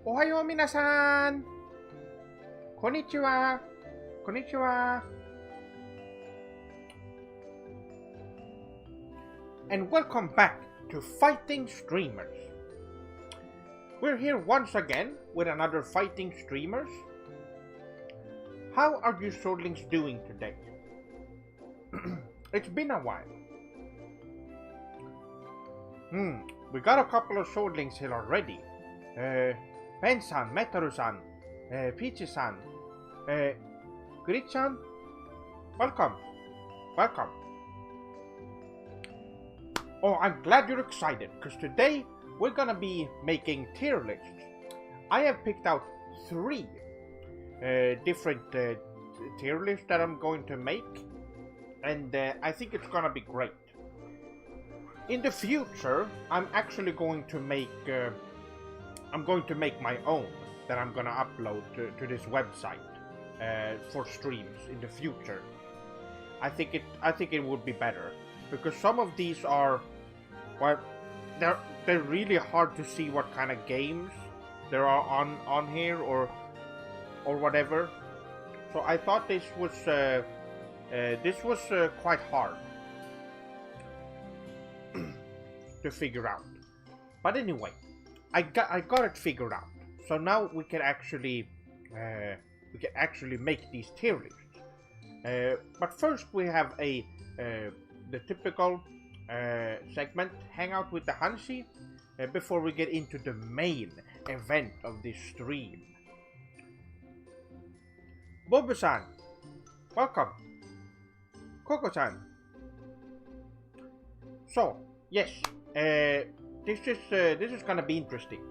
Ohayo minasan! Konnichiwa! Konnichiwa! And welcome back to Fighting Streamers. We're here once again with another Fighting Streamers. How are you swordlings doing today? It's been a while. We got a couple of swordlings here already. Ben-san, Metaru-san, Peachy-san, Grit-san, welcome. Welcome. Oh, I'm glad you're excited, because today we're gonna be making tier lists. I have picked out 3 different tier lists that I'm going to make, and I think it's gonna be great. In the future, I'm actually going to make my own that I'm gonna upload to this website for streams in the future. I think it would be better because some of these are, well, they're really hard to see what kind of games there are on here or whatever. So I thought this was quite hard to figure out. But anyway, I got it figured out. So now we can actually make these tier lists. But first we have the typical segment, hang out with the Hanshi, before we get into the main event of this stream. Bobo-san, welcome. Coco-san. So yes, this is gonna be interesting.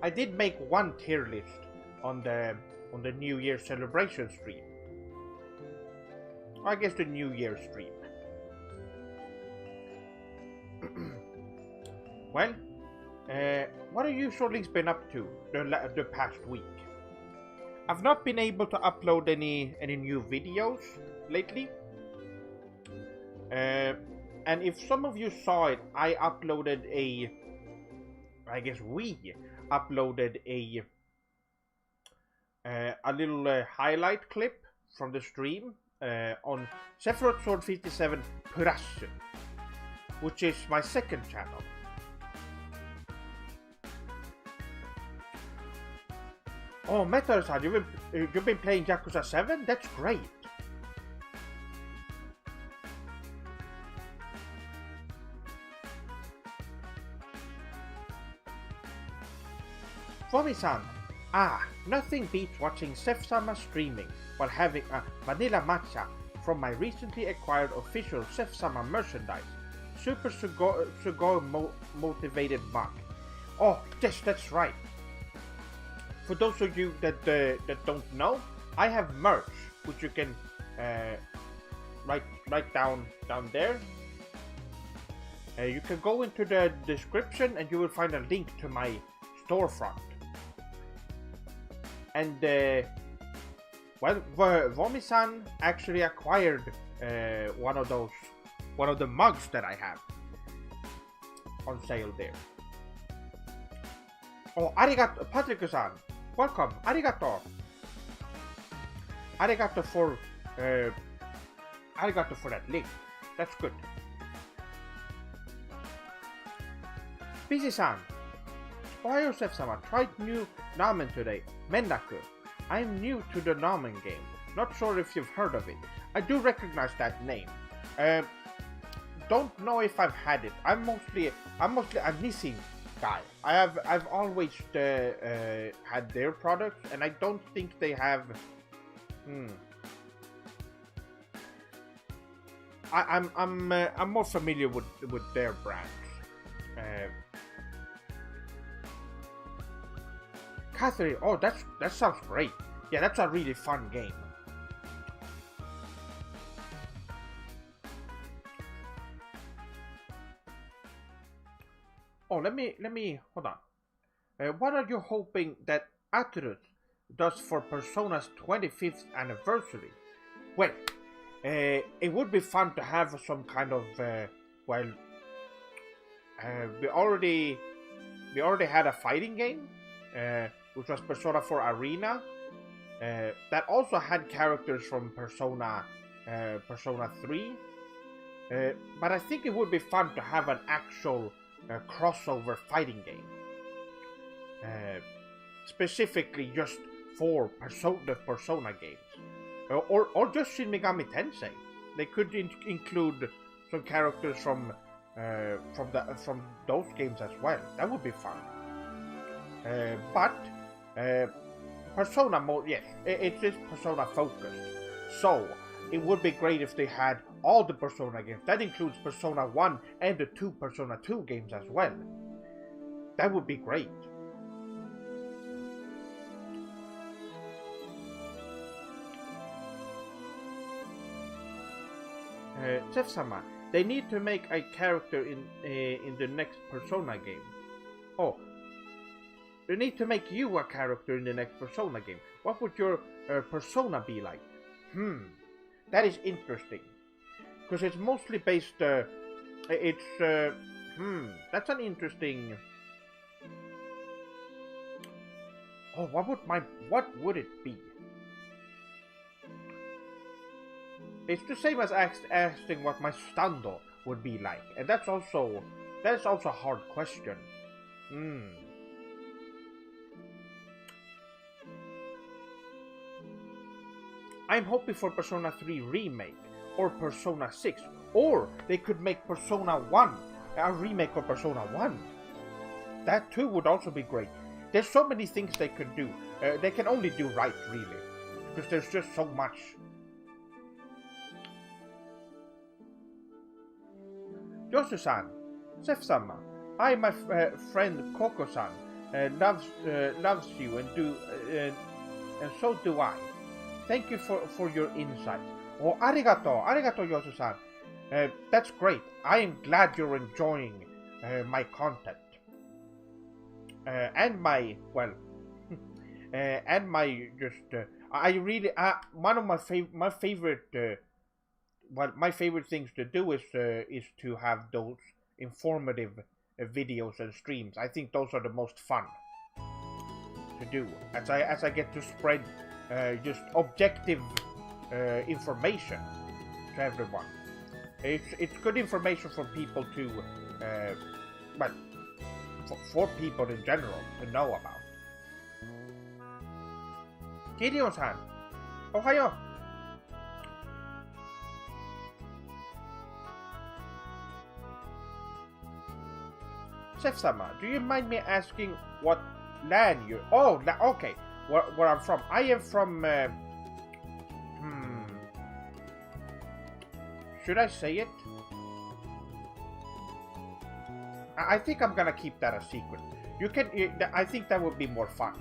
I did make one tier list on the New Year celebration stream. I guess the New Year stream. Well, what have you swordlings been up to the past week? I've not been able to upload any new videos lately. And if some of you saw it, I uploaded I guess we uploaded a little highlight clip from the stream on Sephiroth Sword 57 Plus, which is my second channel. Oh, Metaru-san, you've been playing Yakuza 7? That's great. Vomi-san, nothing beats watching Seth-sama streaming while having a vanilla matcha from my recently acquired official Seth-sama merchandise. Super Sugoi motivated mug. Oh, yes, that's right. For those of you that don't know, I have merch, which you can write down there. You can go into the description and you will find a link to my storefront. And well, Vomi-san actually acquired one of the mugs that I have on sale there. Oh, arigato, Patrick-san, welcome, arigato. Arigato for that link. That's good. Busy-san, Ohayo Seth-sama, tried new ramen today. Mendaku. I'm new to the ramen game. Not sure if you've heard of it. I do recognize that name. Don't know if I've had it. I'm mostly a Nissin guy. I've always had their products, and I don't think they have. I'm more familiar with their brands. Catherine, oh, that sounds great. Yeah, that's a really fun game. Oh, let me hold on. What are you hoping that Aturus does for Persona's 25th anniversary? Well, it would be fun to have some kind of we already had a fighting game, which was Persona 4 Arena. That also had characters from Persona 3. But I think it would be fun to have an actual crossover fighting game. Specifically just for the Persona games. Or just Shin Megami Tensei. They could include some characters from those games as well. That would be fun. But Persona mode, yes, it is Persona focused. So it would be great if they had all the Persona games. That includes Persona 1 and the 2 Persona 2 games as well. That would be great. Chef-sama, they need to make a character in the next Persona game. Oh, they need to make you a character in the next Persona game. What would your persona be like? That is interesting. Because it's mostly based, that's an interesting... Oh, what would it be? It's the same as asking what my stando would be like. And that's also a hard question. I'm hoping for Persona 3 Remake or Persona 6, or they could make Persona 1 a remake of Persona 1. That too would also be great. There's so many things they could do. They can only do right, really, because there's just so much. Yosu-san, Sef-sama, my friend Koko-san loves you and so do I. Thank you for your insight. Oh, arigato Yosu-san. That's great. I am glad you're enjoying my content. And my I really one of my favorite my favorite things to do is to have those informative videos and streams. I think those are the most fun to do as I get to spread just objective information to everyone. It's good information for people to for people in general to know about. Gideon-san, ohayo. Chef-sama, do you mind me asking what land you're... Oh, okay. Where I'm from. I am from... Should I say it? I think I'm gonna keep that a secret. I think that would be more fun.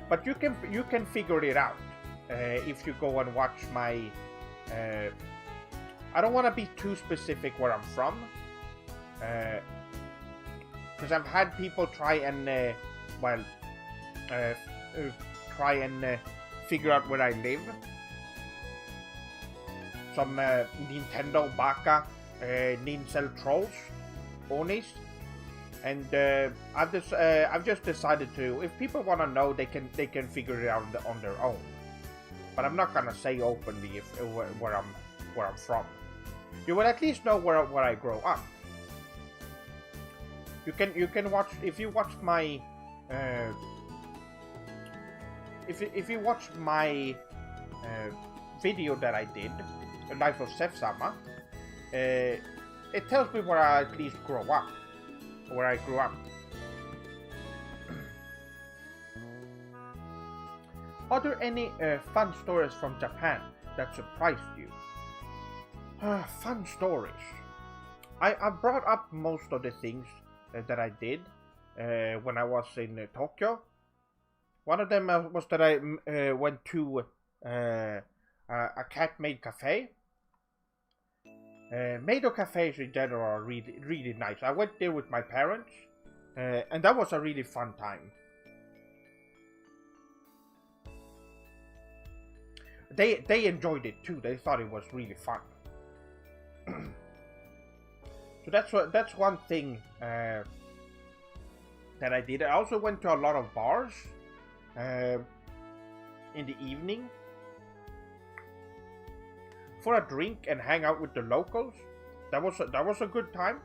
But you can figure it out if you go and watch my... I don't want to be too specific where I'm from. Because I've had people try and figure out where I live. Some Nintendo baka Nincel trolls, Onis, and I've just decided to. If people want to know, they can figure it out on their own. But I'm not gonna say openly where I'm from. You will at least know where I grow up. You can watch if you watch my if you watched my video that I did, The Life of Sef-sama, it tells me where I at least grew up. Where I grew up. Are there any fun stories from Japan that surprised you? Fun stories. I brought up most of the things that I did when I was in Tokyo. One of them was that I went to a cat-made cafe. Meido cafes in general are really nice. I went there with my parents, and that was a really fun time. They enjoyed it too. They thought it was really fun. So that's one thing that I did. I also went to a lot of bars in the evening for a drink and hang out with the locals. That was a good time.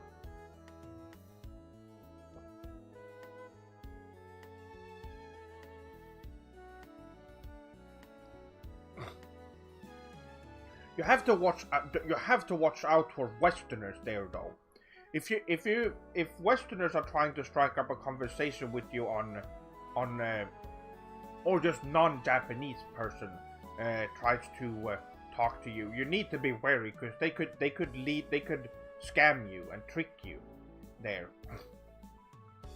You have to watch out for Westerners there, though. If Westerners are trying to strike up a conversation with you on or just non-Japanese person tries to talk to you, you need to be wary, because they could scam you and trick you there.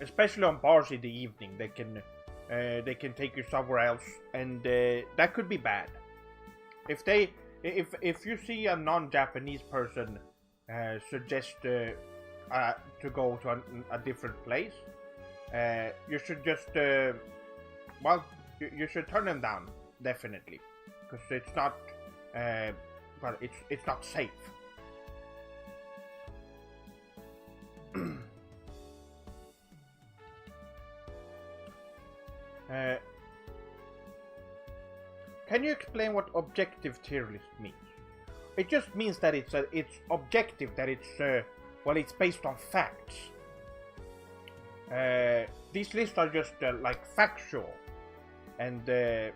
Especially on bars in the evening, they can take you somewhere else, and that could be bad. If you see a non-Japanese person suggest to go to a different place, you should just you should turn them down, definitely, because it's not it's not safe. Can you explain what objective tier list means? It just means that it's objective, that it's it's based on facts. These lists are just like factual, and they're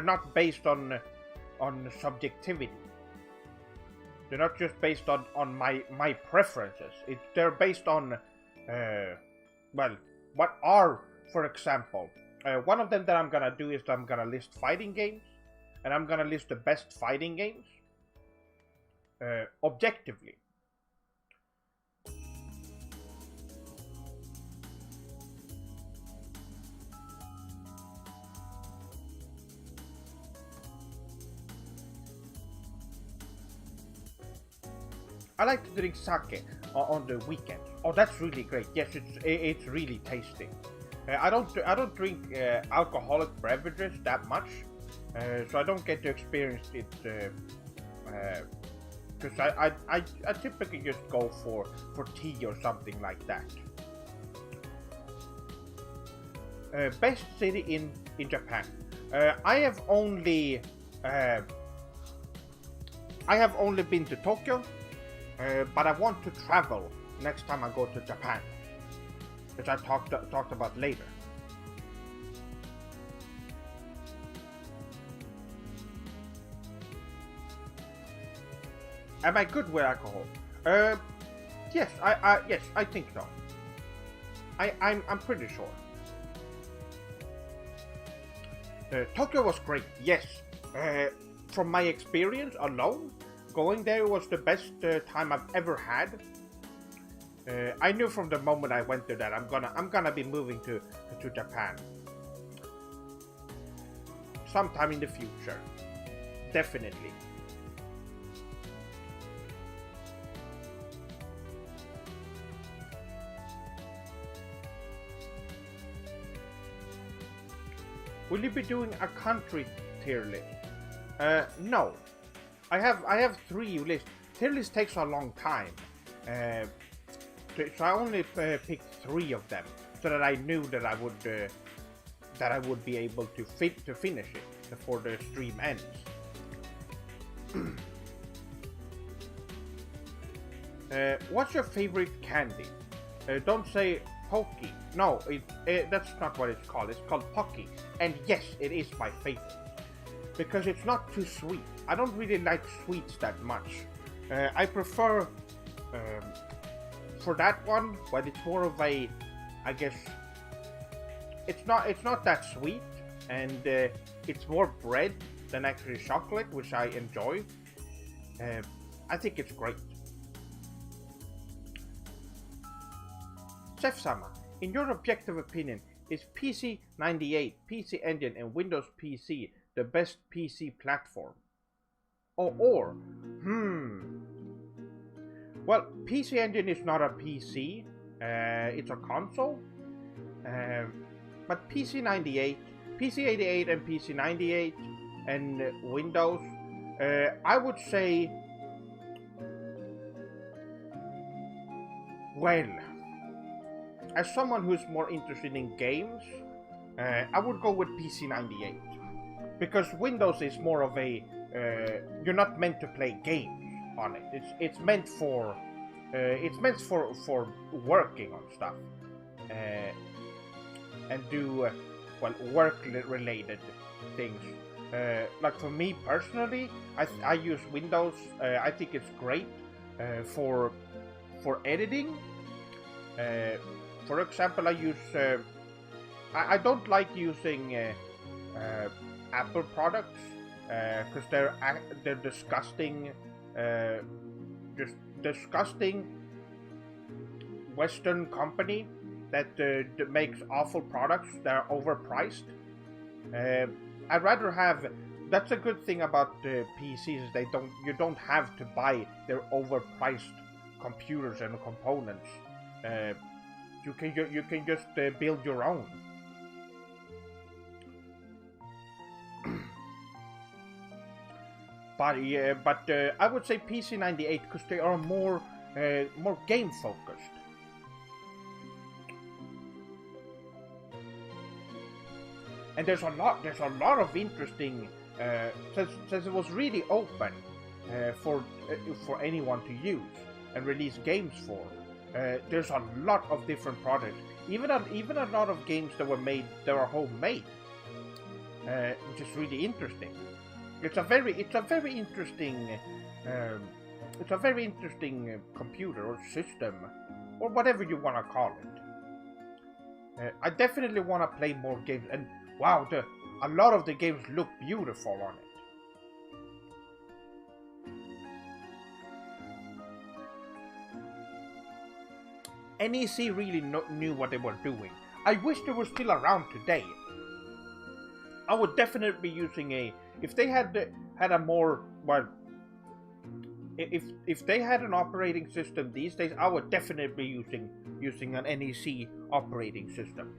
not based on subjectivity. They're not just based on my preferences. They're based on what are, for example, one of them that I'm gonna do is that I'm gonna list fighting games, and I'm gonna list the best fighting games objectively. I like to drink sake on the weekend. Oh, that's really great. Yes, it's really tasty. I don't drink alcoholic beverages that much, so I don't get to experience it. Because I typically just go for tea or something like that. Best city in Japan. I have only been to Tokyo, but I want to travel next time I go to Japan, which I talked about later. Am I good with alcohol? Yes, I think so. I'm pretty sure. Tokyo was great. Yes, from my experience alone, going there was the best time I've ever had. I knew from the moment I went there that I'm gonna be moving to Japan sometime in the future, definitely. Will you be doing a country tier list? No. I have 3 lists. Tier list takes a long time. So I only picked 3 of them, so that I knew that I would be able to finish it before the stream ends. What's your favorite candy? Don't say Pocky. No, that's not what it's called. It's called Pocky. And yes, it is my favorite, because it's not too sweet. I don't really like sweets that much. I prefer for that one, but it's more of a, I guess, it's not that sweet, and it's more bread than actually chocolate, which I enjoy. I think it's great. Chef-sama, in your objective opinion, is PC 98, PC Engine, and Windows PC the best PC platform? Or well, PC Engine is not a PC, it's a console. But PC 98, PC 88 and PC 98 and Windows, I would say, well, as someone who's more interested in games, I would go with PC98 because Windows is more of a you're not meant to play games on it. It's meant for working on stuff and do work related things. Like for me personally, I use Windows. I think it's great for editing. For example, I use. I don't like using Apple products because they're disgusting. Just disgusting Western company that makes awful products that are overpriced. I'd rather have. That's a good thing about PCs. You don't have to buy their overpriced computers and components. You can just build your own. But I would say PC98 because they are more game focused. And there's a lot of interesting since it was really open for anyone to use and release games for. There's a lot of different projects, even a lot of games that were homemade, which is really interesting. It's a very interesting computer or system, or whatever you want to call it. I definitely want to play more games, and wow, a lot of the games look beautiful on it. NEC really knew what they were doing. I wish they were still around today. I would definitely be using if they had a more if they had an operating system these days, I would definitely be using an NEC operating system.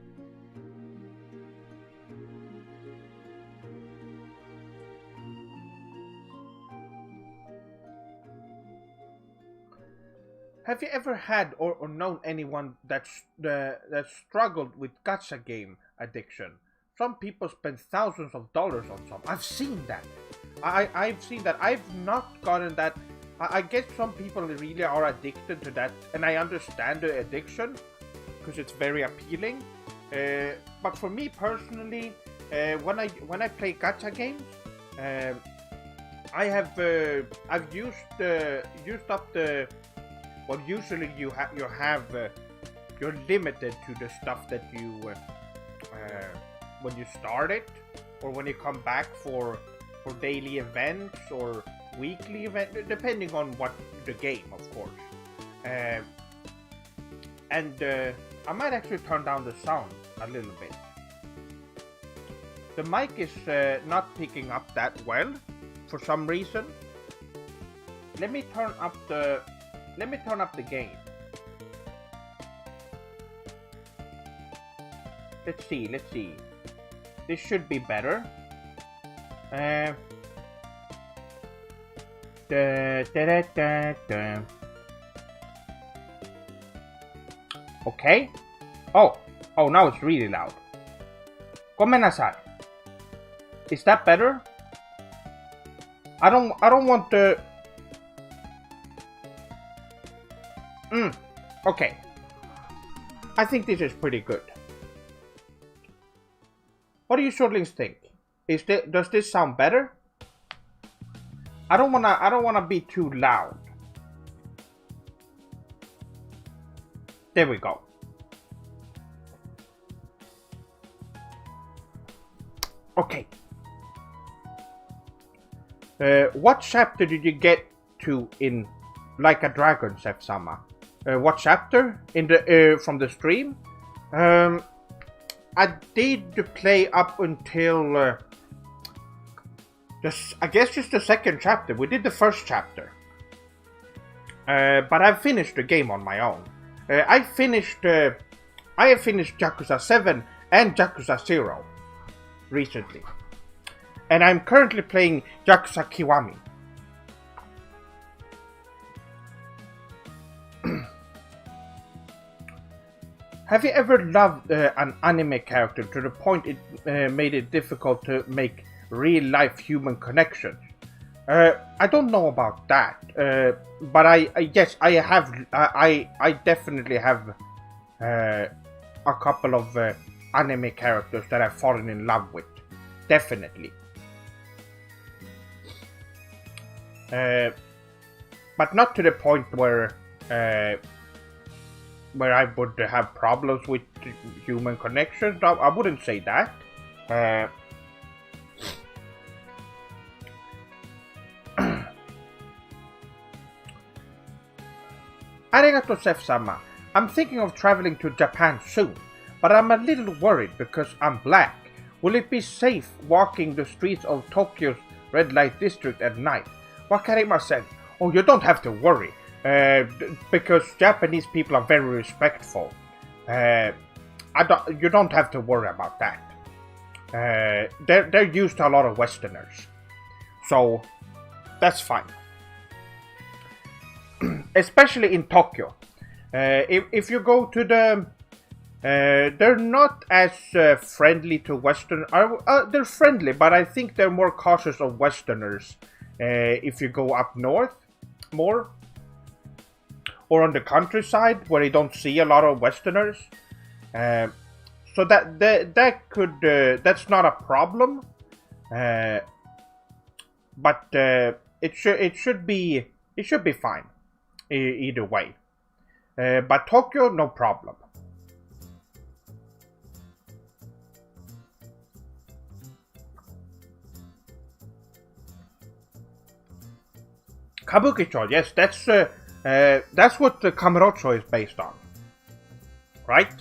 Have you ever had or known anyone that struggled with gacha game addiction? Some people spend thousands of dollars on some. I've seen that. I've seen that. I've not gotten that. I guess some people really are addicted to that, and I understand the addiction because it's very appealing. But for me personally, when I play gacha games, I've used up the. Well, usually you're limited to the stuff that you when you start it, or when you come back for daily events or weekly event, depending on what the game, of course. And I might actually turn down the sound a little bit. The mic is not picking up that well for some reason. Let me turn up the gain. Let's see. This should be better. Okay. Oh, now it's really loud. Gomenasai. Is that better? I don't want the. Okay. I think this is pretty good. What do you shortlings think? Does this sound better? I don't wanna be too loud. There we go. Okay. What chapter did you get to in Like a Dragon, Sef-sama? What chapter in the from the stream? I did play up until I guess just the second chapter. We did the first chapter, but I finished the game on my own. I have finished Yakuza 7 and Yakuza 0 recently, and I'm currently playing Yakuza Kiwami. Have you ever loved an anime character to the point it made it difficult to make real-life human connections? I don't know about that, but yes, I have. I definitely have a couple of anime characters that I've fallen in love with, definitely. But not to the point where I would have problems with human connections. I wouldn't say that. Arigato Chef-sama. I'm thinking of traveling to Japan soon, but I'm a little worried because I'm black. Will it be safe walking the streets of Tokyo's red light district at night? Wakarimasen. Oh, you don't have to worry, because Japanese people are very respectful. You don't have to worry about that. They're used to a lot of Westerners, so that's fine. Especially in Tokyo. If you go to the... they're not as friendly to Western... they're friendly, but I think they're more cautious of Westerners if you go up north more. Or on the countryside, where you don't see a lot of Westerners. So that could... that's not a problem. But it should be fine. Either way. But Tokyo, no problem. Kabukicho, yes, that's what the Kamurocho is based on. Right?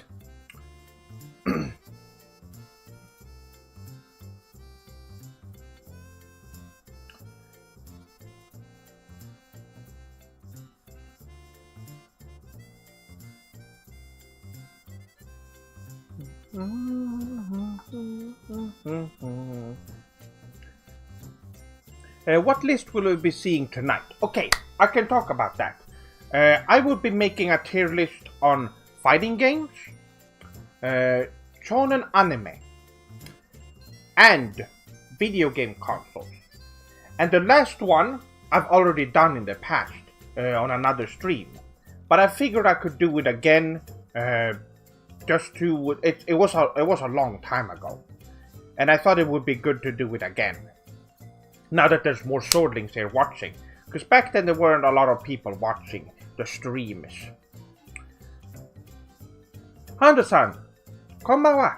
What list will we be seeing tonight? Okay, I can talk about that. I will be making a tier list on fighting games, shonen anime, and video game consoles. And the last one I've already done in the past on another stream, but I figured I could do it again. Just to it was a long time ago, and I thought it would be good to do it again. Now that there's more swordlings here watching, because back then there weren't a lot of people watching the streams. Handa-san, konbanwa.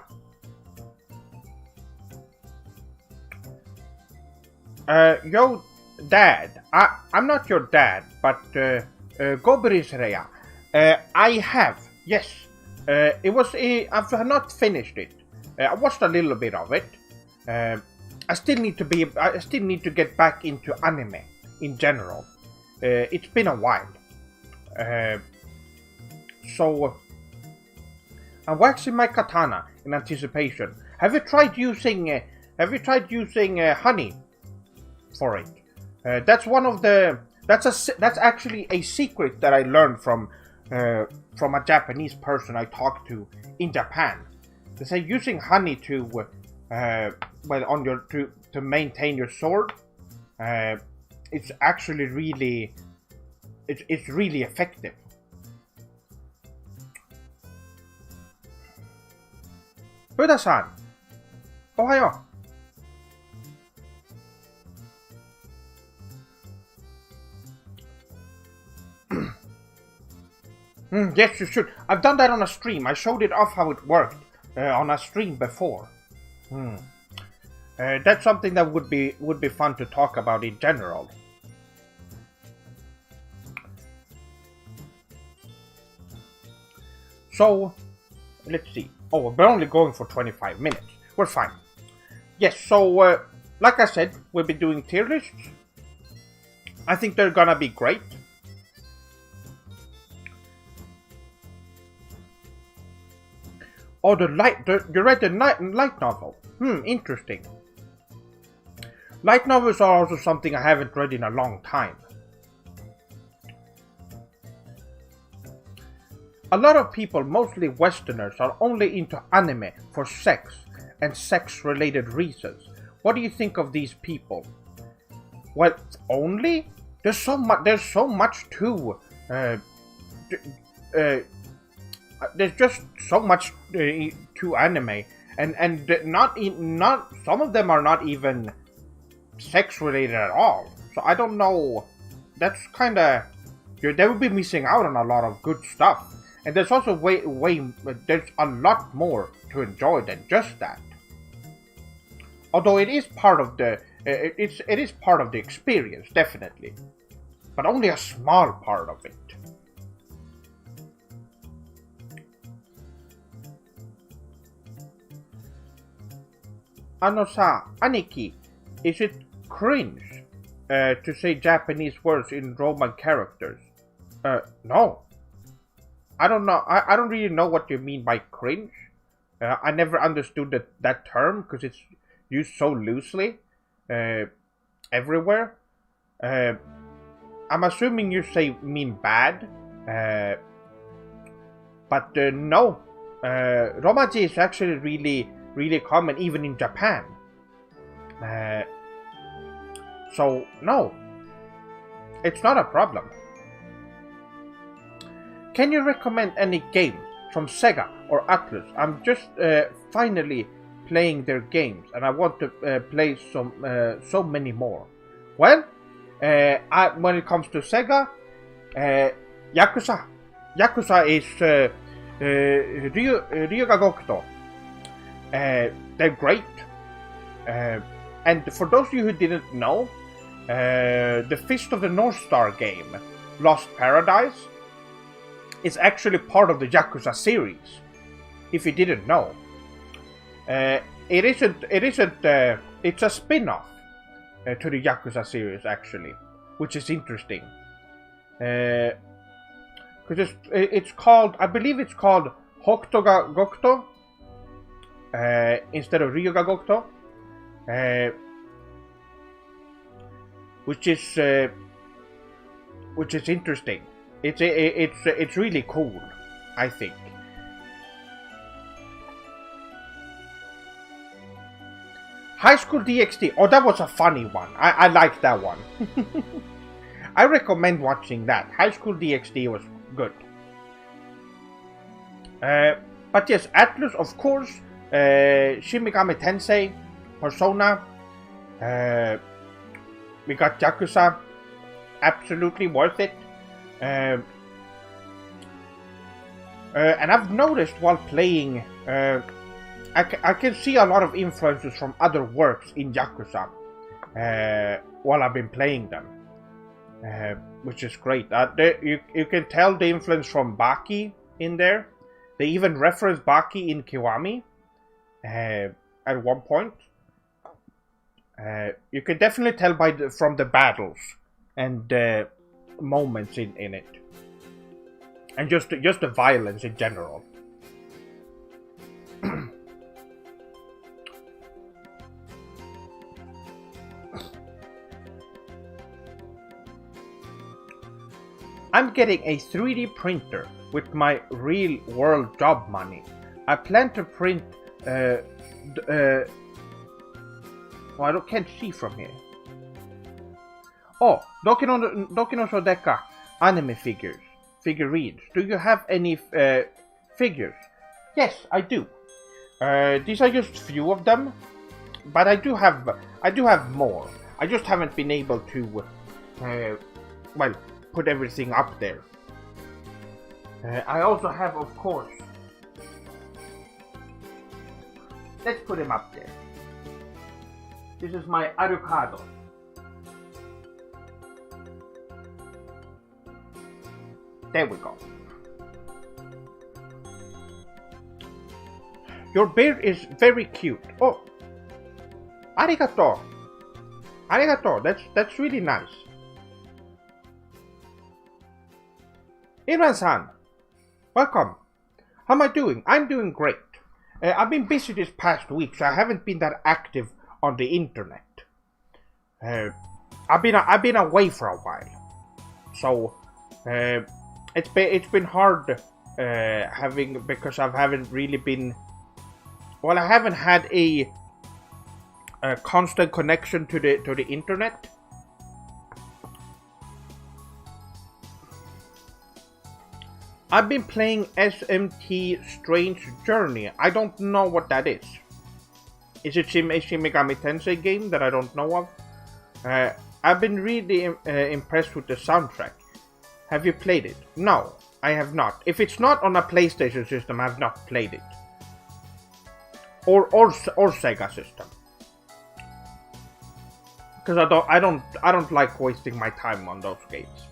Yo, Dad. I'm not your dad, but Gobrisereya. I have, yes. I've not finished it. I watched a little bit of it. I still need to get back into anime in general. It's been a while. So I'm waxing my katana in anticipation. Have you tried using honey for it? That's one of the. That's actually a secret that I learned from a Japanese person I talked to in Japan. They say using honey to to maintain your sword. It's actually really it's really effective. Buddha-san, ohayo. Yes, you should. I've done that on a stream. I showed it off how it worked on a stream before. That's something that would be fun to talk about in general. So, let's see. Oh, we're only going for 25 minutes. We're fine. Yes, so, like I said, we'll be doing tier lists. I think they're gonna be great. Oh, you read the light novel. Interesting. Light novels are also something I haven't read in a long time. A lot of people, mostly Westerners, are only into anime for sex and sex-related reasons. What do you think of these people? Well, only? There's so much too. There's just so much to anime, and not some of them are not even sex related at all. So I don't know. That's kind of they would be missing out on a lot of good stuff. And there's also there's a lot more to enjoy than just that. Although it is part of the it is part of the experience, definitely, but only a small part of it. Anosa, Aniki, is it cringe to say Japanese words in Roman characters? No. I don't know. I don't really know what you mean by cringe. I never understood that term because it's used so loosely everywhere. I'm assuming you mean bad, but no. Romaji is actually really common even in Japan. So no, it's not a problem. Can you recommend any game from Sega or Atlus? I'm just finally playing their games, and I want to play so many more. Well, when it comes to Sega, Yakuza is Ryuga Gokuto. They're great. And for those of you who didn't know, the Fist of the North Star game, Lost Paradise, is actually part of the Yakuza series. If you didn't know, it isn't. It's a spin-off to the Yakuza series, actually, which is interesting. Because it's called, I believe it's called Hokutoga Gokuto instead of Ryuga Gokuto, which is interesting. It's really cool, I think. High School DxD. Oh, that was a funny one. I liked that one. I recommend watching that. High School DxD was good. But yes, Atlus, of course. Shin Megami Tensei, Persona. We got Yakuza. Absolutely worth it. And I've noticed while playing, I can see a lot of influences from other works in Yakuza while I've been playing them, which is great. You can tell the influence from Baki in there. They even reference Baki in Kiwami at one point. You can definitely tell from the battles and moments in it, and just the violence in general. I'm getting a 3D printer with my real world job money. I plan to print I can't see from here. Oh, Doki no Shodeka anime figurines. Do you have any figures? Yes, I do. These are just few of them, but I do have more. I just haven't been able to, put everything up there. I also have, of course. Let's put him up there. This is my Alucard. There we go. Your beard is very cute. Oh, arigato. Arigato. That's really nice. Irman-san, welcome. How am I doing? I'm doing great. I've been busy this past week, so I haven't been that active on the internet. I've been away for a while, so it's been hard because I haven't really been. Well, I haven't had a constant connection to the internet. I've been playing SMT Strange Journey. I don't know what that is. Is it a Shin Megami Tensei game that I don't know of? I've been really impressed with the soundtrack. Have you played it? No, I have not. If it's not on a PlayStation system, I've not played it. Or Sega system. Because I don't like wasting my time on those games.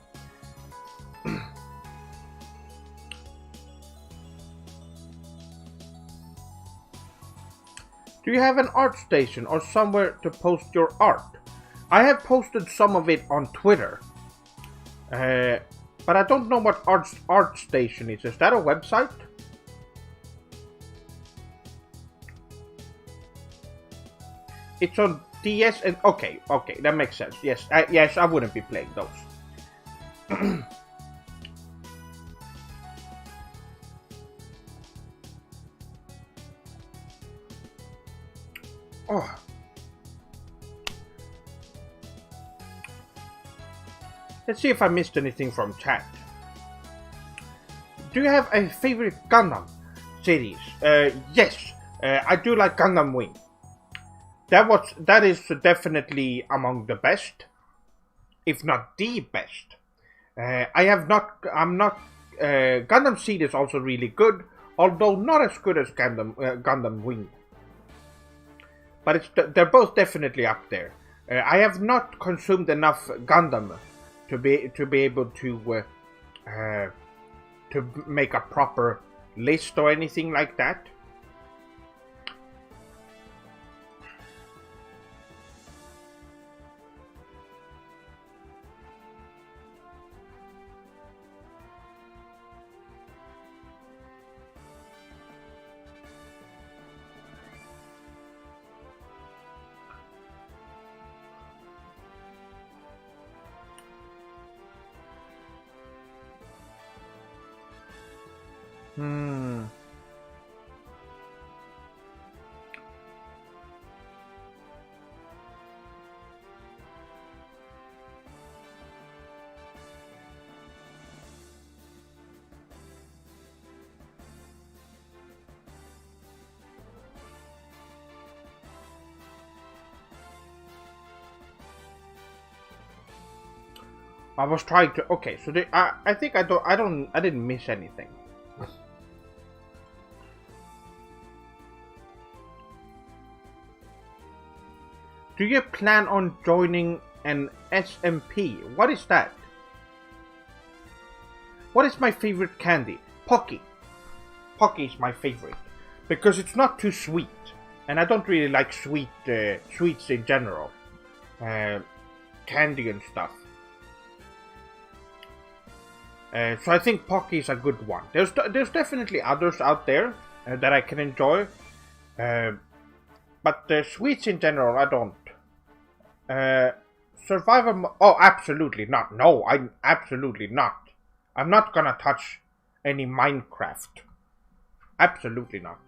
Do you have an art station or somewhere to post your art? I have posted some of it on Twitter. But I don't know what art station is. Is that a website? It's on DS and okay, that makes sense. Yes, I wouldn't be playing those. Oh. Let's see if I missed anything from chat. Do you have a favorite Gundam series? Yes, I do like Gundam Wing. That is definitely among the best, if not the best. Gundam Seed is also really good, although not as good as Gundam Wing. But they're both definitely up there. I have not consumed enough Gundam to be able to make a proper list or anything like that. I was trying to. Okay, so I think I didn't miss anything. Do you plan on joining an SMP? What is that? What is my favorite candy? Pocky. Pocky is my favorite because it's not too sweet, and I don't really like sweets in general, candy and stuff. So I think Pocky is a good one. There's definitely others out there that I can enjoy, but the sweets in general I don't. Survivor? Oh, absolutely not. No, I'm absolutely not. I'm not gonna touch any Minecraft. Absolutely not.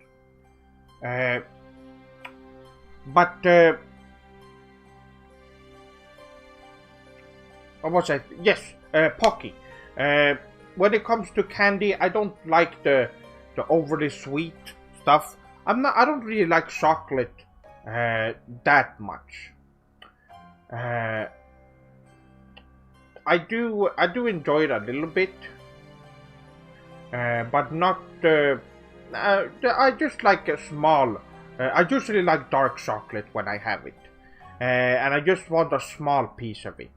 But what was I? Yes, Pocky. When it comes to candy, I don't like the overly sweet stuff. I don't really like chocolate that much. I do enjoy it a little bit, but not. I just like a small. I usually like dark chocolate when I have it, and I just want a small piece of it.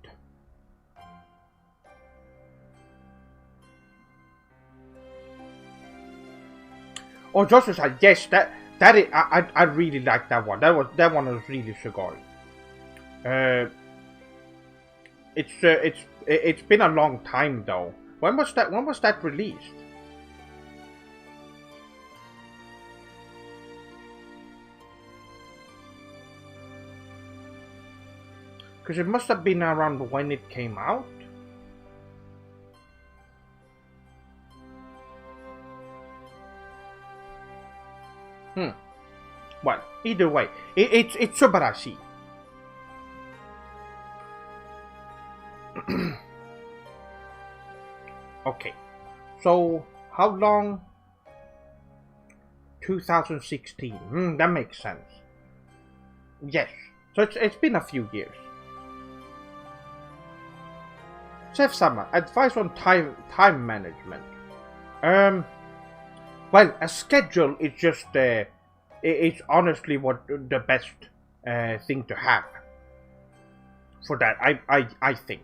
Oh, Joshua said yes. That is, I really like that one. That one was really sugary. It's been a long time though. When was that released? Because it must have been around when it came out. Well, either way, it's Subarashi. Okay, so how long? 2016. That makes sense. Yes, so it's been a few years. Chef-sama, advice on time management. Well, a schedule is just it's honestly what the best thing to have for that. I think.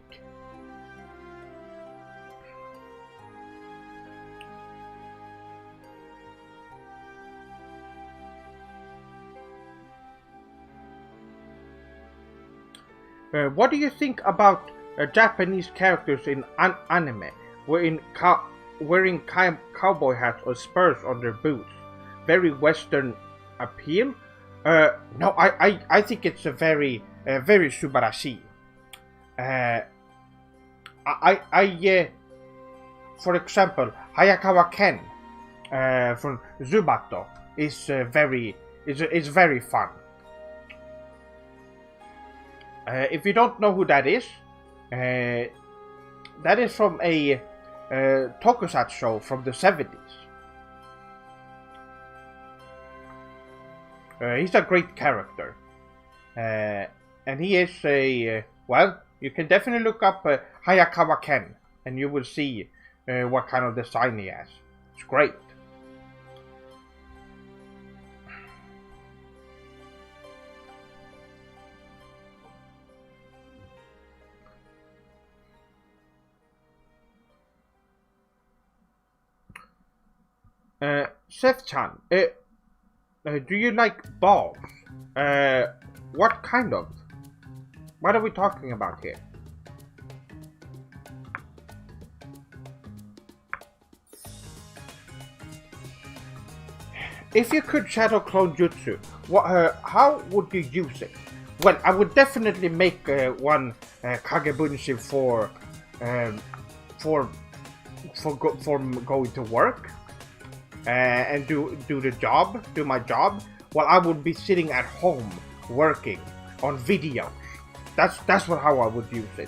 What do you think about Japanese characters in anime, wearing cowboy hats or spurs on their boots? Very Western appeal. No, I think it's a very Subarashi. For example, Hayakawa Ken from Zubato is very fun. If you don't know who that is from a tokusatsu show from the 70s. He's a great character, and he is well, you can definitely look up Hayakawa Ken, and you will see what kind of design he has. It's great. Chef-chan, do you like balls? What kind of? What are we talking about here? If you could shadow clone jutsu, how would you use it? Well, I would definitely make one kagebunshin for going to work. And do my job, while I would be sitting at home working on videos. That's how I would use it.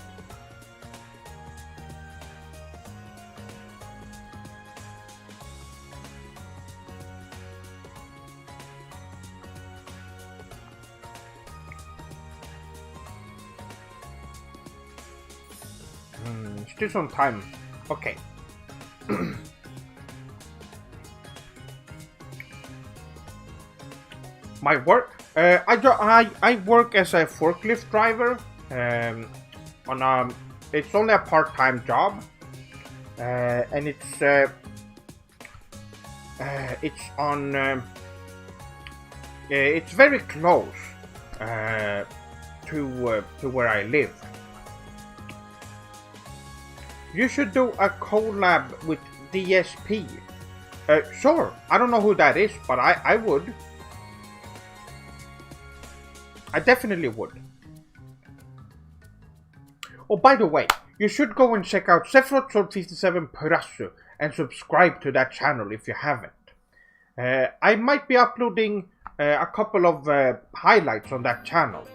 Still some time. Okay. My work, I work as a forklift driver. It's only a part-time job, and it's very close to where I live. You should do a collab with DSP. Sure, I don't know who that is, but I would. I definitely would. Oh, by the way, you should go and check out Sephiroth Sword 57 Purasu and subscribe to that channel if you haven't. I might be uploading a couple of highlights on that channel.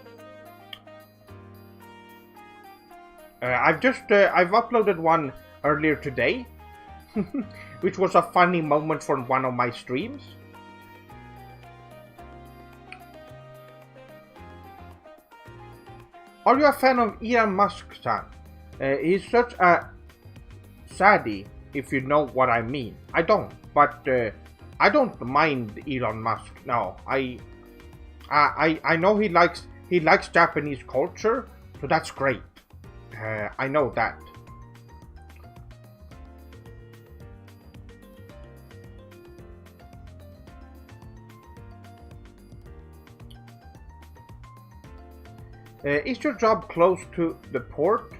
I've uploaded one earlier today, which was a funny moment from one of my streams. Are you a fan of Elon Musk-san? He's such a saddie, if you know what I mean. I don't, but I don't mind Elon Musk. No, I know he likes Japanese culture, so that's great. I know that. Is your job close to the port?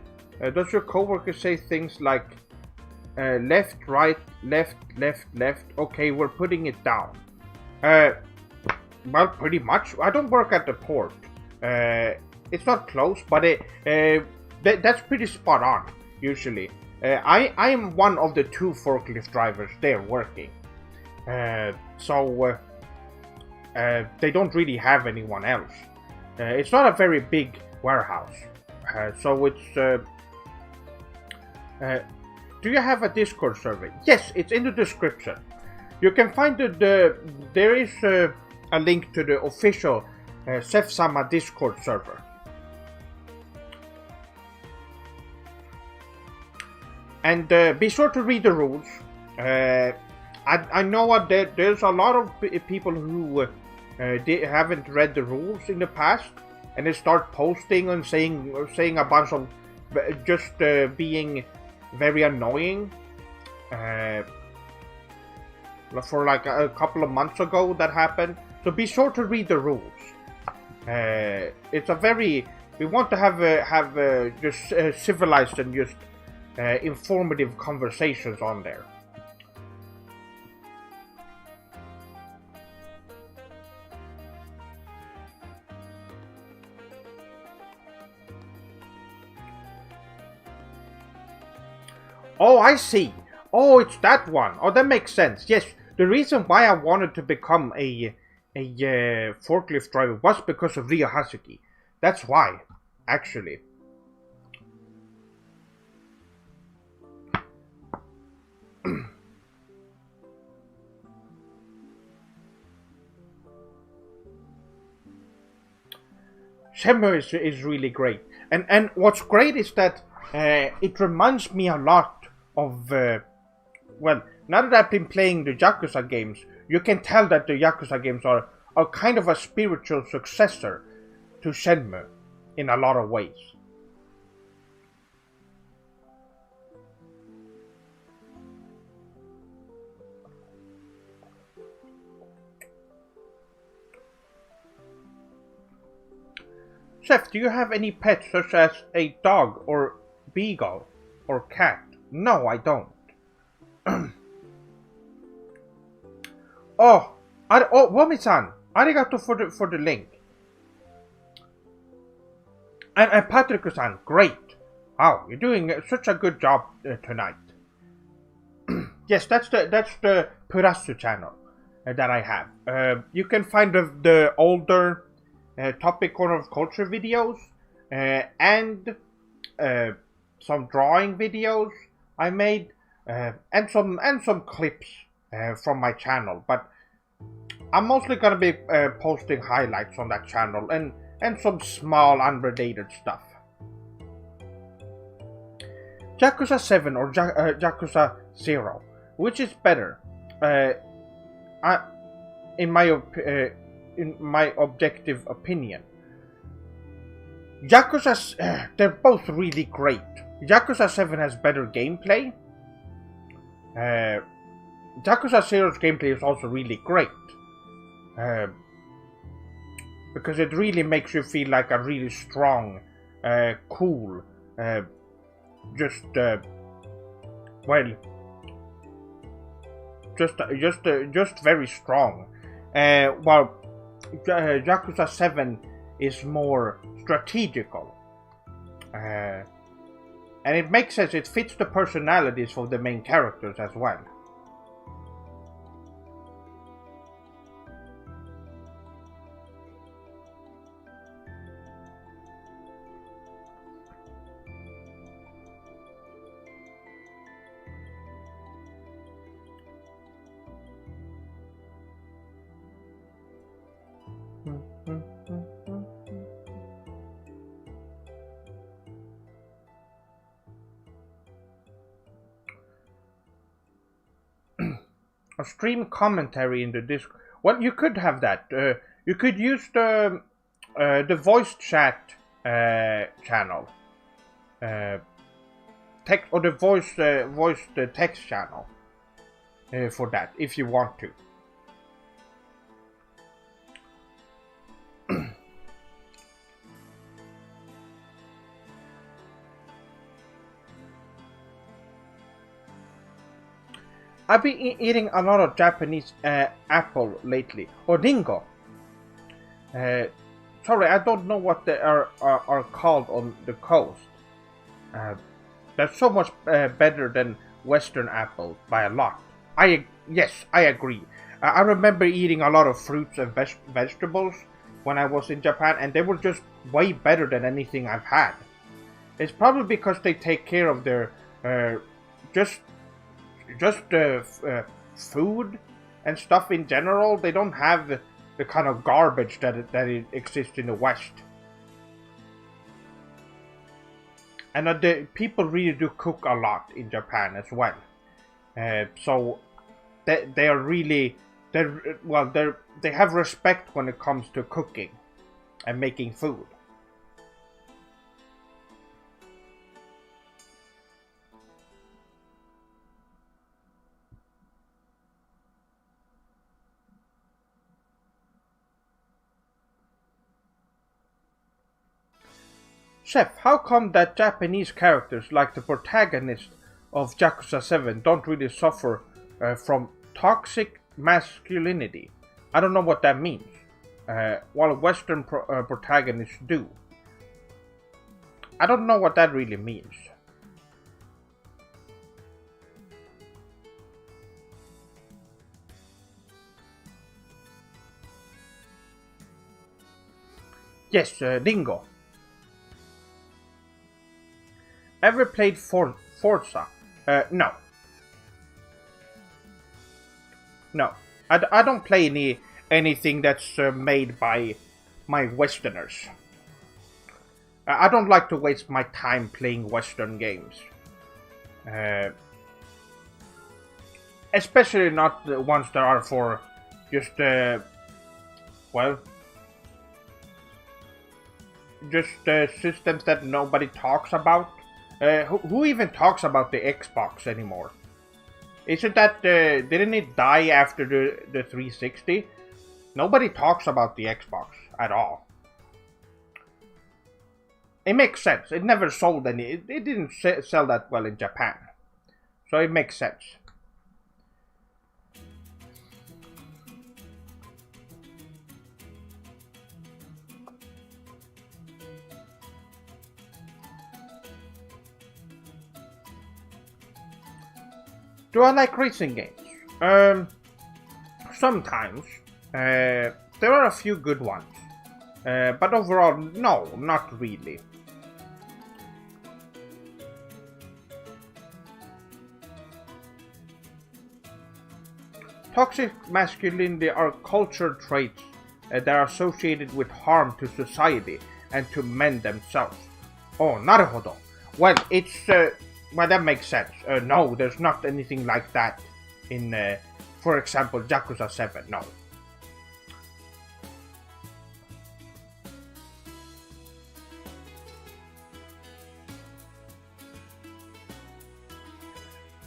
Does your coworker say things like left, right, left, left, left? Okay, we're putting it down. Well, pretty much. I don't work at the port. It's not close, but that's pretty spot on, usually. I am one of the 2 forklift drivers there working. So they don't really have anyone else. It's not a very big warehouse, so it's. Do you have a Discord server? Yes, it's in the description. You can find there is a link to the official Chef-sama Discord server. And be sure to read the rules. I know that there's a lot of people who haven't read the rules in the past, and they start posting and saying a bunch of just being very annoying. For like a couple of months ago that happened. So be sure to read the rules. It's a very, we want to have just civilized and just informative conversations on there. Oh, I see. Oh, it's that one. Oh, that makes sense. Yes, the reason why I wanted to become a forklift driver was because of Ryo Hazuki. That's why, actually. Shenmue is really great, and what's great is that it reminds me a lot of well, now that I've been playing the Yakuza games, you can tell that the Yakuza games are kind of a spiritual successor to Shenmue in a lot of ways. Chef, do you have any pets such as a dog or beagle or cat? No, I don't. Oh, Wami-san, arigato for the link. And Patrick-san, great. Wow, you're doing such a good job tonight. Yes, that's the Purasu channel that I have. You can find the older Topic Corner of Culture videos and some drawing videos I made and some clips from my channel, but I'm mostly gonna be posting highlights on that channel and some small unrelated stuff. Yakuza 7 or Yakuza 0, which is better? In my objective opinion, Yakuza, they're both really great. Yakuza 7 has better gameplay. Yakuza 0's gameplay is also really great. Because it really makes you feel like a really strong, cool, just very strong. While Yakuza 7 is more strategical. And it makes sense, it fits the personalities of the main characters as well. A stream commentary in the Discord. Well, you could have that. You could use the voice chat channel, text or the voice text channel for that if you want to. I've been eating a lot of Japanese apple lately, or dingo. Sorry, I don't know what they are called on the coast. They're so much better than Western apple by a lot. Yes, I agree. I remember eating a lot of fruits and vegetables when I was in Japan, and they were just way better than anything I've had. It's probably because they take care of their just food and stuff in general. They don't have the kind of garbage that it exists in the West. And the people really do cook a lot in Japan as well. So they are really they have respect when it comes to cooking and making food. Chef, how come that Japanese characters like the protagonist of Yakuza 7 don't really suffer from toxic masculinity? I don't know what that means. While Western protagonists do. I don't know what that really means. Yes, Dingo. Ever played Forza? No. No. I don't play anything that's made by my Westerners. I don't like to waste my time playing Western games. Especially not the ones that are for just, systems that nobody talks about. Who even talks about the Xbox anymore? Isn't that, didn't it die after the 360? Nobody talks about the Xbox at all. It makes sense. It never sold any. It didn't sell that well in Japan. So it makes sense. Do I like racing games? Sometimes. There are a few good ones. But overall, no, not really. Toxic masculinity are cultural traits that are associated with harm to society and to men themselves. Oh, naruhodo. Well, it's well, that makes sense. No, there's not anything like that in, for example, Yakuza 7. No.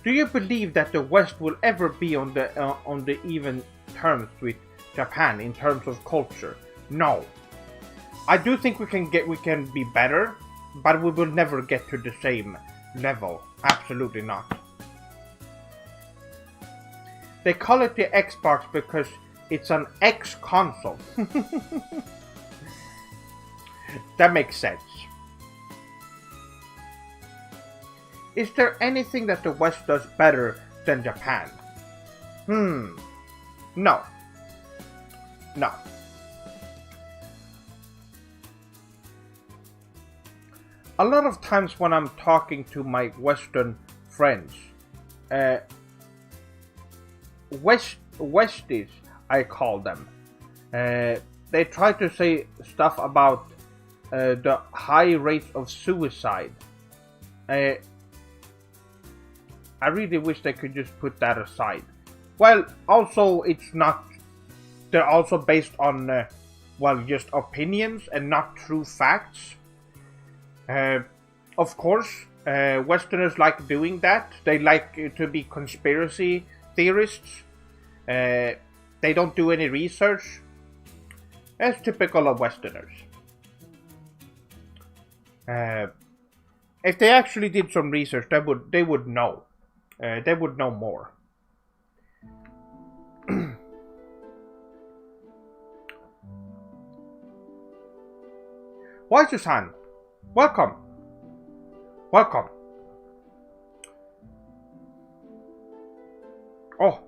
Do you believe that the West will ever be on the even terms with Japan in terms of culture? No. I do think we can be better, but we will never get to the same level. Absolutely not. They call it the Xbox because it's an X console. That makes sense. Is there anything that the West does better than Japan? No. No. A lot of times when I'm talking to my Western friends, Westies, I call them, they try to say stuff about the high rates of suicide. I really wish they could just put that aside. Well, also, it's not... They're also based on, just opinions and not true facts. Of course, Westerners like doing that. They like to be conspiracy theorists. They don't do any research. That's typical of Westerners. If they actually did some research, they would know. They would know more. Waichu-san, welcome. Welcome. Oh,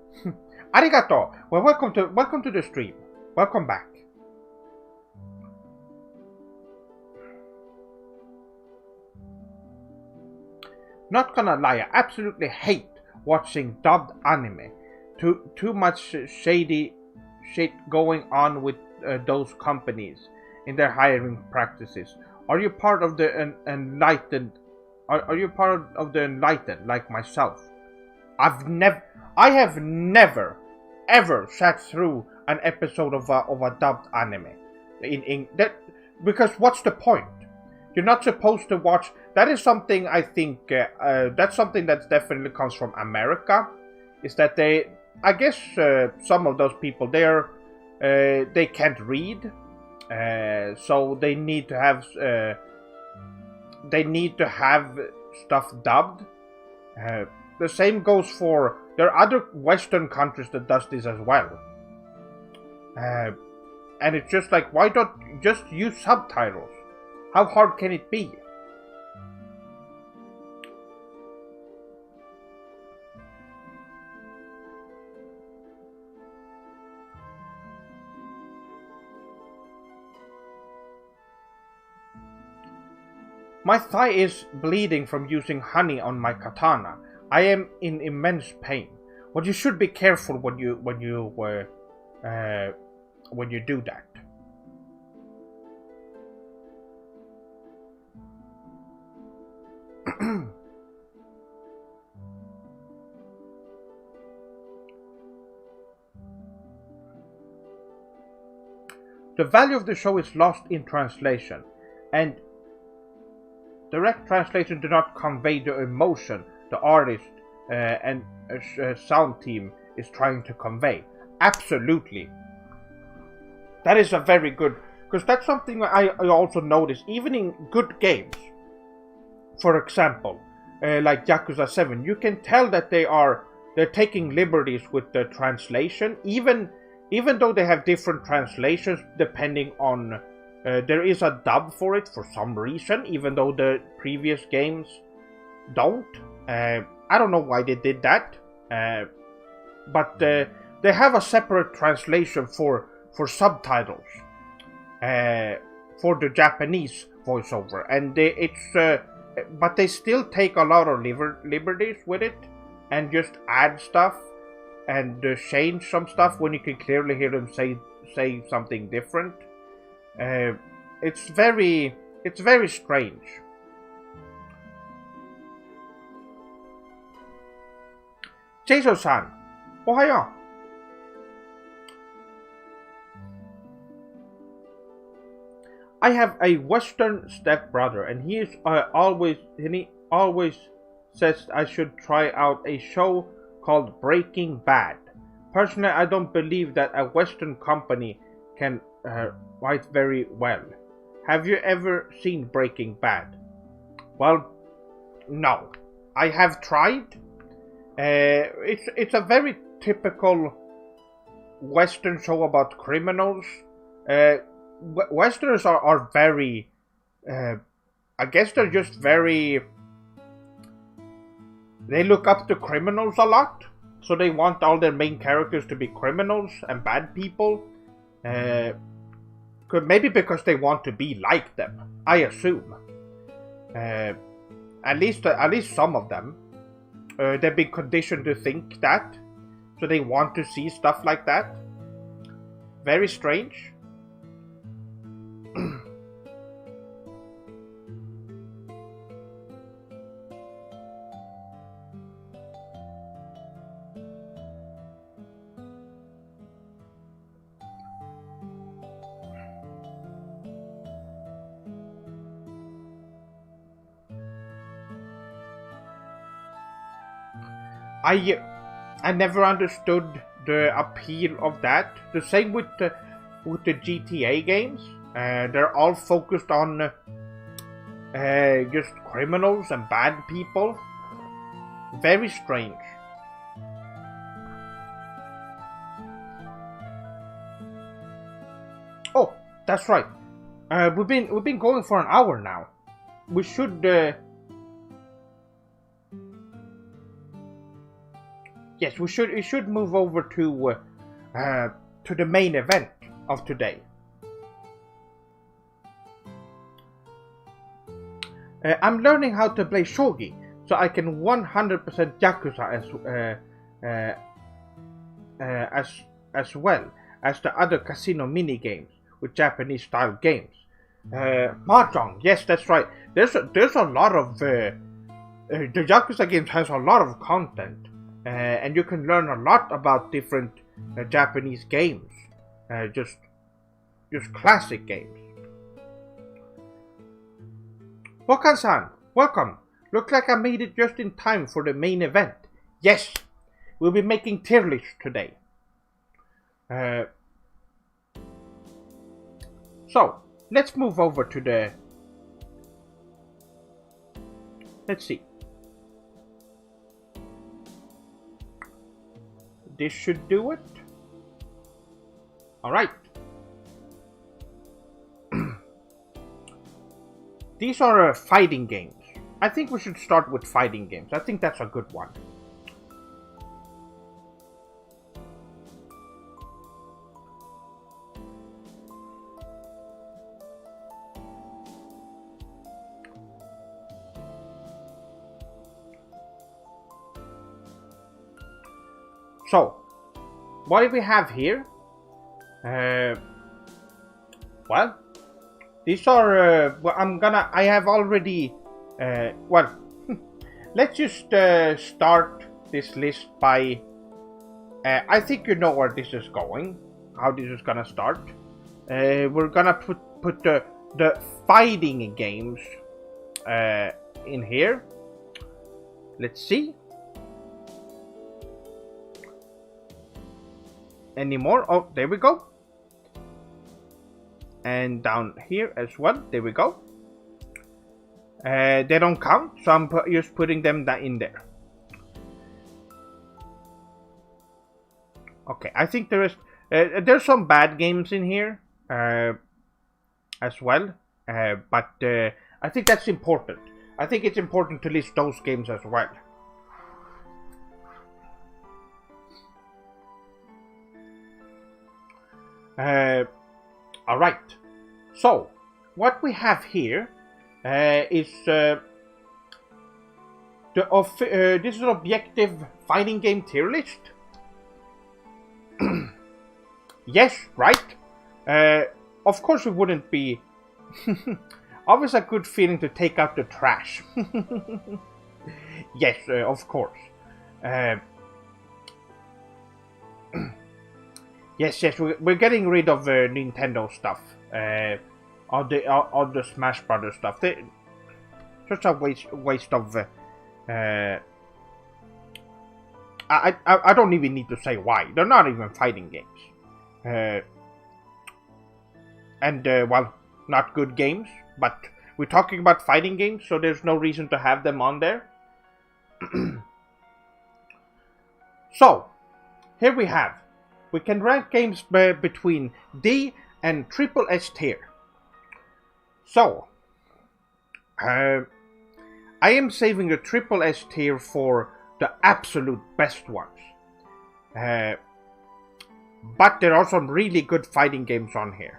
arigato. Well, welcome to the stream. Welcome back. Not gonna lie, I absolutely hate watching dubbed anime. Too much shady shit going on with those companies in their hiring practices. Are you part of the enlightened? Are you part of the enlightened like myself? I have never, ever sat through an episode of a dubbed anime. In that, because what's the point? You're not supposed to watch. That is something I think. That's something that definitely comes from America. Is that I guess some of those people they can't read, so they need to have. They need to have stuff dubbed. The same goes for there are other Western countries that does this as well. And it's just like, why don't you just use subtitles? How hard can it be? My thigh is bleeding from using honey on my katana. I am in immense pain. Well, you should be careful when you do that. The value of the show is lost in translation, and direct translation do not convey the emotion the artist and sound team is trying to convey. Absolutely. That is a very good, because that's something I also notice, even in good games. For example, like Yakuza 7, you can tell that they're taking liberties with the translation, even though they have different translations depending on. There is a dub for it for some reason, even though the previous games don't. I don't know why they did that, but they have a separate translation for subtitles for the Japanese voiceover, and but they still take a lot of liberties with it and just add stuff and change some stuff when you can clearly hear them say something different. It's very strange. Jason-san, ohayo. I have a Western stepbrother, and he always says I should try out a show called Breaking Bad. Personally, I don't believe that a Western company can write very well. Have you ever seen Breaking Bad? Well, no. I have tried. It's a very typical Western show about criminals. Westerners are very. I guess they're just very. They look up to criminals a lot, so they want all their main characters to be criminals and bad people. Maybe because they want to be like them, I assume. At least some of them. They've been conditioned to think that, so they want to see stuff like that. Very strange. I never understood the appeal of that. The same with the GTA games. They're all focused on just criminals and bad people. Very strange. Oh, that's right. We've been going for an hour now. We should. yes, we should move over to the main event of today. I'm learning how to play shogi, so I can 100% Yakuza as well as the other casino mini games with Japanese style games. Mahjong, yes, that's right. There's a lot of the Yakuza games has a lot of content, and you can learn a lot about different Japanese games, just classic games. Wakan-san, welcome. Looks like I made it just in time for the main event. Yes, we'll be making tier lists today. So, let's move over to the... Let's see. This should do it. Alright. These are fighting games. I think we should start with fighting games. I think that's a good one. So, what do we have here? Well, these are, I have already, let's just start this list by, I think you know where this is going, how this is gonna start. We're gonna put the fighting games in here. Let's see. Any more? Oh, there we go. And down here as well. There we go. They don't count, so I'm just putting them in there. Okay, I think there's some bad games in here as well, but I think that's important. I think it's important to list those games as well. Alright, so what we have here is this is an objective fighting game tier list. Yes, right? Of course it wouldn't be always a good feeling to take out the trash. Yes, of course. Yes, we're getting rid of Nintendo stuff, all the Smash Brothers stuff. Such a waste of. I don't even need to say why. They're not even fighting games, and well, not good games. But we're talking about fighting games, so there's no reason to have them on there. So, here we have. We can rank games between D and triple S tier. So, I am saving the triple S tier for the absolute best ones. But there are some really good fighting games on here.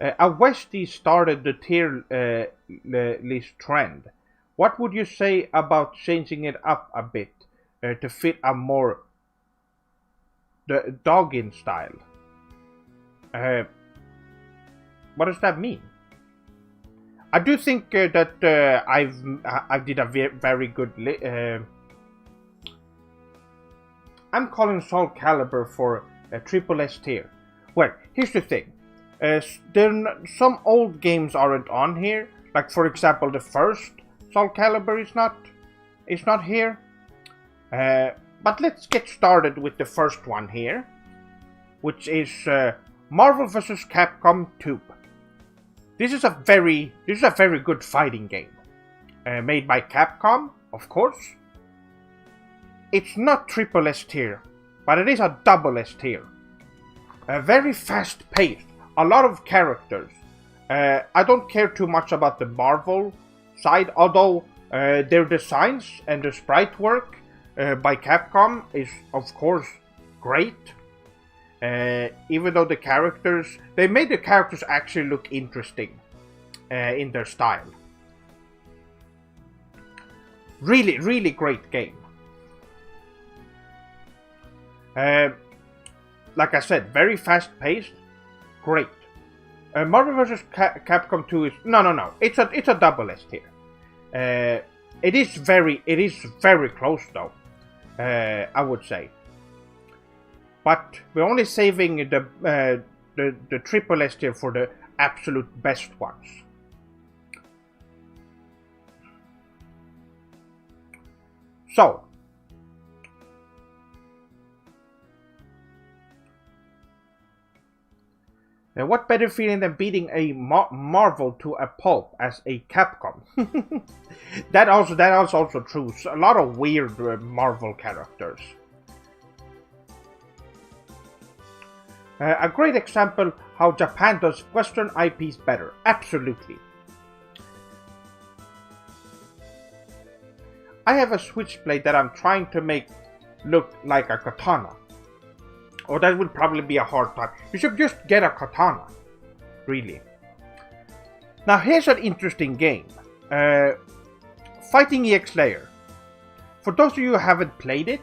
A Westie started the tier list trend. What would you say about changing it up a bit to fit a more the dog-in style? What does that mean? I do think that I did a very good. I'm calling Soul Calibur for a triple S tier. Well, here's the thing. Some old games aren't on here. Like for example, the first Soul Calibur is not here. But let's get started with the first one here, which is Marvel vs. Capcom 2. This is a very good fighting game, made by Capcom, of course. it's not triple S tier, but it is a double S tier. Very fast paced, a lot of characters. I don't care too much about the Marvel side, although their designs and the sprite work by Capcom is of course great. Even though they made the characters actually look interesting in their style. Really, really great game. Like I said, very fast paced, great. Marvel vs. Capcom 2 is no. It's a double S tier. It is very close though. I would say. But we're only saving the triple S tier for the absolute best ones. So, what better feeling than beating a Marvel to a pulp as a Capcom? that is also true. A lot of weird Marvel characters. A great example how Japan does Western IPs better. Absolutely. I have a switchblade that I'm trying to make look like a katana. Or that would probably be a hard time. You should just get a katana. Really. Now here's an interesting game. Fighting EX Layer. For those of you who haven't played it,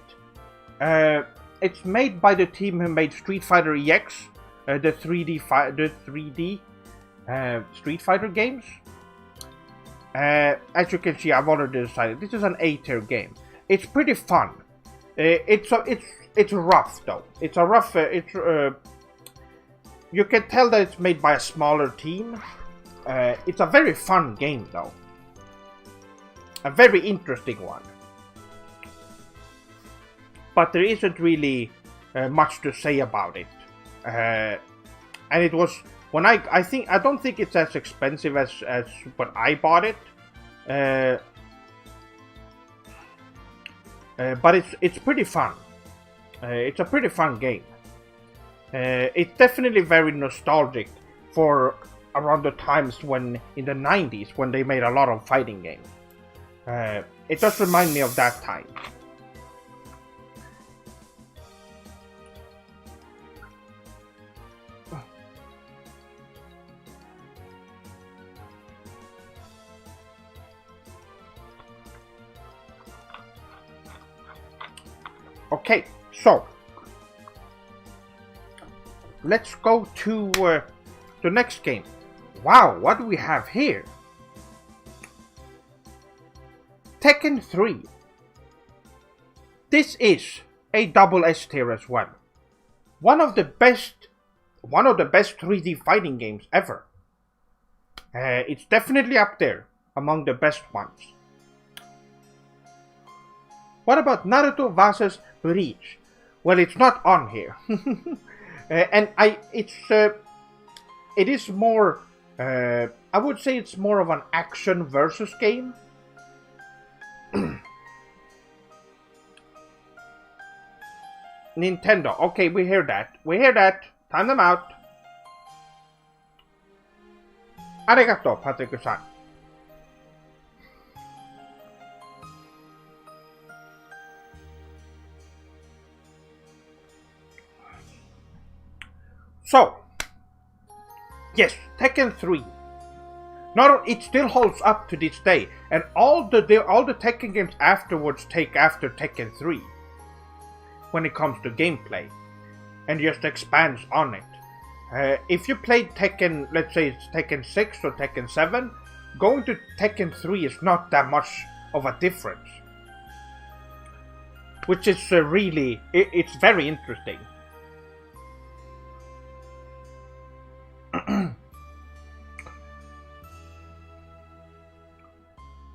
it's made by the team who made Street Fighter EX, the 3D Street Fighter games. As you can see, I've already decided this is an A-tier game. It's pretty fun. It's rough though. It's a rough. You can tell that it's made by a smaller team. It's a very fun game though. A very interesting one. But there isn't really much to say about it. And it was when I don't think it's as expensive as when I bought it. But it's pretty fun. It's a pretty fun game. It's definitely very nostalgic for around the times when in the 90s when they made a lot of fighting games. It does remind me of that time. Okay, so let's go to the next game. Wow, what do we have here? Tekken 3. This is a double S tier as well. One of the best 3D fighting games ever. It's definitely up there among the best ones. What about Naruto vs. Bleach? Well, it's not on here. And it is more, I would say it's more of an action versus game. Nintendo. Okay, we hear that. Time them out. Arigato, Patrick-san. So, yes, Tekken 3. It still holds up to this day, and all the Tekken games afterwards take after Tekken 3 when it comes to gameplay, and just expands on it. If you played Tekken, let's say it's Tekken 6 or Tekken 7, going to Tekken 3 is not that much of a difference, which is it's very interesting.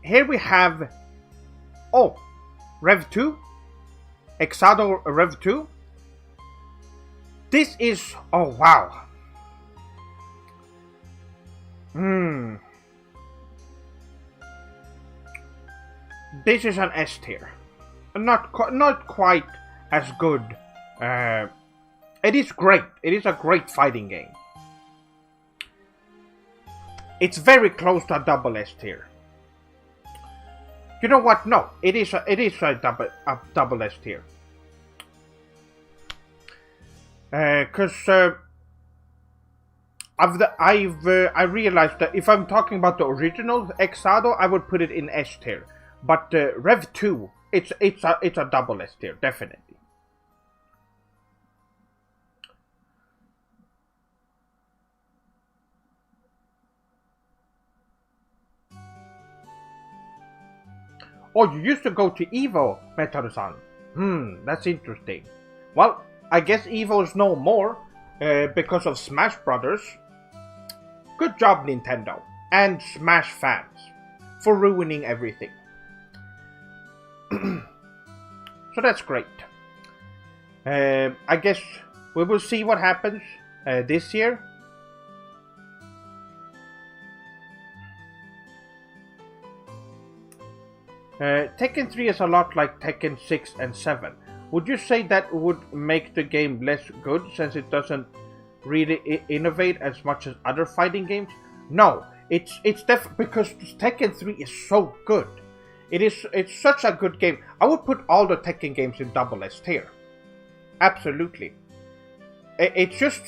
Here we have Rev 2, Exado Rev 2. This is wow. This is an S tier. not quite as good. It is great. It is a great fighting game. It's very close to a double S tier. You know what? No, it is a double S tier. Because I realized that if I'm talking about the original Exado, I would put it in S tier. But Rev 2, it's a double S tier, definitely. Oh, you used to go to Evo, Metaru-san. That's interesting. Well, I guess Evo's no more because of Smash Brothers. Good job, Nintendo and Smash fans for ruining everything. So that's great. I guess we will see what happens this year. Tekken 3 is a lot like Tekken 6 and 7. Would you say that would make the game less good since it doesn't really innovate as much as other fighting games? No, it's because Tekken 3 is so good. It's such a good game. I would put all the Tekken games in double S tier. Absolutely. It's just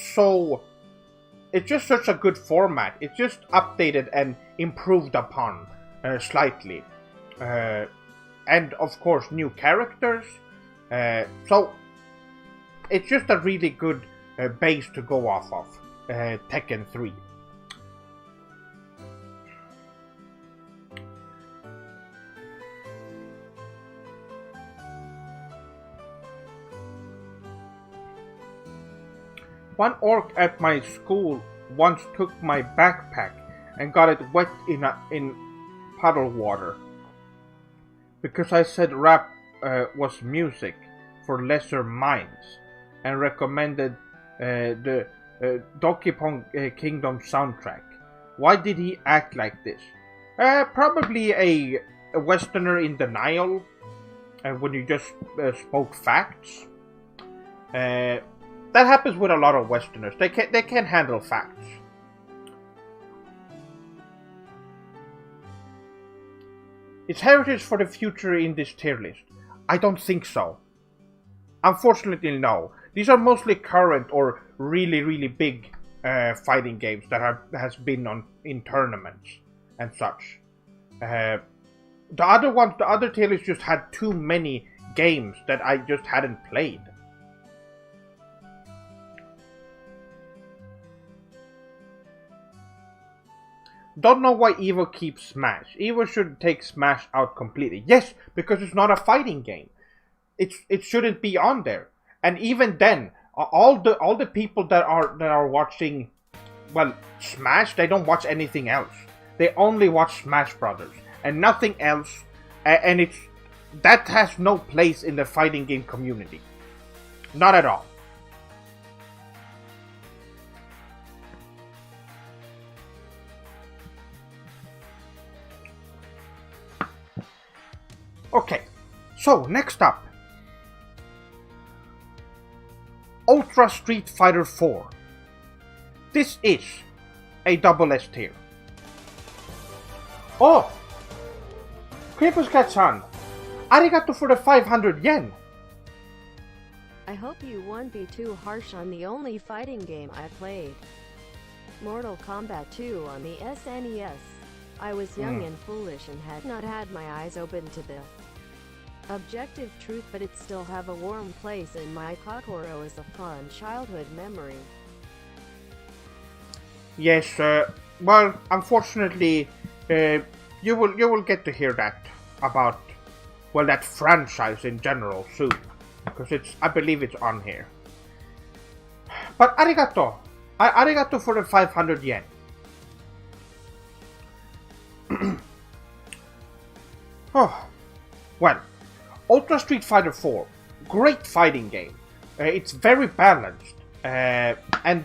such a good format. It's just updated and improved upon slightly. And of course new characters, so it's just a really good base to go off of, Tekken 3. One orc at my school once took my backpack and got it wet in puddle water. Because I said rap was music for lesser minds and recommended the Donkey Kong Kingdom soundtrack. Why did he act like this? Probably a Westerner in denial when you just spoke facts. That happens with a lot of Westerners. They can't handle facts. Is Heritage for the future in this tier list? I don't think so. Unfortunately, no. These are mostly current or really big fighting games that has been in tournaments and such. The other tier list just had too many games that I just hadn't played. Don't know why Evo keeps Smash. Evo should take Smash out completely. Yes, because it's not a fighting game. It shouldn't be on there. And even then, all the people that are watching, well, Smash, they don't watch anything else. They only watch Smash Brothers and nothing else. And that has no place in the fighting game community. Not at all. Okay, so next up, Ultra Street Fighter 4. This is a double S tier. Oh! Kripuskat-san, arigato for the 500 yen. I hope you won't be too harsh on the only fighting game I played. Mortal Kombat 2 on the SNES. I was young and foolish and had not had my eyes open to the objective truth, but it still have a warm place in my kokoro as a fun childhood memory. Yes, well, unfortunately, you will get to hear that about, well, that franchise in general soon, because I believe it's on here. But arigato, arigato for the 500 yen. Oh, well. Ultra Street Fighter 4, great fighting game. It's very balanced, and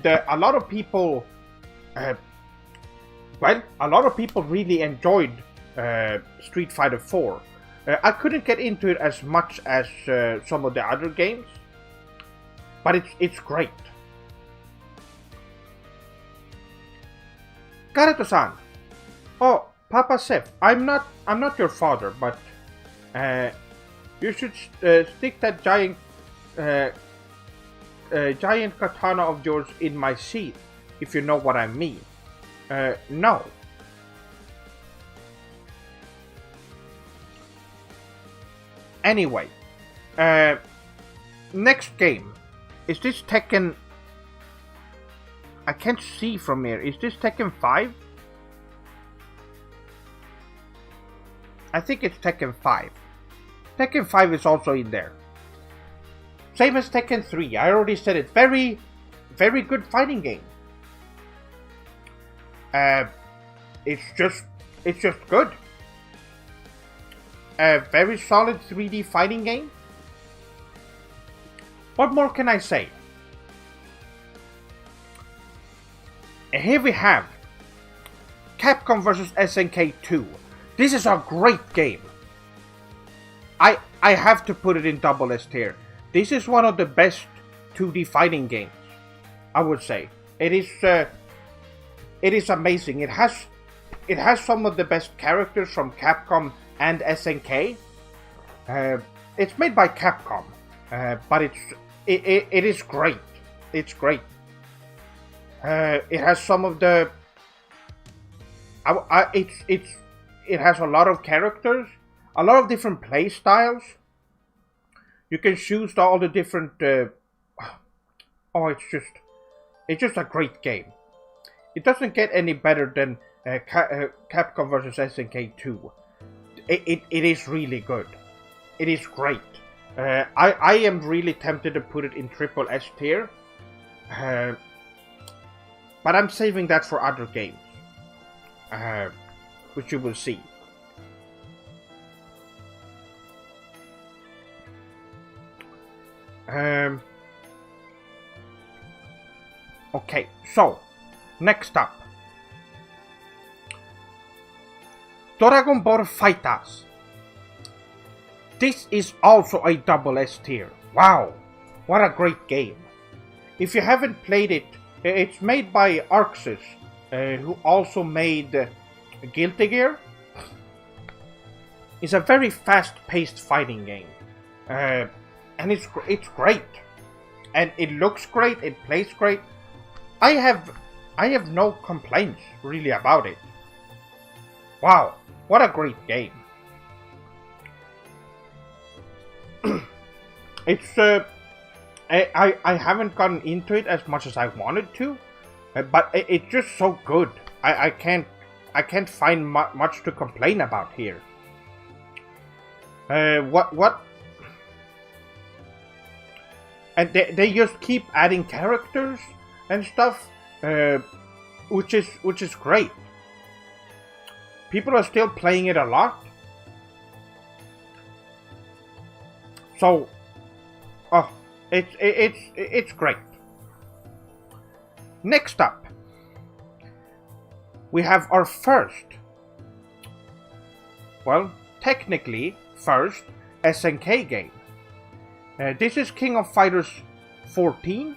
a lot of people, really enjoyed Street Fighter 4. I couldn't get into it as much as some of the other games, but it's great. Karato-san, oh, Papa Seth, I'm not your father, but you should stick that giant katana of yours in my seat, if you know what I mean. No. Anyway, next game. Is this Tekken? I can't see from here. Is this Tekken 5? I think it's Tekken 5. Tekken 5 is also in there. Same as Tekken 3. I already said it. Very, very good fighting game. It's just good. A very solid 3D fighting game. What more can I say? And here we have Capcom vs SNK 2. This is a great game. I have to put it in double S tier. This is one of the best 2D fighting games, I would say. It is amazing. It has some of the best characters from Capcom and SNK. It's made by Capcom, but it is great. It's great. It has some of the. It has a lot of characters, a lot of different play styles. You can choose all the different. It's just a great game. It doesn't get any better than Capcom vs SNK 2. It is really good. It is great. I am really tempted to put it in triple S tier, but I'm saving that for other games, which you will see. Okay, so next up, Dragon Ball FighterZ. This is also a double S tier. Wow, what a great game. If you haven't played it, it's made by Arxis, who also made Guilty Gear. It's a very fast-paced fighting game, and it's great, and it looks great. It plays great. I have no complaints really about it. Wow, what a great game. It's I haven't gotten into it as much as I wanted to, but it's just so good. I can't find much to complain about here. What? And they just keep adding characters and stuff, which is great. People are still playing it a lot. So, it's great. Next up, we have our first, well, technically first SNK game. This is King of Fighters 14.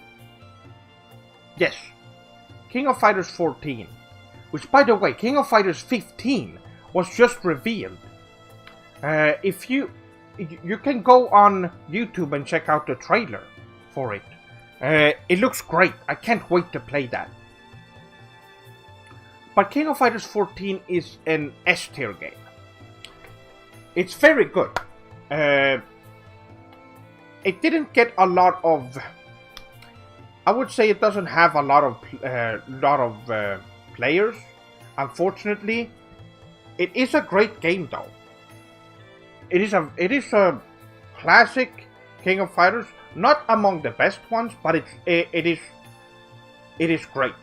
Yes, King of Fighters 14. Which, by the way, King of Fighters 15 was just revealed. If you can go on YouTube and check out the trailer for it. It looks great. I can't wait to play that. But King of Fighters 14 is an S tier game. It's very good. It didn't get a lot of. I would say it doesn't have a lot of players. Unfortunately, it is a great game though. It is a classic King of Fighters, not among the best ones, but it is great.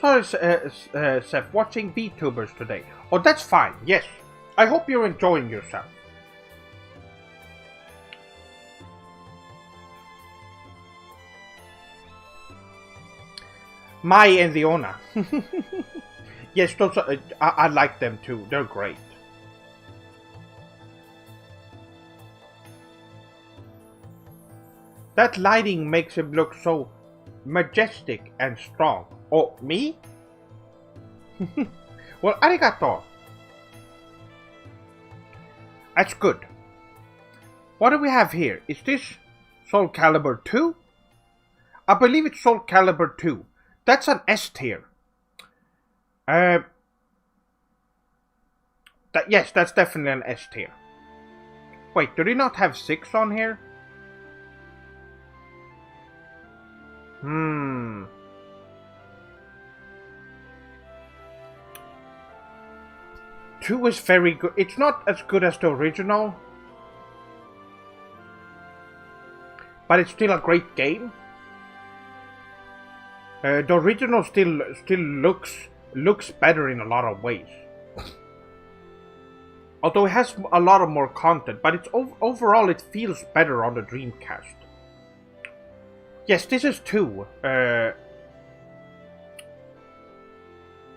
Sorry, Seth, watching VTubers today. Oh, that's fine. Yes, I hope you're enjoying yourself. Mai and Leona. Yes, those are, I like them too. They're great. That lighting makes him look so majestic and strong. Oh, me? Well, arigato. That's good. What do we have here? Is this Soul Calibur 2? I believe it's Soul Calibur 2. That's an S tier. Yes, that's definitely an S tier. Wait, do they not have 6 on here? 2 is very good. It's not as good as the original, but it's still a great game. The original still looks better in a lot of ways. Although it has a lot of more content, but it's overall it feels better on the Dreamcast. Yes, this is 2.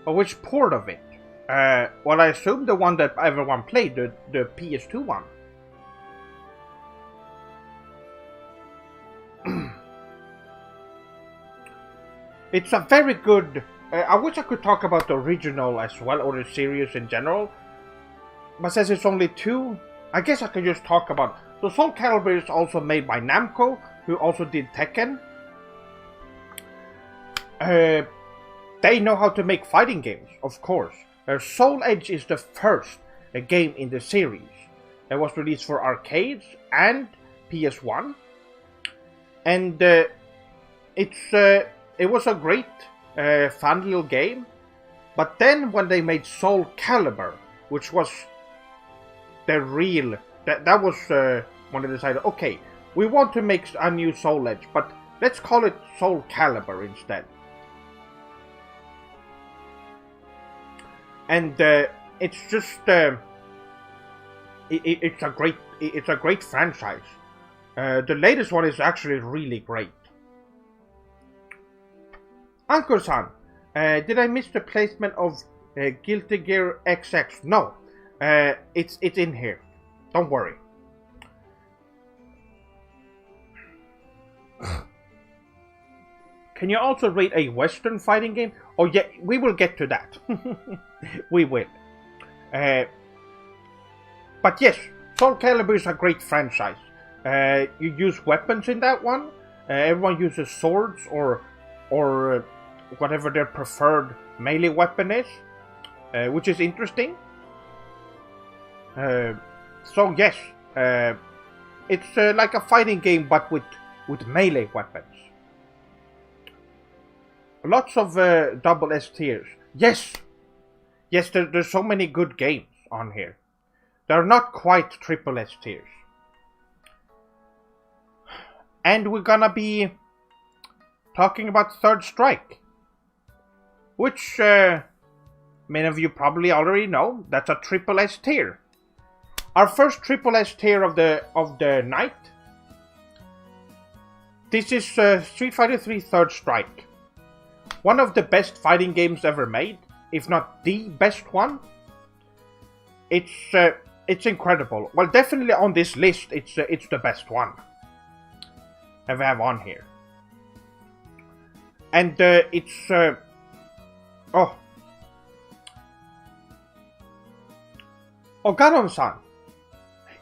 Which port of it? Well, I assume the one that everyone played, the PS2 one. It's a very good... I wish I could talk about the original as well, or the series in general. But since it's only 2, I guess I could just talk about... So Soul Calibur is also made by Namco, who also did Tekken. They know how to make fighting games, of course. Soul Edge is the first game in the series. It was released for arcades and PS1. And it was a great, fun little game. But then when they made Soul Calibur, which was the real... That was when they decided, okay, we want to make a new Soul Edge, but let's call it Soul Calibur instead. And it's just... it's a great franchise. The latest one is actually really great. Anchor-san, did I miss the placement of Guilty Gear XX? No, it's in here. Don't worry. Can you also rate a Western fighting game? Oh yeah, we will get to that. We will. But yes, Soul Calibur is a great franchise. You use weapons in that one. Everyone uses swords or whatever their preferred melee weapon is, which is interesting. So yes, it's like a fighting game but with melee weapons. Lots of double S tiers. Yes, there's so many good games on here. They're not quite triple S tiers. And we're gonna be talking about Third Strike, which many of you probably already know. That's a triple S tier. Our first triple S tier of the night. This is Street Fighter 3 Third Strike. One of the best fighting games ever made, if not the best one. It's incredible. Well, definitely on this list, it's the best one I have on here. And it's oh, Garon-san.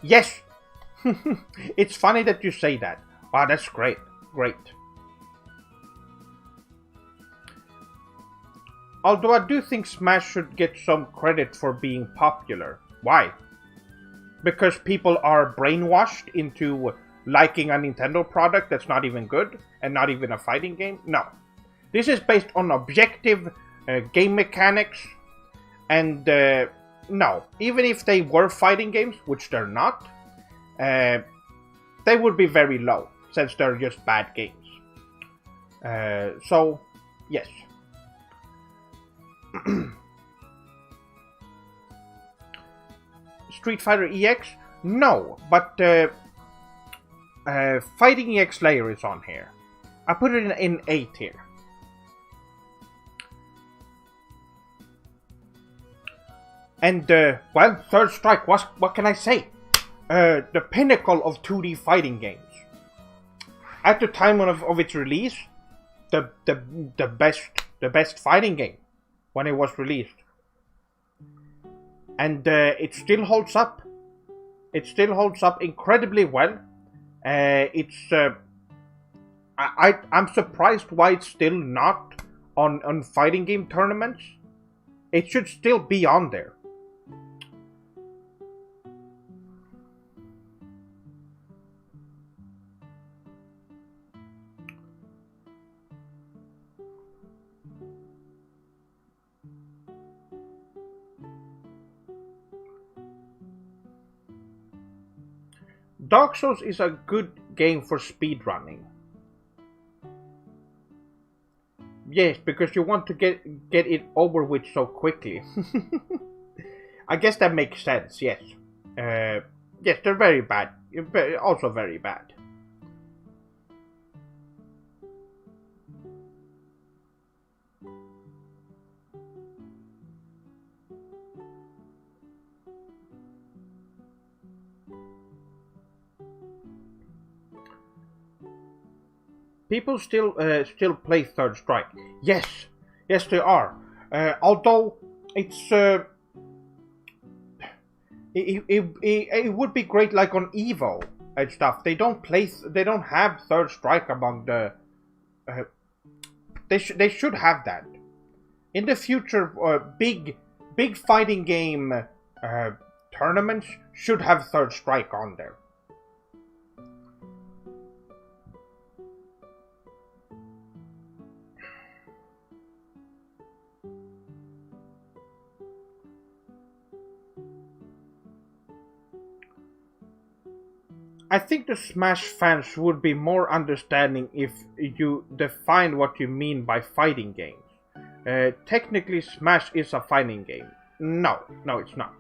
Yes, it's funny that you say that. Wow, that's great. Although I do think Smash should get some credit for being popular. Why? Because people are brainwashed into liking a Nintendo product that's not even good and not even a fighting game? No. This is based on objective game mechanics, and no, even if they were fighting games, which they're not, they would be very low, since they're just bad games. So, yes. Street Fighter EX? No, but Fighting EX Layer is on here. I put it in A tier. And, well, Third Strike, what can I say? The pinnacle of 2D fighting games. At the time of its release, the best fighting game when it was released. And it still holds up. It still holds up incredibly well. I'm surprised why it's still not on fighting game tournaments. It should still be on there. Dark Souls is a good game for speedrunning. Yes, because you want to get it over with so quickly. I guess that makes sense, yes. Yes, they're very bad. Also very bad. People still play Third Strike. Yes, they are. Although it's it would be great, like on Evo and stuff. They don't have Third Strike among the. They should have that in the future. Big fighting game tournaments should have Third Strike on there. I think the Smash fans would be more understanding if you define what you mean by fighting games. Technically, Smash is a fighting game. No, it's not.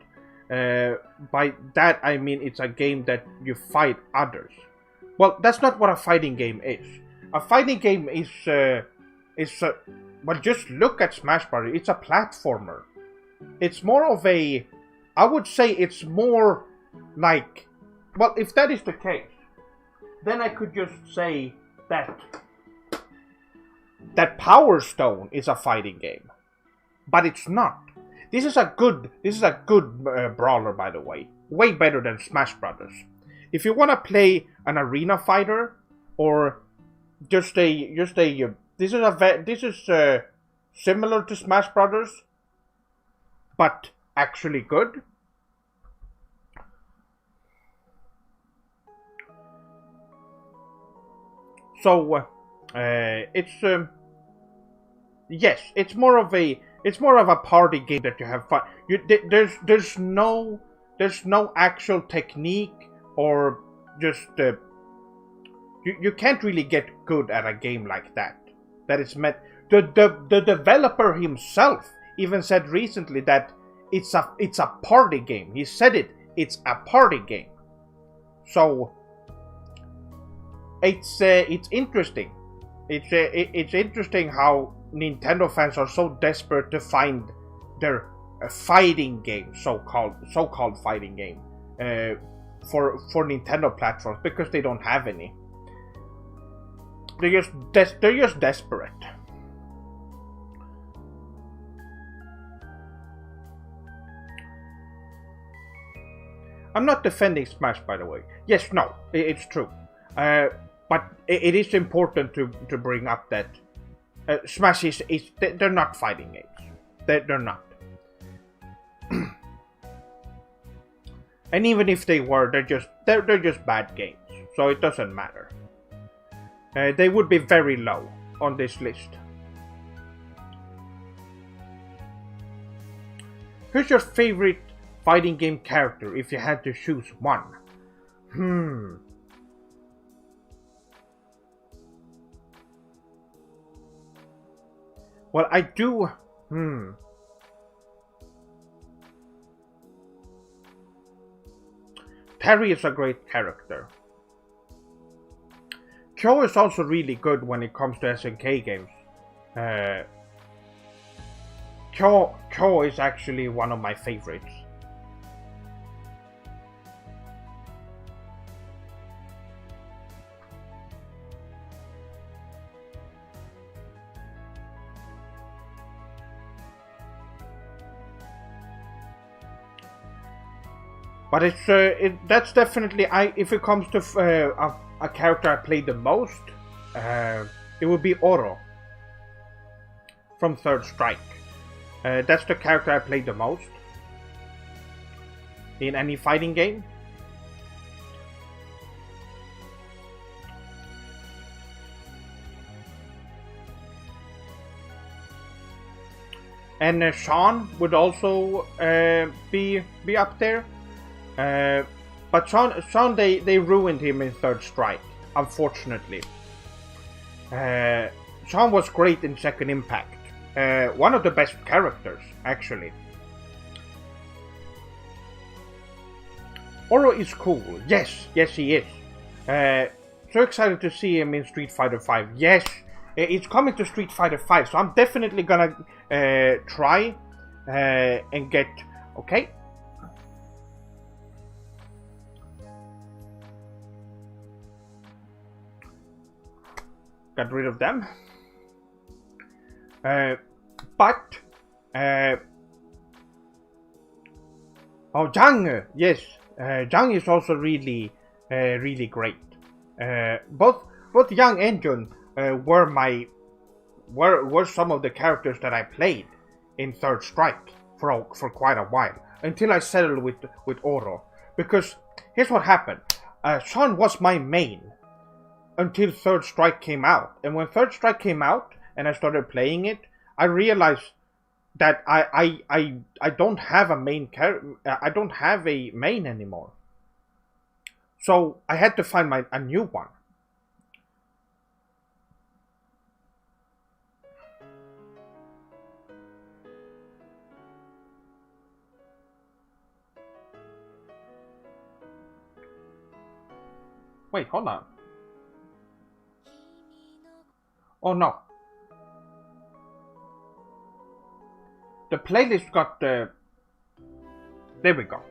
By that I mean it's a game that you fight others. Well, that's not what a fighting game is. A fighting game is well, just look at Smash Bros. It's a platformer. It's more of a, I would say it's more like, well, if that is the case, then I could just say that Power Stone is a fighting game, but it's not. This is a good brawler, by the way, way better than Smash Brothers. If you want to play an arena fighter or just a this is similar to Smash Brothers, but actually good. So it's yes, it's more of a party game that you have fun. There's no actual technique or just you can't really get good at a game like that. That is meant. The developer himself even said recently that it's a party game. He said it. It's a party game. So it's interesting. It's interesting how Nintendo fans are so desperate to find their fighting game, so-called fighting game, for Nintendo platforms, because they don't have any. They're just desperate. I'm not defending Smash, by the way. Yes, no, it's true. But it is important to bring up that Smash is they're not fighting games. They're not. And even if they were, they're just bad games. So it doesn't matter. They would be very low on this list. Who's your favorite fighting game character if you had to choose one? Well, I do. Terry is a great character. Kyo is also really good when it comes to SNK games. Kyo is actually one of my favorites. But that's definitely if it comes to a character I played the most, it would be Oro from Third Strike. That's the character I played the most in any fighting game. And Sean would also be up there. But Sean they ruined him in Third Strike, unfortunately. Sean was great in Second Impact. One of the best characters, actually. Oro is cool. Yes, he is. So excited to see him in Street Fighter V. Yes, it's coming to Street Fighter V, so I'm definitely gonna try and get... Okay. Got rid of them. But Zhang, yes, Zhang is also really great. Both Yang and Jun were some of the characters that I played in Third Strike for quite a while, until I settled with Oro. Because here's what happened: Sean was my main until Third Strike came out, and when Third Strike came out and I started playing it, I realized that I don't have a main character. I don't have a main anymore. So I had to find a new one. Wait, hold on. Oh no. The playlist got the... There we go.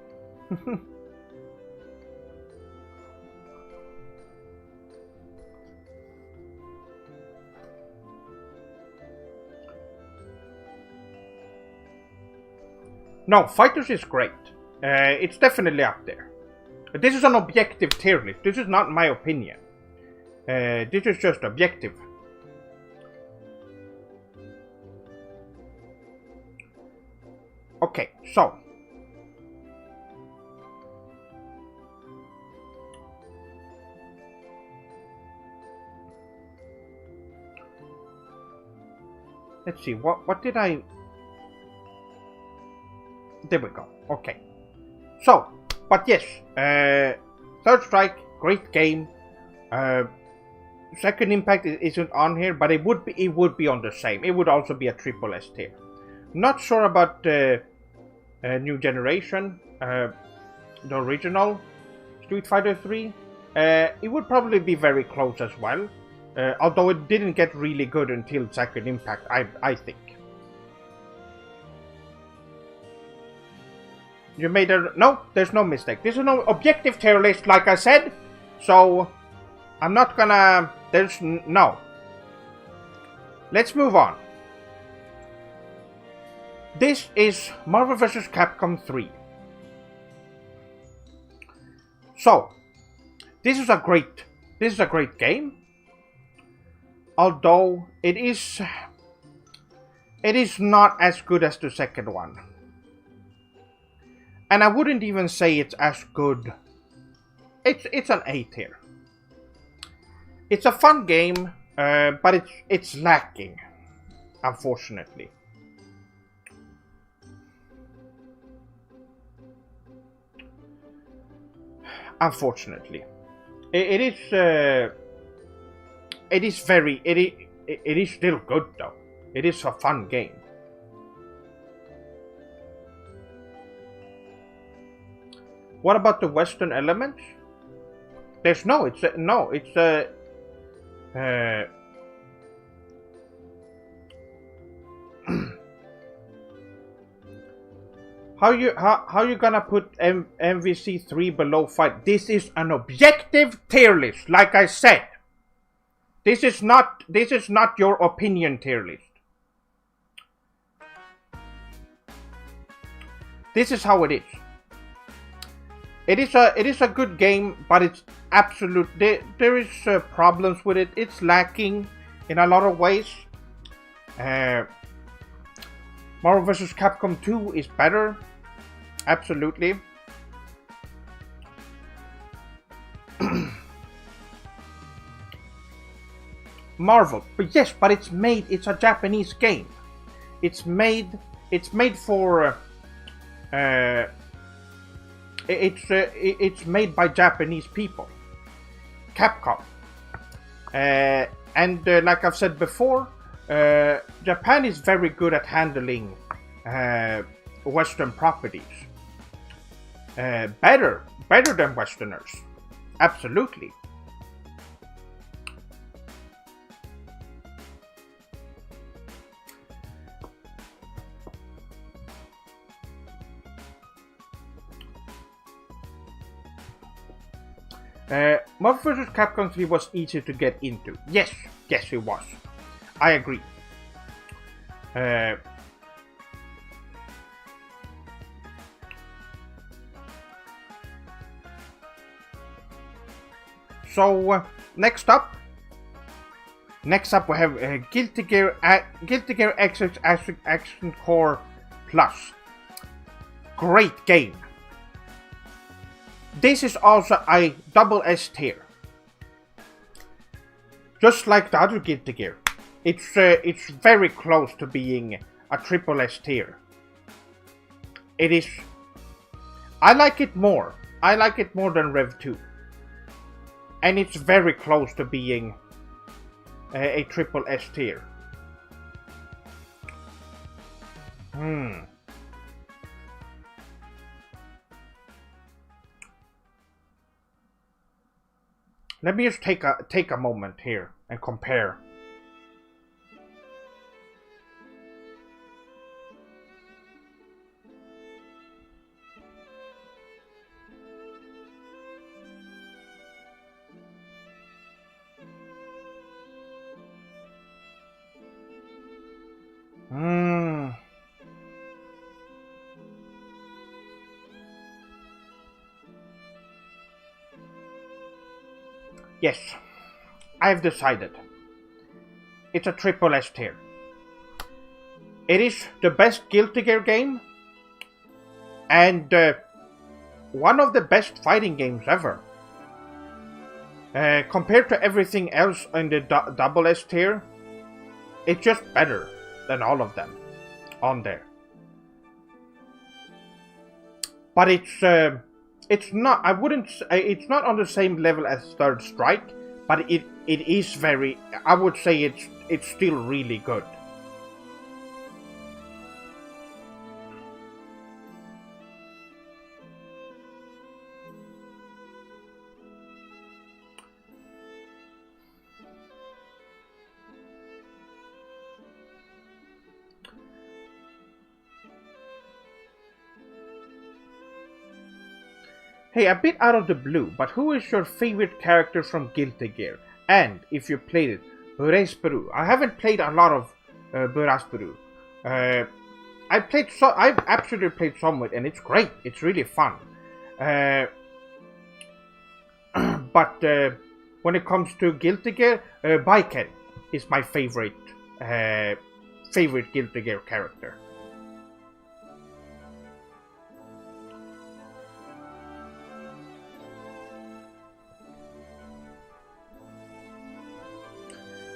No, Fighters is great. It's definitely up there. This is an objective tier list. This is not my opinion. This is just objective. Okay, so let's see, what did I... There we go. Okay. So, but yes, Third Strike, great game. Second Impact isn't on here, but it would be on the same. It would also be a triple S tier. Not sure about New Generation, the original Street Fighter 3. It would probably be very close as well, although it didn't get really good until Second Impact, I think. You made a... No, there's no mistake. This is no objective tier list, like I said, so I'm not gonna... There's... No. Let's move on. This is Marvel vs. Capcom 3. So, this is a great game. Although it is not as good as the second one. And I wouldn't even say it's as good. It's an A tier. It's a fun game, but it's lacking, unfortunately. Unfortunately, it is still good though. It is a fun game. What about the Western elements? There's no. It's a, no. It's a. How you gonna put MVC 3 below 5? This is an objective tier list, like I said. This is not your opinion tier list. This is how it is. It is a good game, but it's absolute. There is problems with it. It's lacking in a lot of ways. Marvel vs. Capcom 2 is better. Absolutely. Marvel, but yes, but it's a Japanese game. It's made for it's made by Japanese people. Capcom. And like I've said before, Japan is very good at handling Western properties. Better than Westerners. Absolutely. Marvel vs. Capcom 3 was easy to get into. Yes, it was. I agree. So next up we have Guilty Gear XX Action Core Plus. Great game. This is also a double S tier, just like the other Guilty Gear. It's very close to being a triple S tier. It is. I like it more. I like it more than Rev 2. And it's very close to being a triple S tier. Let me just take a moment here and compare. Yes, I've decided. It's a triple S tier. It is the best Guilty Gear game and one of the best fighting games ever. Compared to everything else in the double S tier, it's just better than all of them on there. But it's not. I wouldn't. It's not on the same level as Third Strike, but it is very. I would say it's still really good. Hey, a bit out of the blue, but who is your favorite character from Guilty Gear? And if you played it, Burasperu. I haven't played a lot of Burasperu. I've actually played some with, and it's great. It's really fun. But when it comes to Guilty Gear, Baiken is my favorite Guilty Gear character.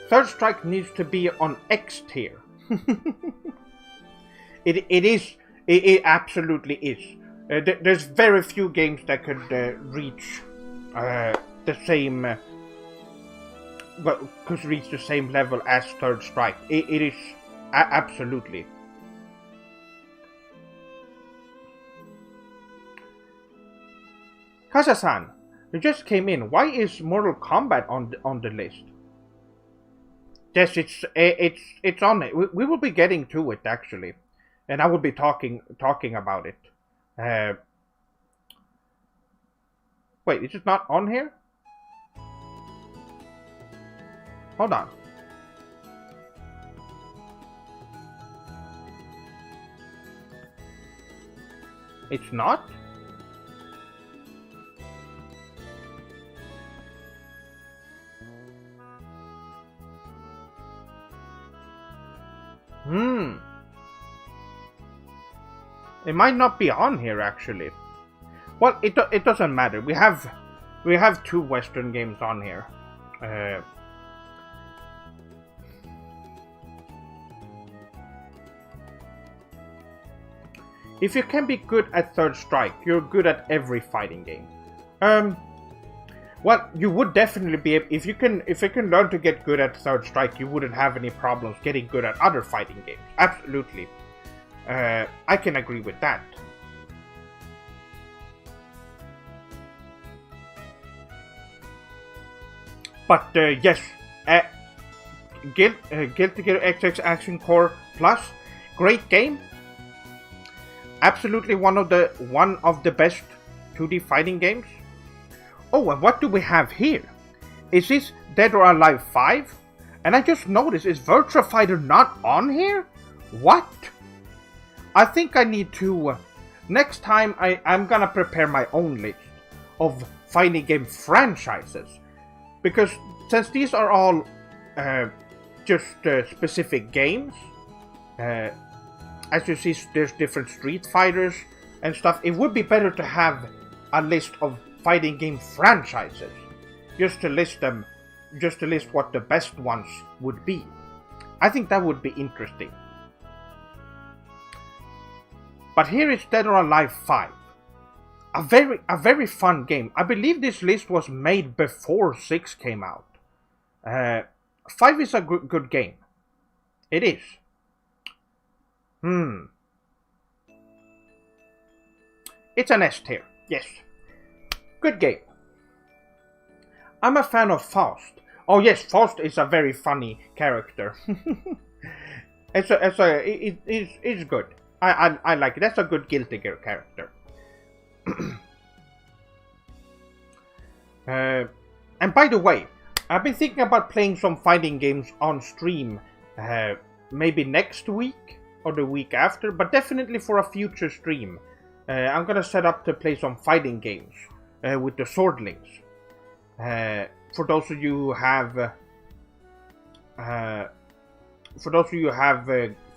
Third Strike needs to be on X tier. It absolutely is. There's very few games that could reach the same, could reach the same level as Third Strike. It is absolutely. Kasa-san, you just came in. Why is Mortal Kombat on the list? Yes, it's on it. We will be getting to it actually, and I will be talking about it. Wait, is it not on here? Hold on. It's not? It might not be on here actually. Well, it doesn't matter. We have 2 Western games on here. If you can be good at Third Strike, you're good at every fighting game. Well, you would definitely be if you can learn to get good at Third Strike, you wouldn't have any problems getting good at other fighting games. Absolutely, I can agree with that. But yes, Guilty Gear XX Action Core Plus, great game. Absolutely one of the best 2D fighting games. Oh, and what do we have here? Is this Dead or Alive 5? And I just noticed, is Virtua Fighter not on here? What? I think I need to... next time I'm gonna prepare my own list of fighting game franchises. Because since these are all just specific games, as you see, there's different Street Fighters and stuff. It would be better to have a list of fighting game franchises, just to list what the best ones would be. I think that would be interesting. But here is Dead or Alive 5, a very fun game. I believe this list was made before 6 came out. 5 is a good game. It is. It's an S tier, yes. Good game. I'm a fan of Faust. Oh yes, Faust is a very funny character. It's good. I like it. That's a good Guilty Gear character. And by the way, I've been thinking about playing some fighting games on stream, maybe next week or the week after, but definitely for a future stream. I'm gonna set up to play some fighting games with the Swordlings. For those of you who have,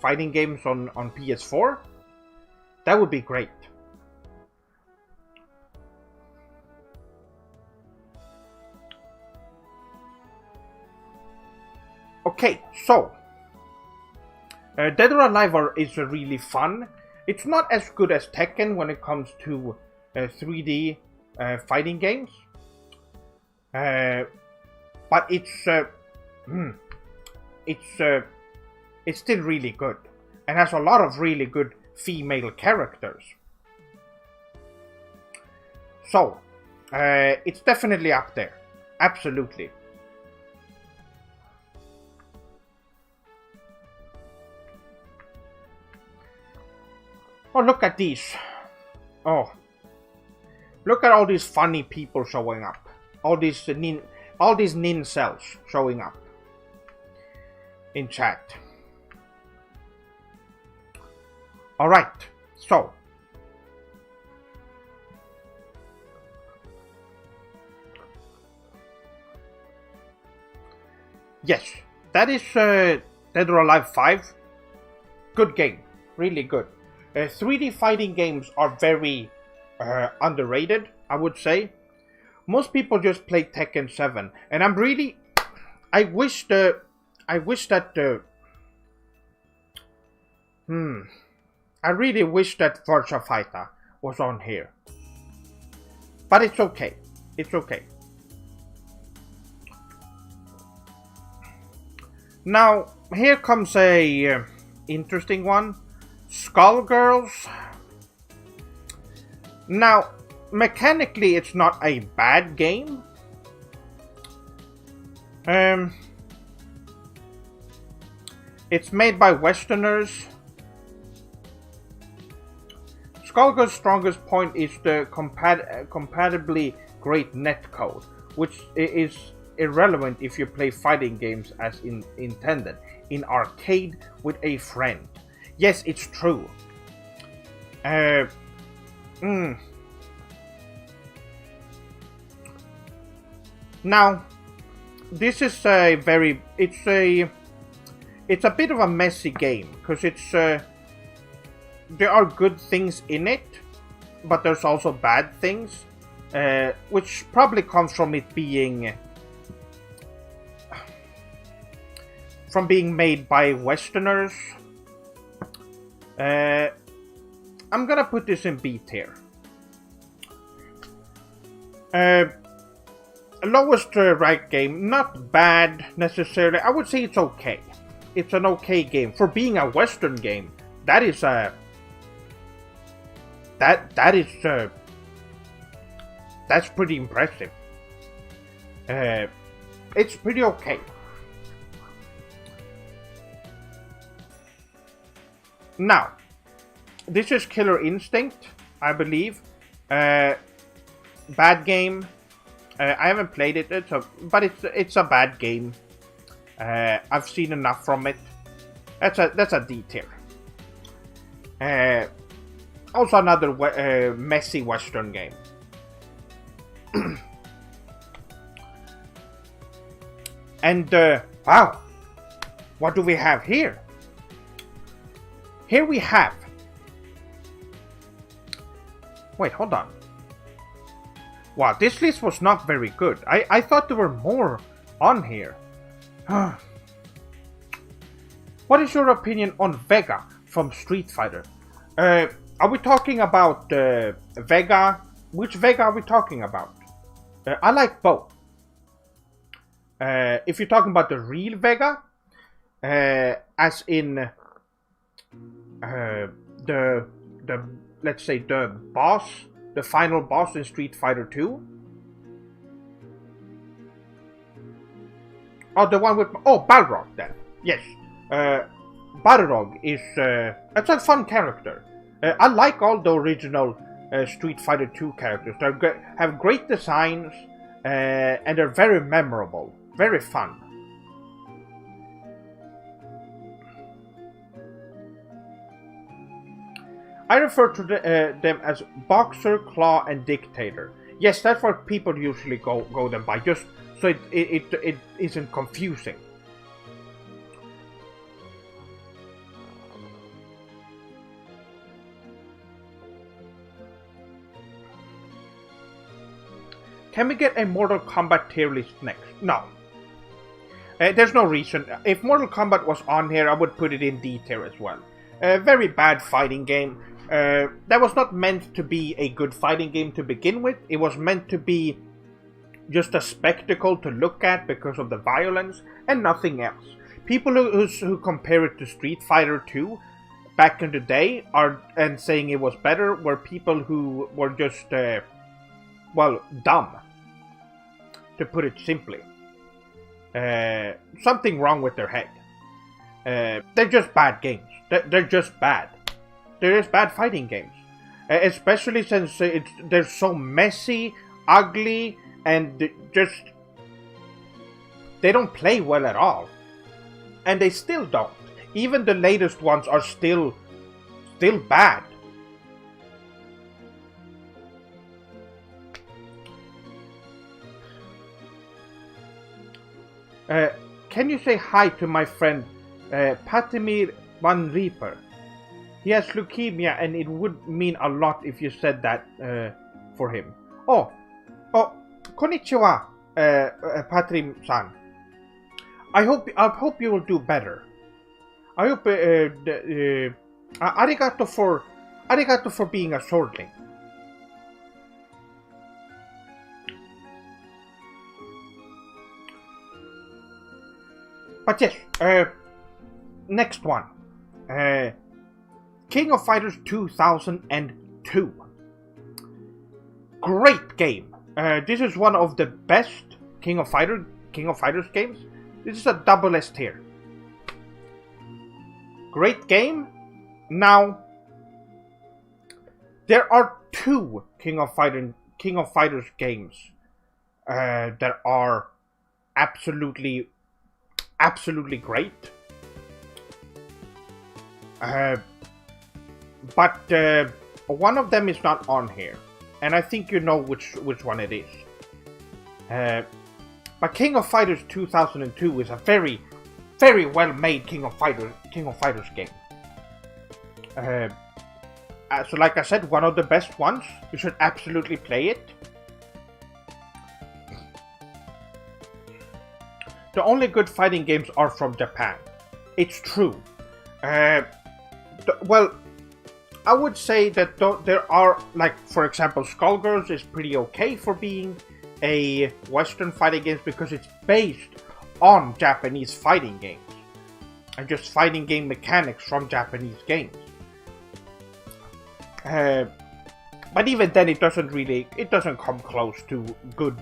fighting games on PS4, that would be great. Okay, so Dead or Alive is really fun. It's not as good as Tekken when it comes to 3D fighting games, but it's still really good and has a lot of really good female characters. So it's definitely up there, absolutely. Oh, look at these. Oh. Look at all these funny people showing up. All these nin cells showing up in chat. Alright, so. Yes, that is Dead or Alive 5. Good game, really good. 3D fighting games are very underrated, I would say. Most people just play Tekken 7, and I wish that I really wish that Virtua Fighter was on here. But it's okay. It's okay. Now, here comes a interesting one. Skullgirls. Now, mechanically, it's not a bad game. It's made by Westerners. Skullgirl's strongest point is the compatibly great netcode, which is irrelevant if you play fighting games as intended, in arcade with a friend. Yes, it's true. Now, this is a very... It's a bit of a messy game, because it's... there are good things in it, but there's also bad things, which probably comes from it being... from being made by Westerners. I'm gonna put this in B tier. Lowest ranked game, not bad necessarily. I would say it's okay. It's an okay game for being a Western game. That is a that's pretty impressive. It's pretty okay. Now, this is Killer Instinct, I believe. Bad game. I haven't played it, but it's a bad game. I've seen enough from it. That's a D tier. Also another messy Western game. And wow, what do we have here? Here we have... Wait, hold on. Wow, this list was not very good. I thought there were more on here. What is your opinion on Vega from Street Fighter? Are we talking about Vega? Which Vega are we talking about? I like both. If you're talking about the real Vega, as in the let's say the boss, the final boss in Street Fighter 2. Oh, the one with... Oh, Balrog then. Yes. Balrog is... it's a fun character. I like all the original Street Fighter 2 characters. They have great designs, and they're very memorable. Very fun. I refer to them as Boxer, Claw, and Dictator. Yes, that's what people usually go them by, just so it isn't confusing. Can we get a Mortal Kombat tier list next? No. There's no reason. If Mortal Kombat was on here, I would put it in D tier as well. Very bad fighting game. That was not meant to be a good fighting game to begin with. It was meant to be just a spectacle to look at because of the violence and nothing else. People who compare it to Street Fighter 2 back in the day and saying it was better were people who were just, well, dumb, to put it simply. Something wrong with their head. They're just bad games. They're just bad. They're just bad fighting games. Especially since they're so messy, ugly, and just... They don't play well at all. And they still don't. Even the latest ones are still bad. Can you say hi to my friend Patimir Van Reaper? He has leukemia, and it would mean a lot if you said that for him. Oh, konnichiwa, Patrim-san. I hope you will do better. I hope arigato for being a swordling. But yes, next one. King of Fighters 2002. Great game. This is one of the best King of Fighters games. This is a double S tier. Great game. Now, there are two King of Fighters games that are absolutely great. But one of them is not on here, and I think you know which one it is. But King of Fighters 2002 is a very well made King of Fighters game. So like I said, one of the best ones. You should absolutely play it. The only good fighting games are from Japan. It's true. Well, I would say that there are, like, for example, Skullgirls is pretty okay for being a Western fighting game because it's based on Japanese fighting games and just fighting game mechanics from Japanese games. But even then, it doesn't come close to good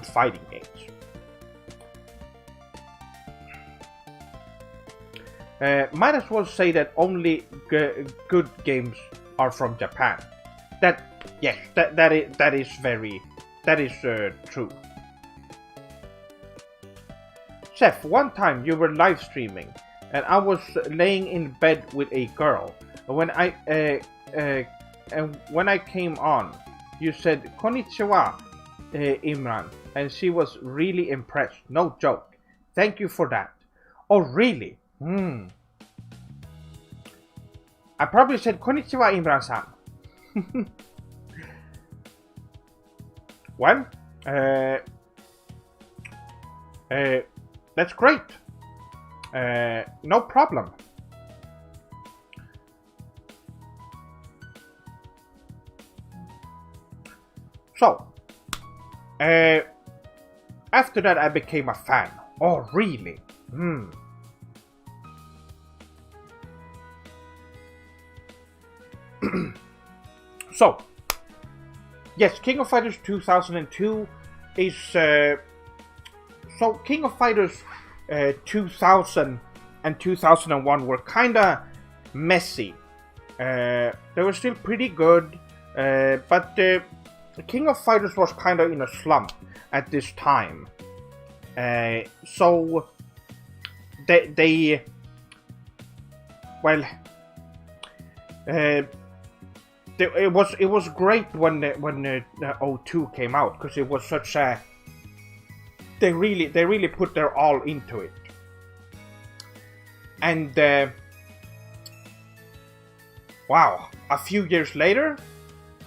fighting games. Might as well say that only good games are from Japan. That is true. Chef, one time you were live streaming, and I was laying in bed with a girl. When I came on, you said "Konnichiwa, Imran," and she was really impressed. No joke. Thank you for that. Oh, really? I probably said "Konnichiwa, Imran-san." Well, that's great. No problem. So, after that I became a fan. Oh, really? So, yes, King of Fighters 2002 is... so, King of Fighters 2000 and 2001 were kinda messy. They were still pretty good, but King of Fighters was kinda in a slump at this time. So, it was great when 02 came out, because it was such a... They really put their all into it. And wow, a few years later,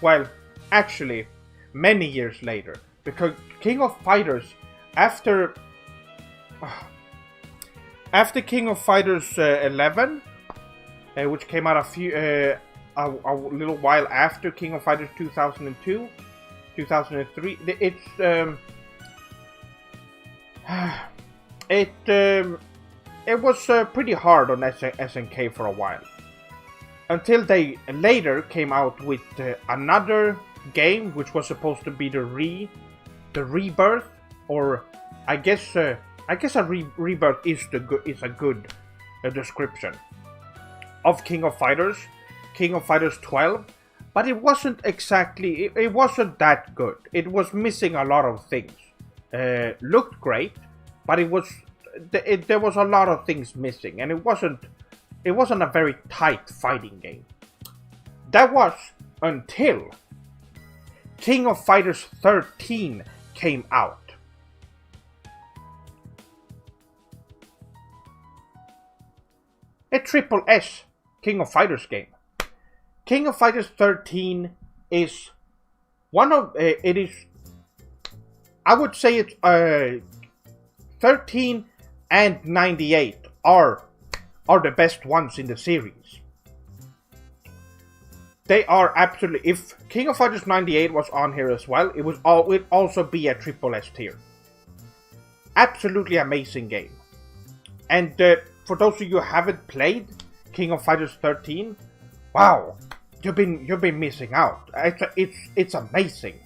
well, actually many years later, because King of Fighters after King of Fighters 11, which came out a little while after King of Fighters 2002, 2003. It was pretty hard on SNK for a while, until they later came out with another game, which was supposed to be the rebirth, or I guess a rebirth is a good description of King of Fighters 12, but it wasn't exactly, it wasn't that good. It was missing a lot of things. Looked great, but there was a lot of things missing, and it wasn't a very tight fighting game. That was until King of Fighters 13 came out. A triple S King of Fighters game. King of Fighters 13 is one of it is. I would say it's 13 and 98 are the best ones in the series. They are absolutely. If King of Fighters 98 was on here as well, it would also be a triple S tier. Absolutely amazing game. And for those of you who haven't played King of Fighters 13, wow, you've been missing out. It's amazing.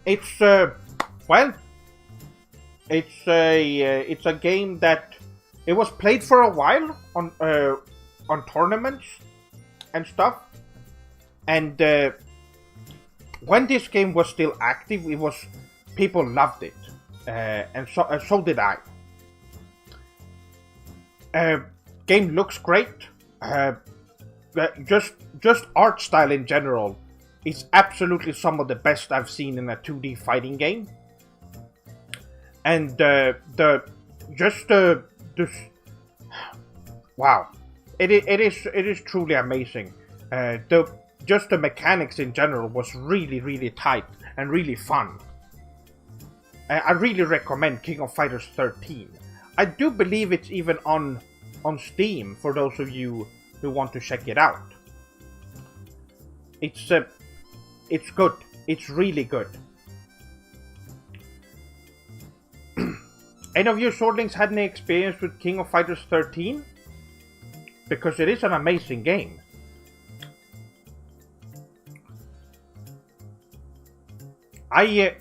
It's well, it's a game that it was played for a while on tournaments and stuff, and when this game was still active, people loved it, and so did I. Game looks great. Just art style in general is absolutely some of the best I've seen in a 2D fighting game. And wow, it is truly amazing. Just the mechanics in general was really tight and really fun. I really recommend King of Fighters 13. I do believe it's even on Steam for those of you who want to check it out. It's good. It's really good. Any of you Swordlings had any experience with King of Fighters 13? Because it is an amazing game. I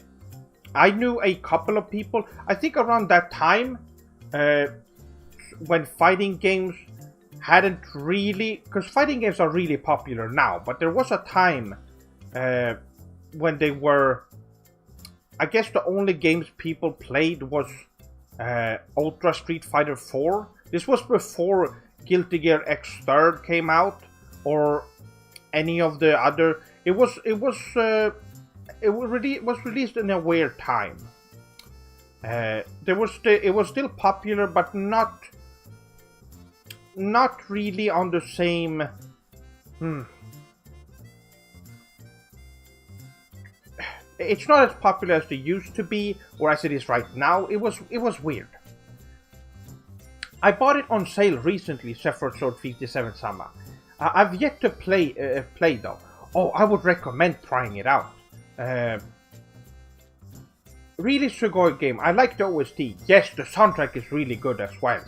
knew a couple of people, I think around that time, when fighting games hadn't really, because fighting games are really popular now, but there was a time when they were, I guess the only games people played was Ultra Street Fighter 4. This was before Guilty Gear X3rd came out, or any of the other. It was released in a weird time. It was still popular, but not really on the same. It's not as popular as they used to be, or as it is right now. It was weird. I bought it on sale recently, Sephiroth Sword 57 Sama. I've yet to play though. Oh, I would recommend trying it out. Really Sugoi game. I like the OST. Yes, the soundtrack is really good as well.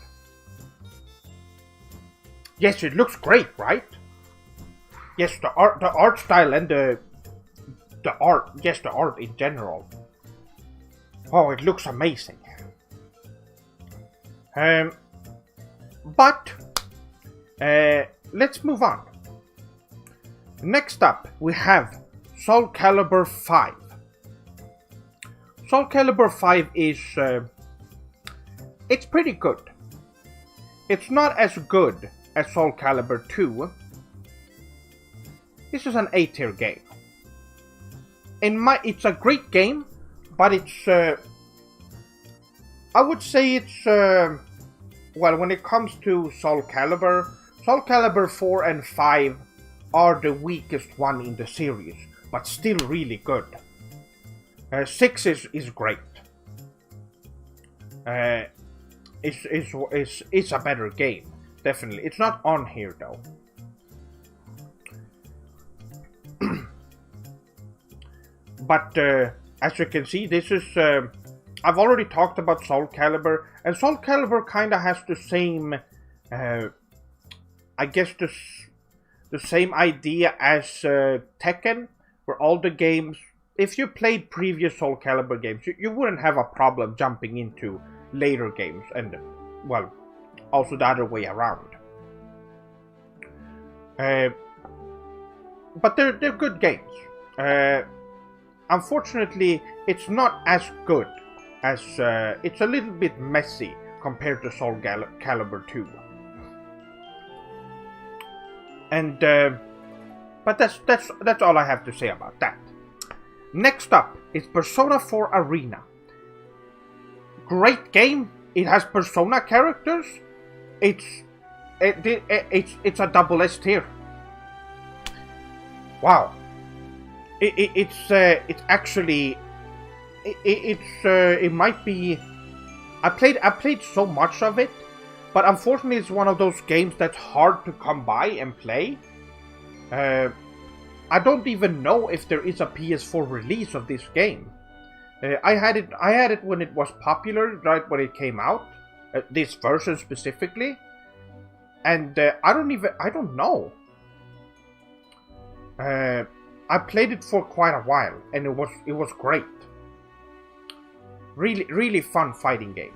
Yes, it looks great, right? Yes, the art style and the art. Yes, the art in general. Oh, it looks amazing. But let's move on. Next up, we have Soul Calibur 5. Soul Calibur 5 is it's pretty good. It's not as good as Soul Calibur 2. This is an A-tier game. It's a great game, but it's I would say it's well, when it comes to Soul Calibur 4 and 5 are the weakest one in the series, but still really good. 6 is great. It's a better game, definitely. It's not on here though. But as you can see, this is I've already talked about Soul Calibur, and Soul Calibur kind of has the same, I guess the same idea as Tekken, where all the games, if you played previous Soul Calibur games, you wouldn't have a problem jumping into later games, and well, also the other way around. But they're good games. Unfortunately, it's not as good as it's a little bit messy compared to Soul Calibur 2. And but that's all I have to say about that. Next up is Persona 4 Arena. Great game. It has Persona characters. It's a double S tier. Wow. It's actually it might be. I played so much of it, but unfortunately it's one of those games that's hard to come by and play. I don't even know if there is a PS4 release of this game. I had it when it was popular, right when it came out, this version specifically, and I don't know. I played it for quite a while, and it was great. Really fun fighting game.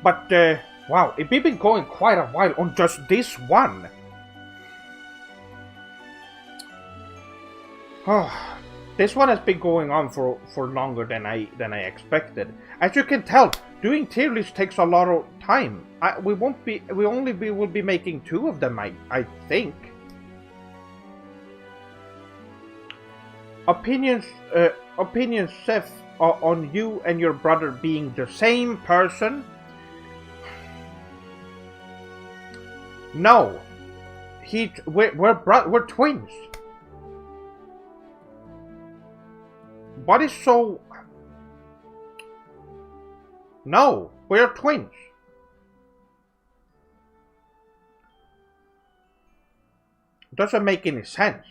But wow, we've been going quite a while on just this one. Oh, this one has been going on for longer than I expected. As you can tell, doing tier lists takes a lot of time. We will be making 2 of them, I think. Opinions, Seth, on you and your brother being the same person? No, we're twins. What is so? No, we're twins. Doesn't make any sense.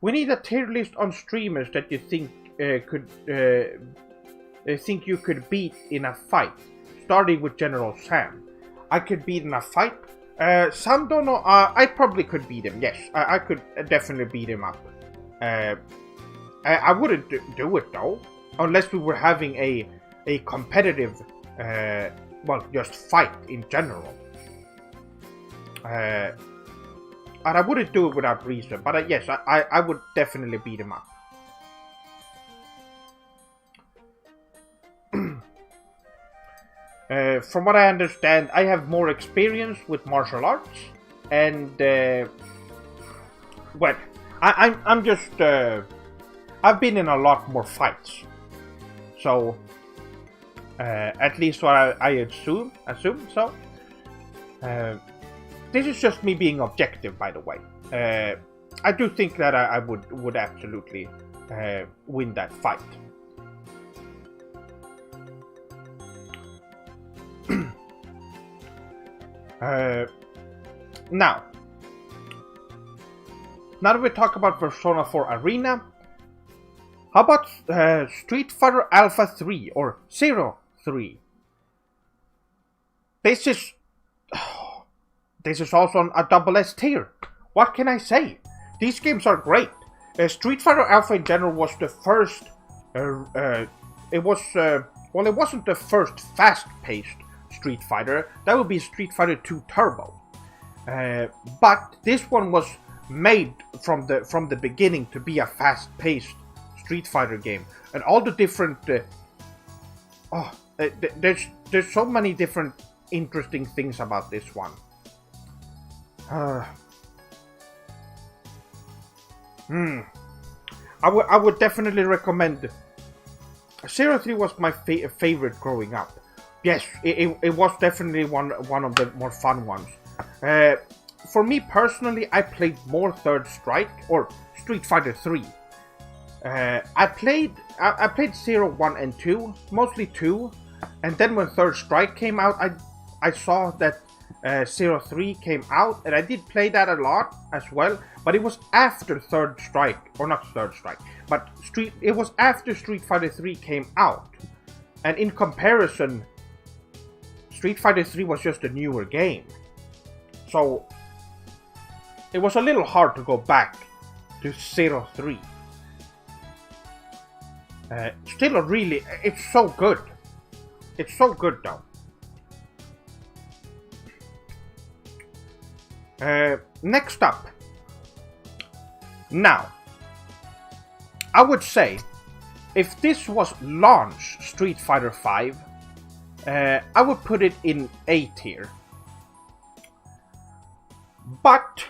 We need a tier list on streamers that you think think you could beat in a fight. Starting with General Sam. I could beat in a fight. Some don't know. I probably could beat him. Yes, I could definitely beat him up. I wouldn't do it though, unless we were having a competitive, well, just fight in general. And I wouldn't do it without reason, but yes, I would definitely beat him up. From what I understand, I have more experience with martial arts, and well, I'm just I've been in a lot more fights, so at least what I assume so. This is just me being objective, by the way. I do think that I would absolutely win that fight. Now that we talk about Persona 4 Arena, how about Street Fighter Alpha 3 or Zero 3? This is also on a double S tier. What can I say? These games are great. Street Fighter Alpha in general was the first. It wasn't the first fast-paced Street Fighter. That would be Street Fighter 2 Turbo. But this one was made from the beginning to be a fast-paced Street Fighter game, and all the different. There's so many different interesting things about this one. I would definitely recommend. Zero 3 was my favorite growing up. Yes, it was definitely one of the more fun ones. For me personally, I played more Third Strike or Street Fighter 3. I played 0, 1, and 2, mostly 2, and then when Third Strike came out, I saw that 0, 3 came out, and I did play that a lot as well, but it was after Third Strike, or not Third Strike, but it was after Street Fighter 3 came out, and in comparison, Street Fighter 3 was just a newer game, so it was a little hard to go back to 0, 3. Still it's so good. It's so good though. Next up. Now, I would say, if this was launch Street Fighter 5, I would put it in A tier. But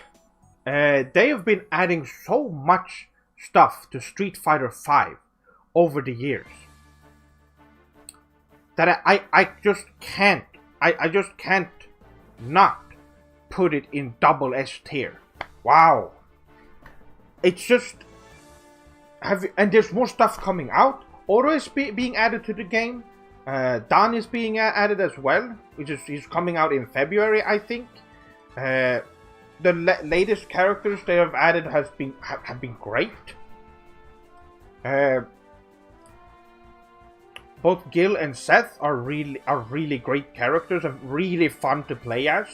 they have been adding so much stuff to Street Fighter 5 over the years that I just can't not put it in double S tier. Wow. It's just and there's more stuff coming out. Oro is being added to the game. Dan is being added as well, which is he's coming out in February, I think. The latest characters they have added have been great. Both Gil and Seth are really great characters and really fun to play as.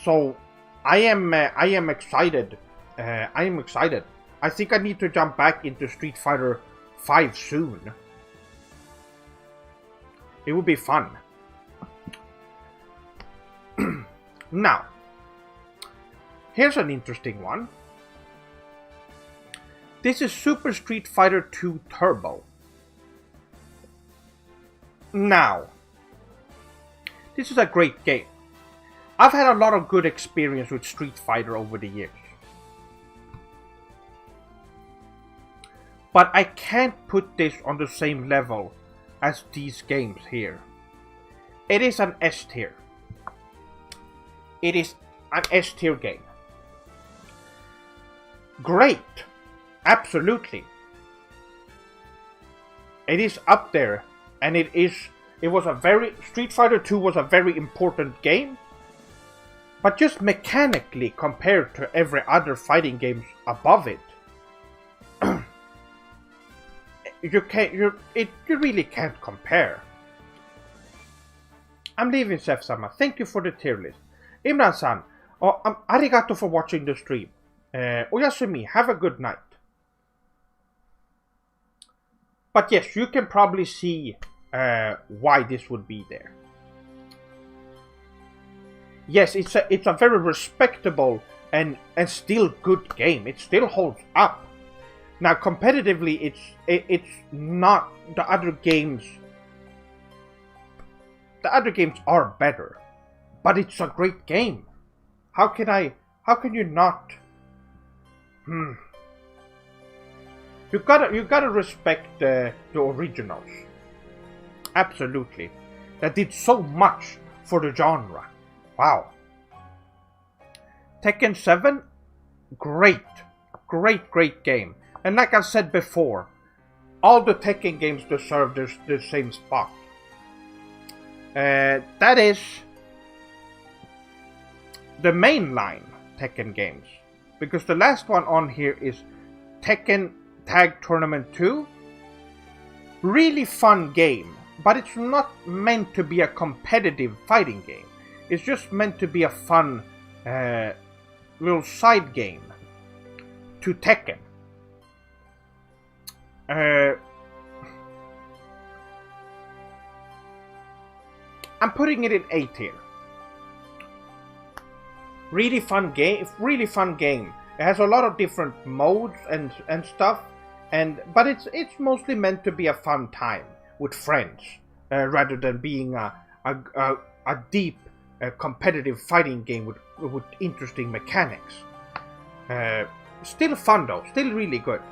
So I am excited. I am excited. I think I need to jump back into Street Fighter 5 soon. It would be fun. Now, here's an interesting one. This is Super Street Fighter 2 Turbo. Now, this is a great game. I've had a lot of good experience with Street Fighter over the years. But I can't put this on the same level as these games here. It is an S tier. It is an S tier game. Great. Absolutely. It is up there, and Street Fighter 2 was a very important game, but just mechanically compared to every other fighting games above it, you really can't compare. I'm leaving Seth-sama. Thank you for the tier list. Imran-san, arigato for watching the stream. Oyasumi, have a good night. But yes, you can probably see why this would be there. Yes, it's a very respectable and still good game. It still holds up. Now, competitively, it's not the other games. The other games are better, but it's a great game. How can you not? You gotta respect the originals. Absolutely. That did so much for the genre. Wow. Tekken 7, great game. And like I said before, all the Tekken games deserve the same spot. That is the mainline Tekken games. Because the last one on here is Tekken Tag Tournament 2. Really fun game, but it's not meant to be a competitive fighting game. It's just meant to be a fun little side game to Tekken. I'm putting it in A tier. Really fun game. It has a lot of different modes and stuff, but it's mostly meant to be a fun time with friends, rather than being a deep competitive fighting game with interesting mechanics. Still fun though, still really good.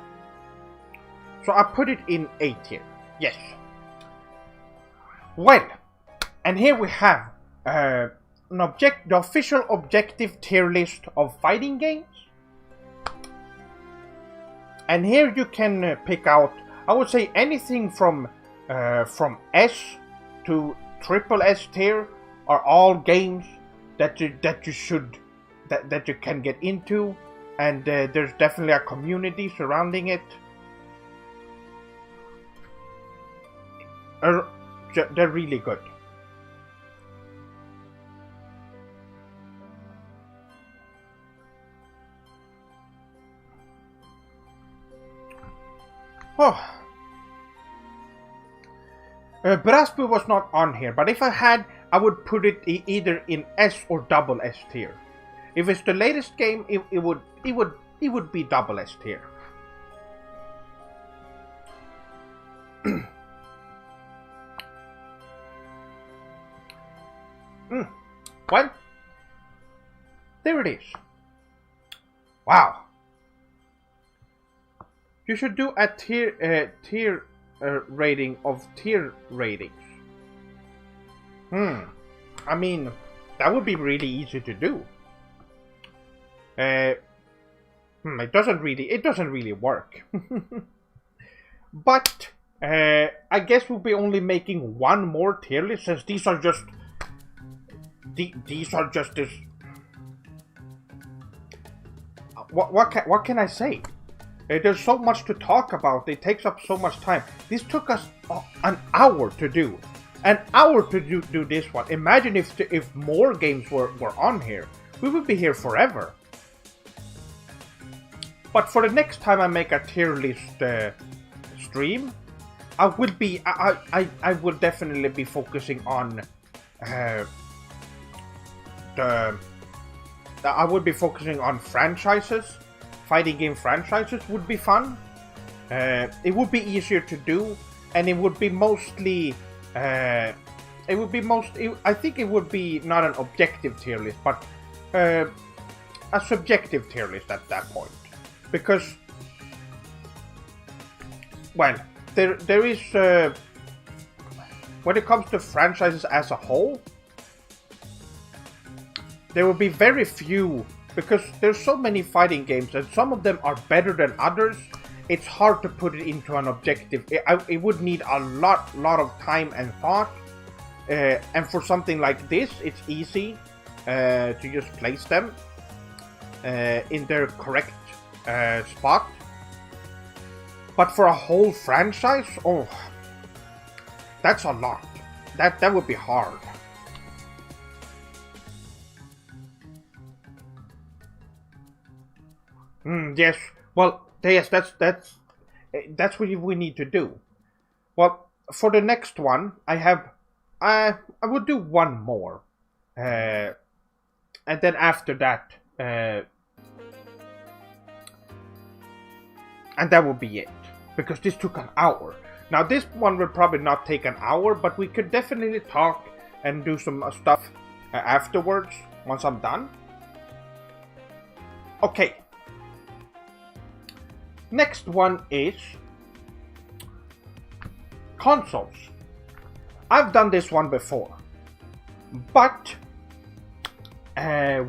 So I put it in A tier. Yes. Well, and here we have the official objective tier list of fighting games. And here you can pick out, I would say, anything from S to triple S tier are all games that you can get into, and there's definitely a community surrounding it. They're really good. Oh. Braspu was not on here, but if I had, I would put it either in S or double S tier. If it's the latest game, it would be double S tier. Well, there it is. Wow. You should do a tier rating of tier ratings. I mean, that would be really easy to do. It doesn't really work. But I guess we'll be only making one more tier list, since these are just this. What can I say? There's so much to talk about. It takes up so much time. This took us an hour to do. An hour to do this one. Imagine if more games were on here. We would be here forever. But for the next time I make a tier list stream, I will definitely be focusing on I would be focusing on franchises. Fighting game franchises would be fun. It would be easier to do, and it would be mostly. I think it would be not an objective tier list, but a subjective tier list at that point, because, well, there is when it comes to franchises as a whole, there will be very few, because there's so many fighting games and some of them are better than others. It's hard to put it into an objective. It would need a lot of time and thought, and for something like this, it's easy to just place them in their correct spot. But for a whole franchise, oh, that's a lot. That would be hard. Yes. Well, yes. That's what we need to do. Well, for the next one, I would do one more, and then after that, and that will be it. Because this took an hour. Now this one will probably not take an hour, but we could definitely talk and do some stuff afterwards once I'm done. Okay. Next one is consoles. I've done this one before, but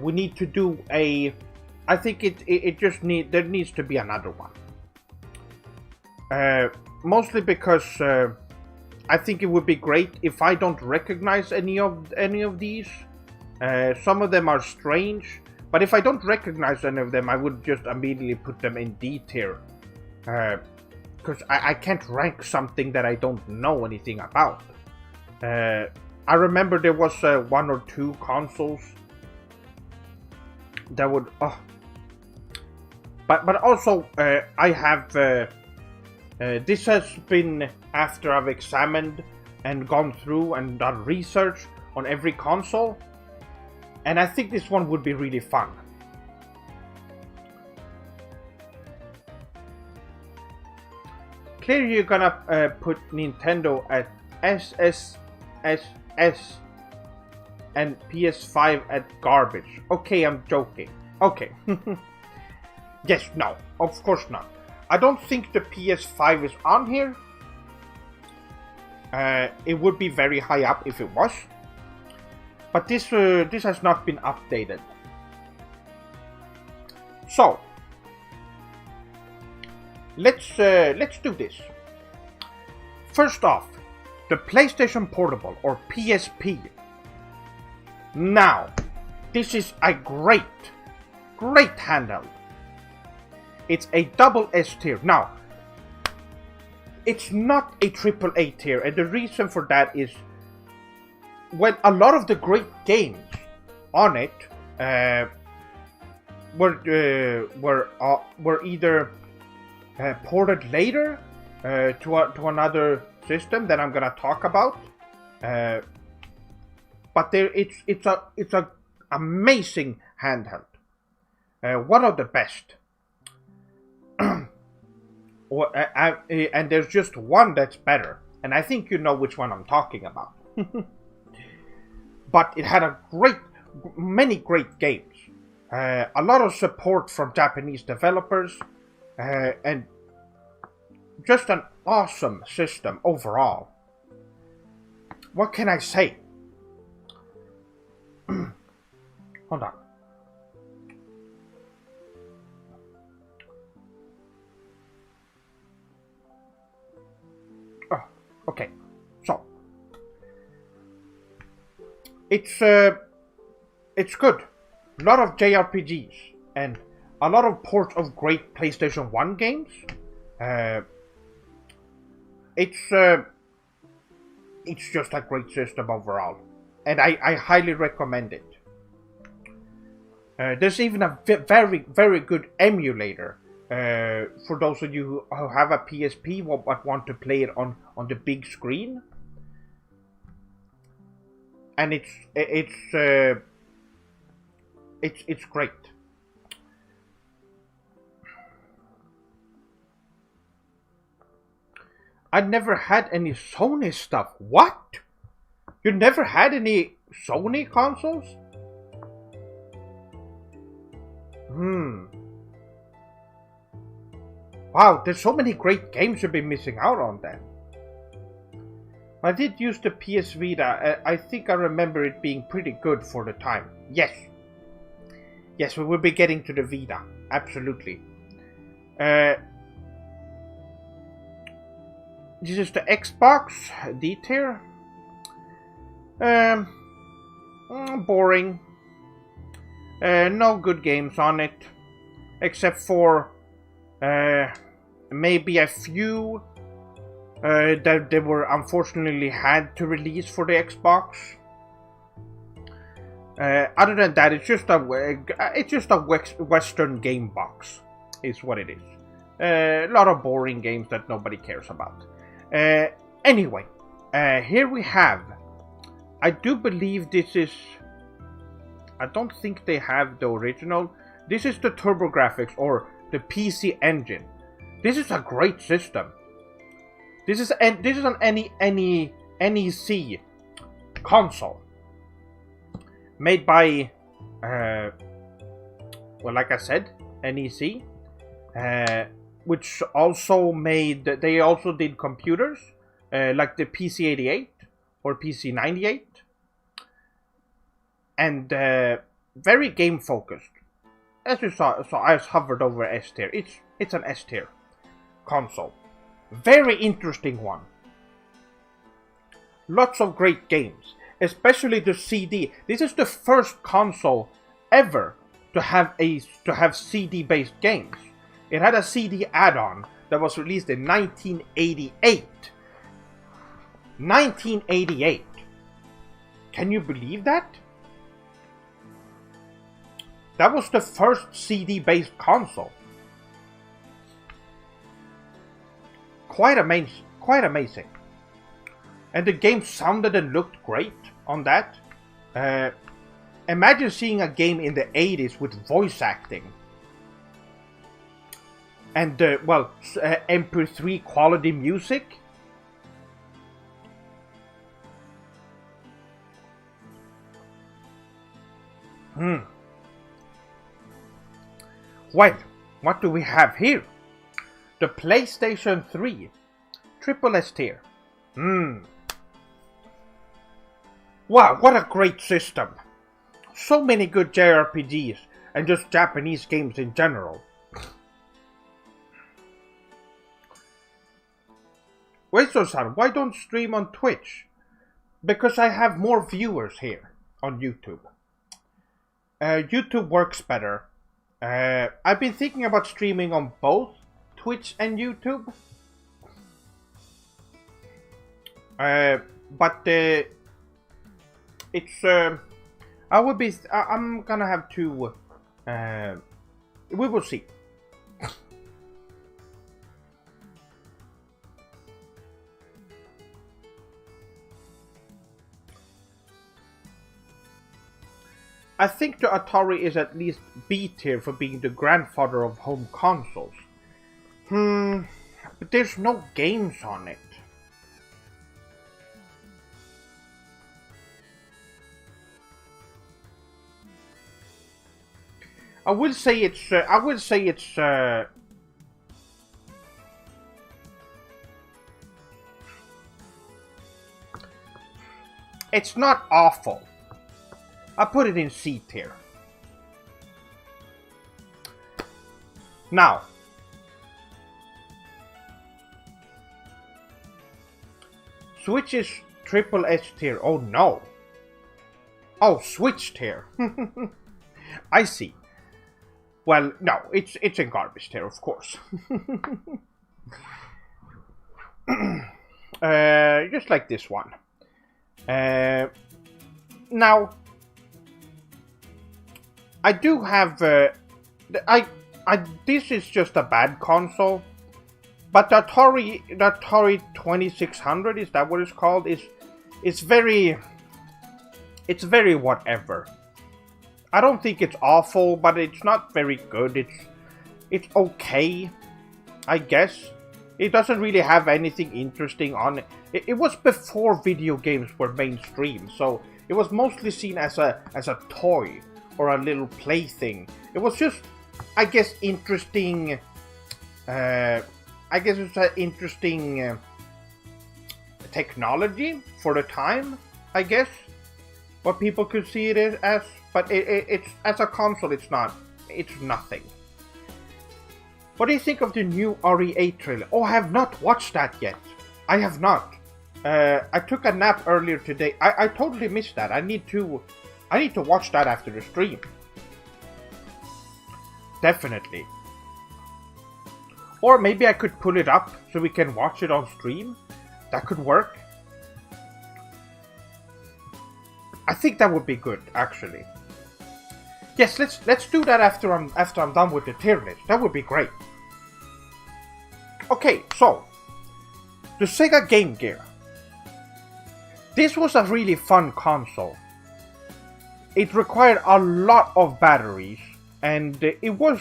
we need to do a. I think there needs to be another one. Mostly because I think it would be great if I don't recognize any of these. Some of them are strange, but if I don't recognize any of them, I would just immediately put them in D tier. Because I can't rank something that I don't know anything about. I remember there was 1 or 2 consoles that would. But also I have. This has been after I've examined and gone through and done research on every console, and I think this one would be really fun. Clearly you're gonna put Nintendo at SSSS and PS5 at garbage. Okay, I'm joking. Okay. Yes, no, of course not. I don't think the PS5 is on here. It would be very high up if it was. But this has not been updated. So let's do this. First off, the PlayStation Portable, or PSP. Now, this is a great handheld. It's a double S tier. Now, it's not a triple A tier, and the reason for that is when a lot of the great games on it were either ported later to another system that I'm gonna talk about, but it's a amazing handheld, one of the best. And there's just one that's better, and I think you know which one I'm talking about. But it had many great games, a lot of support from Japanese developers, and just an awesome system overall. What can I say? Hold on. Okay, so it's good. A lot of JRPGs and a lot of ports of great PlayStation 1 games. It's just a great system overall, and I highly recommend it. There's even a very, very good emulator for those of you who have a PSP but want to play it on the big screen. And it's great. I never had any Sony stuff. What? You never had any Sony consoles? Wow, there's so many great games you've been missing out on then. I did use the PS Vita. I think I remember it being pretty good for the time. Yes. Yes, we will be getting to the Vita. Absolutely. This is the Xbox D-tier. Boring. No good games on it. Except for maybe a few that they were unfortunately had to release for the Xbox. Other than that, it's just a Western game box, is what it is. A lot of boring games that nobody cares about. Anyway, here we have. I do believe this is. I don't think they have the original. This is the TurboGrafx or the PC Engine. This is a great system. This is an NEC console made by, well, like I said, NEC, which also made. They also did computers like the PC-88 or PC-98, and very game focused. As you saw, so I hovered over S tier. It's an S tier console. Very interesting one. Lots of great games, especially the CD. This is the first console ever to have CD-based games. It had a CD add-on that was released in 1988. 1988. Can you believe that? That was the first CD-based console. Quite amazing. And the game sounded and looked great on that. Imagine seeing a game in the 80s with voice acting. And, MP3 quality music. Well, what do we have here? The PlayStation 3 Triple S tier. Wow, what a great system. So many good JRPGs and just Japanese games in general. Wait, son, why don't stream on Twitch? Because I have more viewers here on YouTube. YouTube works better. I've been thinking about streaming on both Twitch and YouTube. But it's I'm gonna have to we will see. I think the Atari is at least B tier for being the grandfather of home consoles. But there's no games on it. I will say it's it's not awful. I put it in C tier. Now, Switch is Triple S tier. Oh no. Oh, Switch tier. I see. Well, no, it's in garbage tier, of course. Just like this one. Now, I do have. This is just a bad console, but the Atari 2600, is that what it's called? It's very whatever. I don't think it's awful, but it's not very good. It's okay, I guess. It doesn't really have anything interesting on it. It was before video games were mainstream, so it was mostly seen as a toy or a little plaything. It was just, I guess, interesting. I guess it's an interesting technology for the time, I guess. What people could see it as, but it's as a console, it's nothing. What do you think of the new RE8 trailer? Oh, I have not watched that yet. I have not. I took a nap earlier today. I totally missed that. I need to watch that after the stream. Definitely. Or maybe I could pull it up so we can watch it on stream. That could work. I think that would be good, actually. Yes, let's do that after I'm done with the tier list. That would be great. Okay, so the Sega Game Gear. This was a really fun console. It required a lot of batteries, and it was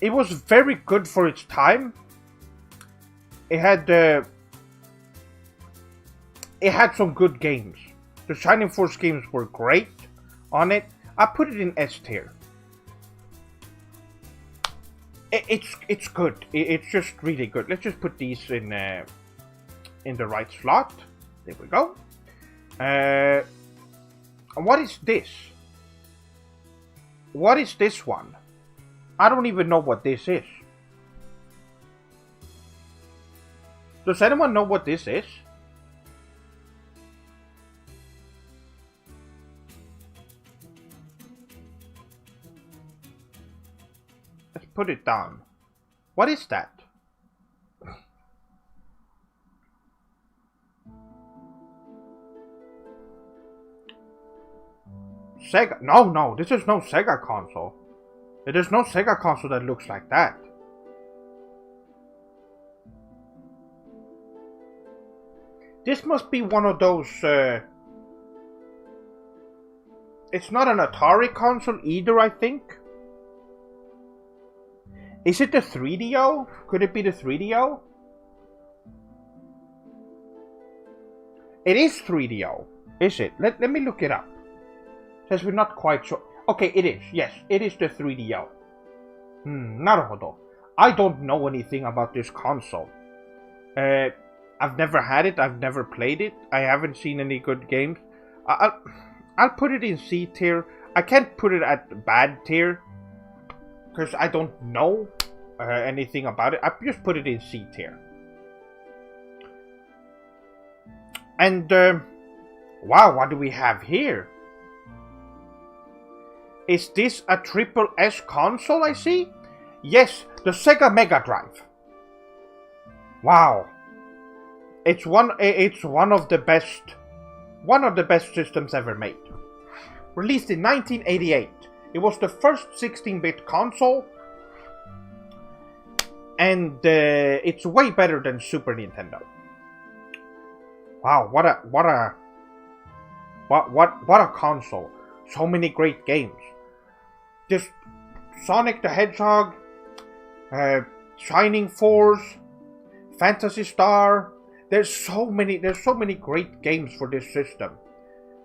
very good for its time. It had some good games. The Shining Force games were great on it. I put it in S tier. It's good. It's just really good. Let's just put these in the right slot. There we go. And what is this? What is this one? I don't even know what this is. Does anyone know what this is? Let's put it down. What is that? Sega? No, this is no Sega console. There is no Sega console that looks like that. This must be one of those... It's not an Atari console either, I think. Is it the 3DO? Could it be the 3DO? It is 3DO, is it? Let me look it up. Says we're not quite sure. Okay, it is. Yes, it is the 3DO. Naruto. I don't know anything about this console. I've never had it. I've never played it. I haven't seen any good games. I'll put it in C tier. I can't put it at bad tier because I don't know anything about it. I just put it in C tier. And wow, what do we have here? Is this a triple S console I see? Yes, the Sega Mega Drive. Wow. It's one of the best systems ever made. Released in 1988. It was the first 16-bit console. And it's way better than Super Nintendo. Wow, what a console. So many great games. Just Sonic the Hedgehog, Shining Force, Phantasy Star. There's so many great games for this system.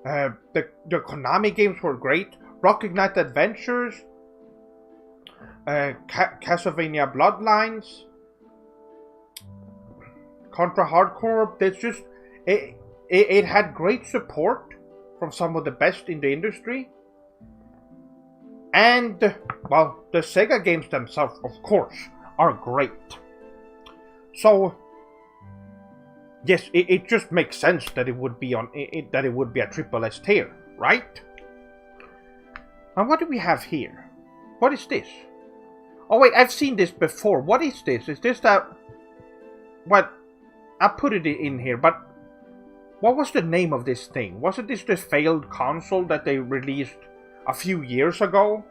The Konami games were great. Rocket Knight Adventures, Castlevania Bloodlines, Contra Hardcore. There's just it had great support from some of the best in the industry. And, well, the Sega games themselves, of course, are great. So, yes, it just makes sense that it would be that it would be a triple S tier, right? And what do we have here? What is this? Oh wait, I've seen this before. What is this? Is this that... What? I put it in here, but... What was the name of this thing? Wasn't this the failed console that they released a few years ago?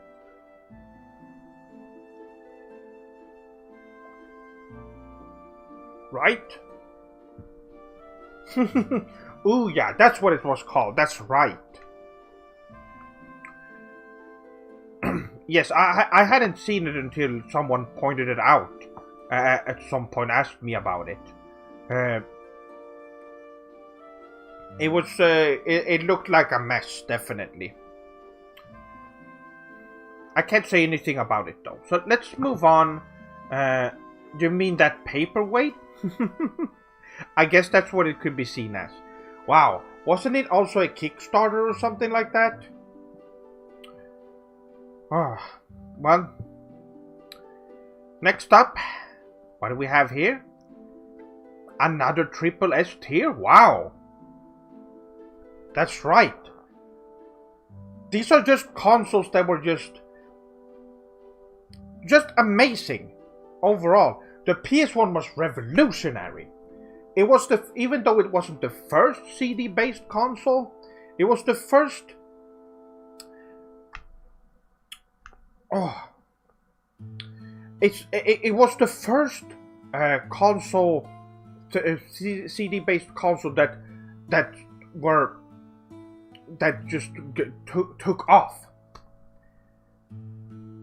Right? Ooh, yeah, that's what it was called. That's right. Yes, I hadn't seen it until someone pointed it out. At some point, asked me about it. It was. It looked like a mess, definitely. I can't say anything about it though. So let's move on. Do you mean that paperweight? I guess that's what it could be seen as. Wow, wasn't it also a Kickstarter or something like that? Well, next up, what do we have here? Another triple S tier? Wow! That's right. These are just consoles that were just amazing overall. The PS1 was revolutionary. It was even though it wasn't the first CD-based console, it was the first. It was the first console, CD-based console that just took off,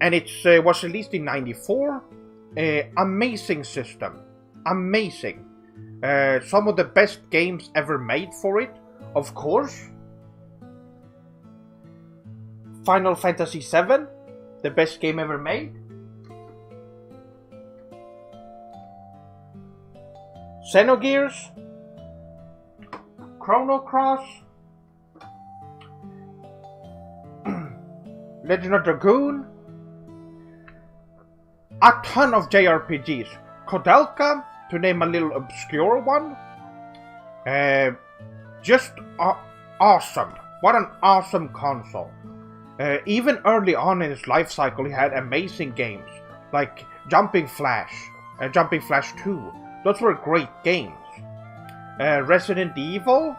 and it was released in '94. Amazing system, amazing. Some of the best games ever made for it, of course. Final Fantasy VII, the best game ever made. Xenogears, Chrono Cross, Legend of Dragoon, a ton of JRPGs. Kodelka, to name a little obscure one. Just awesome. What an awesome console. Even early on in its life cycle, it had amazing games like Jumping Flash, Jumping Flash 2. Those were great games. Resident Evil,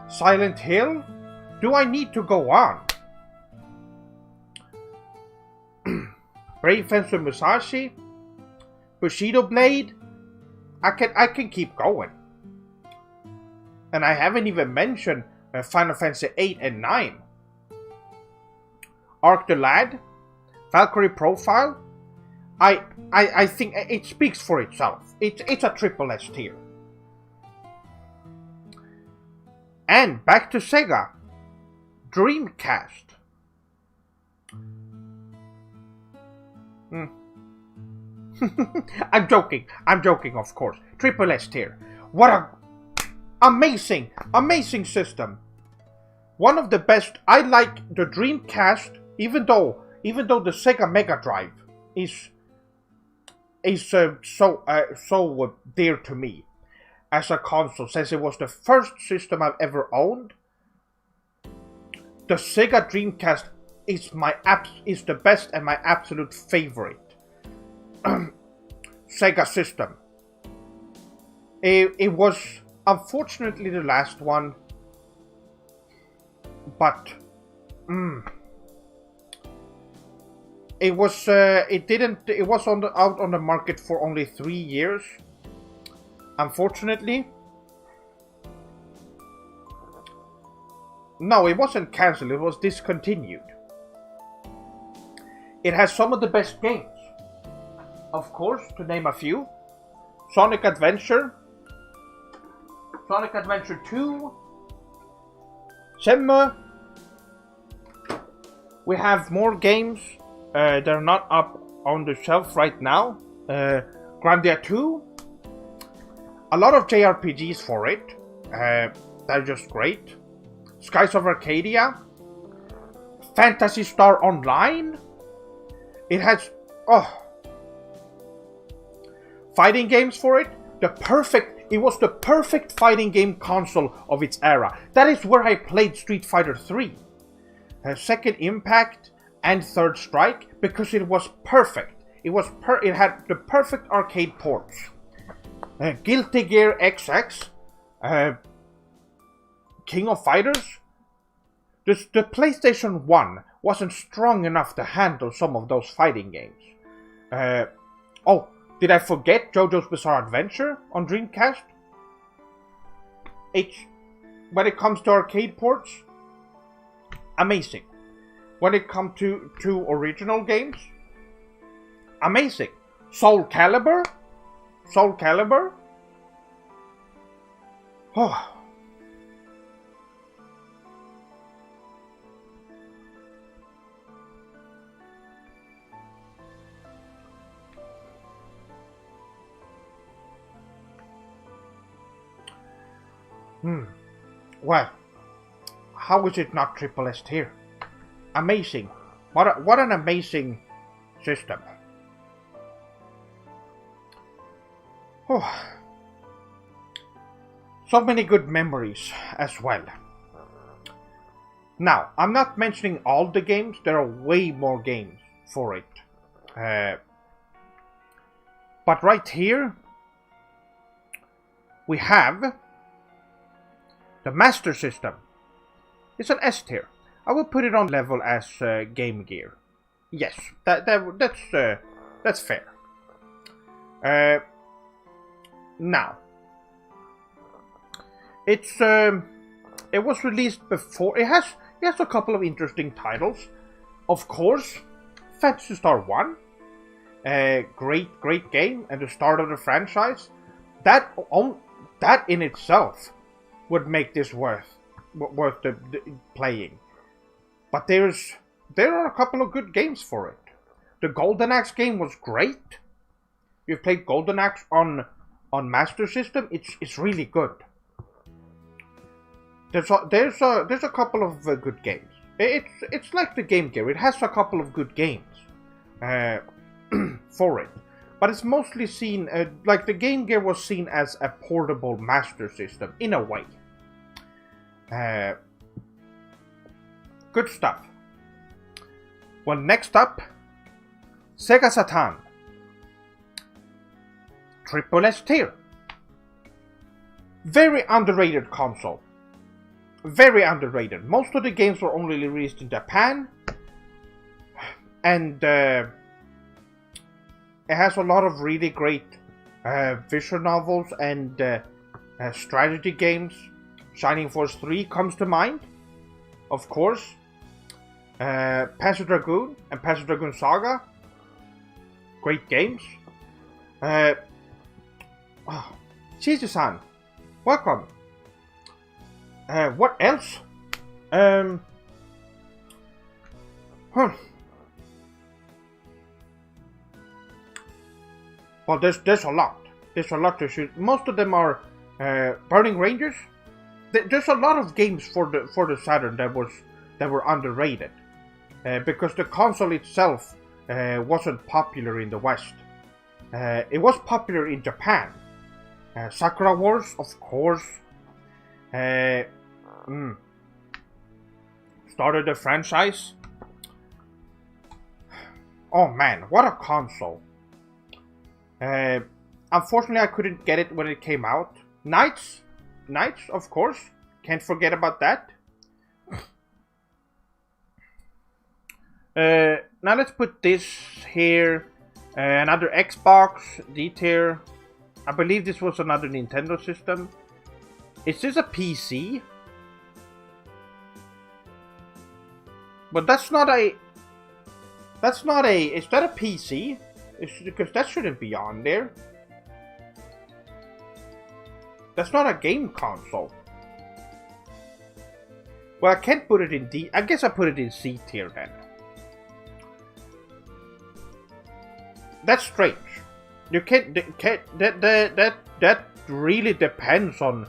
Silent Hill. Do I need to go on? Brave Fencer Musashi, Bushido Blade. I can keep going. And I haven't even mentioned Final Fantasy 8 and 9. Arc the Lad, Valkyrie Profile. I think it speaks for itself. It's a triple S tier. And back to Sega. Dreamcast. I'm joking, of course. Triple S tier. What a amazing system. One of the best. I like the Dreamcast, even though the Sega Mega Drive is so dear to me as a console, since it was the first system I've ever owned. The Sega Dreamcast is the best and my absolute favorite Sega system. It was unfortunately the last one, but it was out on the market for only 3 years. Unfortunately. No, it wasn't cancelled, it was discontinued. It has some of the best games. Of course, to name a few. Sonic Adventure, Sonic Adventure 2, Shenmue. We have more games. They're not up on the shelf right now. Grandia 2. A lot of JRPGs for it. They're just great. Skies of Arcadia. Phantasy Star Online. It has fighting games for it. It was the perfect fighting game console of its era. That is where I played Street Fighter 3. Second Impact, and Third Strike because it was perfect. It had the perfect arcade ports. Guilty Gear XX, King of Fighters. The PlayStation 1 wasn't strong enough to handle some of those fighting games. Oh, did I forget JoJo's Bizarre Adventure on Dreamcast? When it comes to arcade ports, amazing. When it comes to original games, amazing. Soul Calibur. Oh. Well, how is it not Triple S tier? Amazing. What an amazing system. Oh. So many good memories as well. Now, I'm not mentioning all the games. There are way more games for it. But right here, we have the Master System. It's an S tier. I will put it on level as Game Gear. Yes, that's fair. Now, it was released before. It has a couple of interesting titles. Of course, Phantasy Star 1, great game and the start of the franchise. That in itself would make this worth the playing. But there are a couple of good games for it. The Golden Axe game was great. You've played Golden Axe on Master System. It's really good. There's a couple of good games. It's like the Game Gear. It has a couple of good games for it. But it's mostly seen, like the Game Gear was seen as a portable Master System, in a way. Good stuff. Well, next up, Sega Saturn. Triple S tier. Very underrated console. Very underrated. Most of the games were only released in Japan. And it has a lot of really great visual novels and strategy games. Shining Force 3 comes to mind, of course. Panzer Dragoon and Panzer Dragoon Saga. Great games. Shizu-san, welcome. What else? Well, there's a lot. There's a lot to shoot. Most of them are Burning Rangers. There's a lot of games for the Saturn that were underrated because the console itself wasn't popular in the West. It was popular in Japan. Sakura Wars, of course. Started the franchise. Oh man, what a console. Unfortunately, I couldn't get it when it came out. Knights, of course. Can't forget about that. Now let's put this here. Another Xbox, D tier. I believe this was another Nintendo system. Is this a PC? But that's not a... Is that a PC? Because that shouldn't be on there. That's not a game console. Well, I can't put it in D. I guess I put it in C tier then. That's strange. You can't that really depends on.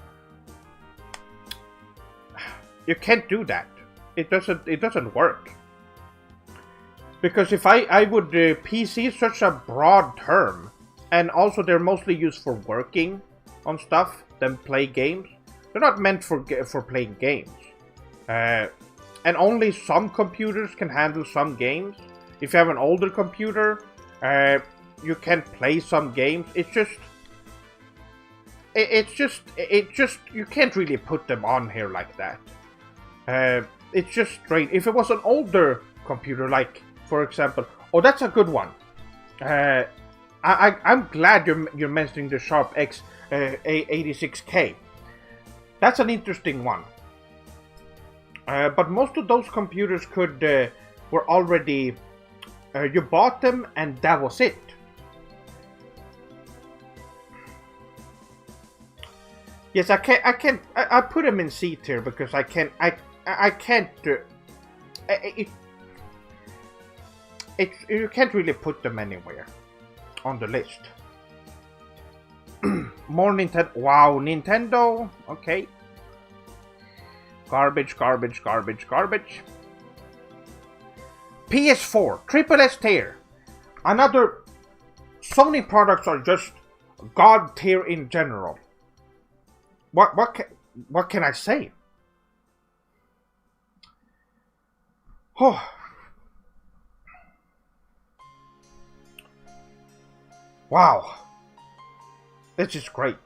You can't do that. It doesn't work. Because if I would PC is such a broad term, and also they're mostly used for working on stuff than play games. They're not meant for playing games. and only some computers can handle some games. If you have an older computer, you can play some games. It's just you can't really put them on here like that. It's just strange. If it was an older computer, like for example, oh, that's a good one. I'm glad you're mentioning the Sharp X 86K. That's an interesting one. But most of those computers were already you bought them and that was it. Yes, I put them in C tier because I can't. You can't really put them anywhere on the list. More Nintendo. Wow, Nintendo. Okay. Garbage. PS4, Triple S tier. Another. Sony products are just god tier in general. What can I say? Oh. Wow. This is great.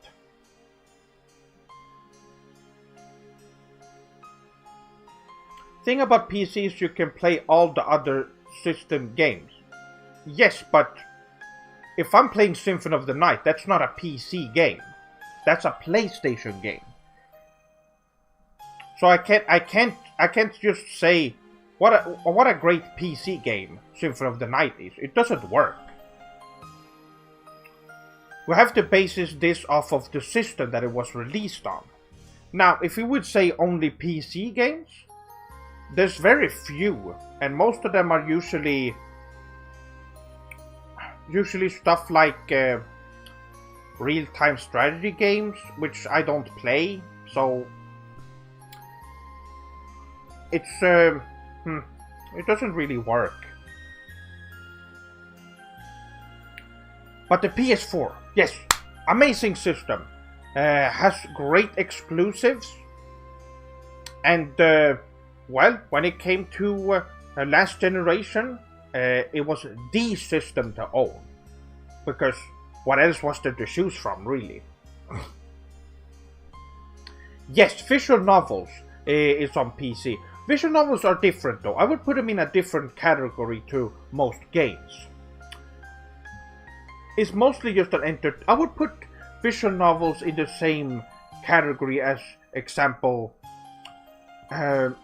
Thing about PCs, you can play all the other system games. Yes, but if I'm playing Symphony of the Night, that's not a PC game. That's a PlayStation game. So I can't just say what a great PC game Symphony of the Night is. It doesn't work. We have to base this off of the system that it was released on. Now, if you would say only PC games, there's very few, and most of them are usually stuff like real-time strategy games, which I don't play, so it doesn't really work. But the PS4, yes, amazing system, has great exclusives, and well, when it came to last generation, it was the system to own, because what else was there to choose from, really? Yes, visual novels is on PC. Visual novels are different though. I would put them in a different category to most games. It's mostly just an I would put visual novels in the same category as, example, I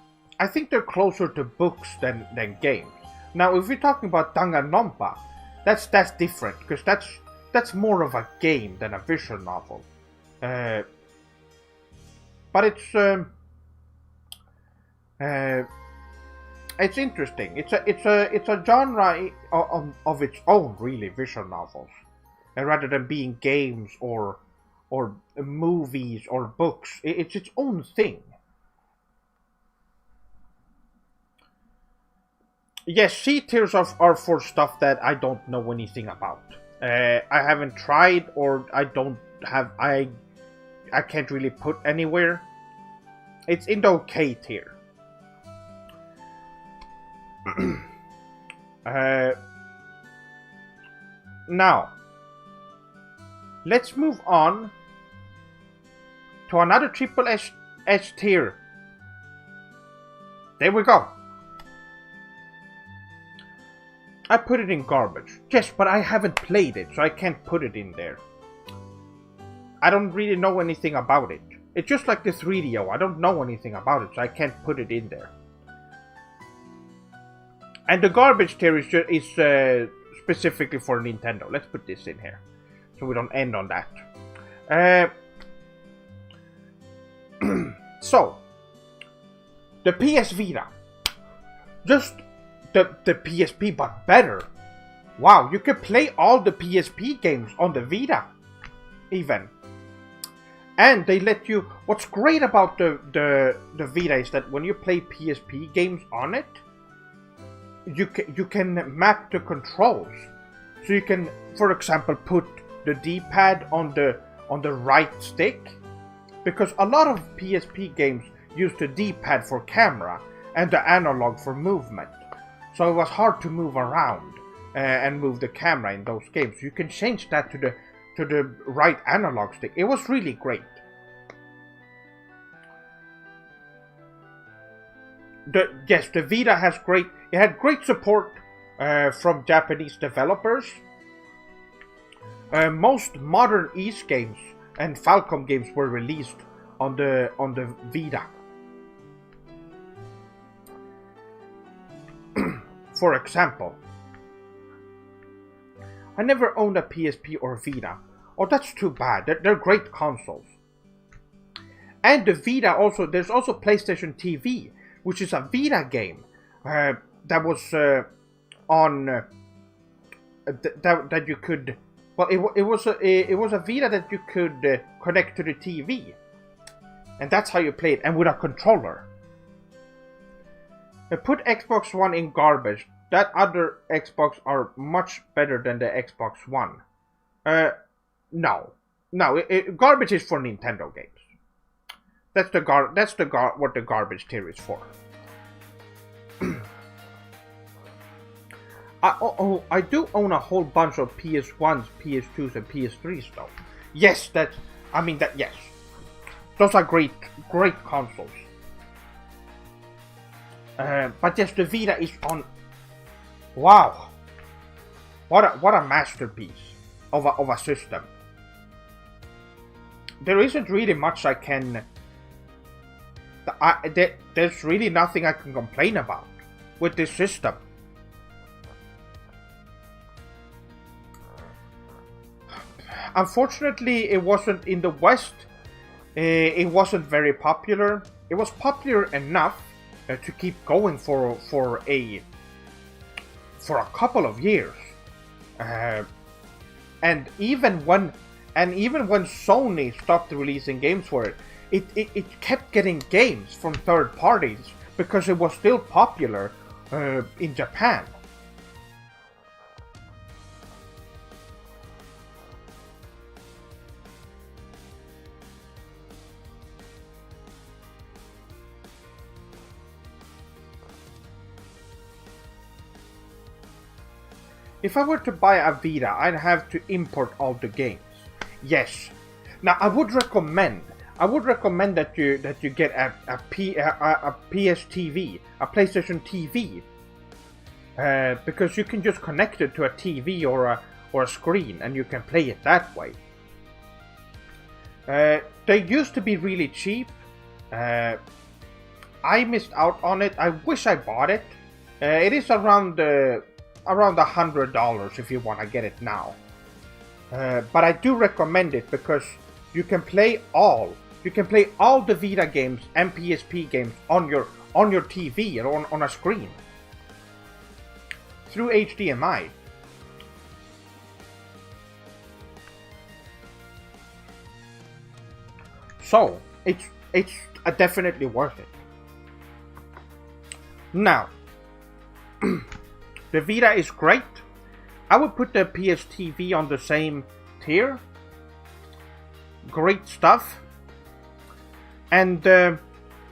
think they're closer to books than games. Now, if we're talking about Danganronpa, that's different, because that's more of a game than a visual novel. But it's interesting. It's a genre of its own, really, visual novels, rather than being games or movies or books. It's its own thing. Yes, C tiers are for stuff that I don't know anything about. I haven't tried, or I can't really put anywhere. It's in the okay tier. Now, let's move on to another Triple S tier. There we go. I put it in garbage. Yes, but I haven't played it, so I can't put it in there. I don't really know anything about it. It's just like the 3DO. I don't know anything about it, so I can't put it in there. And the garbage tier is specifically for Nintendo. Let's put this in here, so we don't end on that. So, the PS Vita. Just the PSP, but better. Wow, you can play all the PSP games on the Vita, even. And they let you. What's great about the Vita is that when you play PSP games on it, you can map the controls. So you can, for example, put the D-pad on the right stick, because a lot of PSP games use the D-pad for camera, and the analog for movement. So it was hard to move around and move the camera in those games. You can change that to the right analog stick. It was really great. The Vita has it had great support from Japanese developers. Most modern East games and Falcom games were released on the Vita. For example, I never owned a PSP or Vita. Oh, that's too bad. They're great consoles. And the Vita also, there's also PlayStation TV, which is a Vita game that was on that you could. Well, it was a Vita that you could connect to the TV, and that's how you play it, and with a controller. Put Xbox One in garbage. That other Xbox are much better than the Xbox One. No, garbage is for Nintendo games. That's what the garbage tier is for. I do own a whole bunch of PS1s, PS2s, and PS3s though. Yes, yes. Those are great consoles. But yes, the Vita is on. Wow, what a masterpiece of a system. There isn't really much I can. There's really nothing I can complain about with this system. Unfortunately, it wasn't in the West. It wasn't very popular. It was popular enough to keep going for a couple of years, and even when Sony stopped releasing games for it, it kept getting games from third parties because it was still popular in Japan. If I were to buy a Vita, I'd have to import all the games. Yes. Now I would recommend that you get a PS TV, a PlayStation TV, because you can just connect it to a TV or a screen, and you can play it that way. They used to be really cheap. I missed out on it. I wish I bought it. It is around $100 if you want to get it now. But I do recommend it because you can play all the Vita games and PSP games on your TV or on a screen through HDMI. So it's definitely worth it. Now, the Vita is great. I would put the PS TV on the same tier. Great stuff. And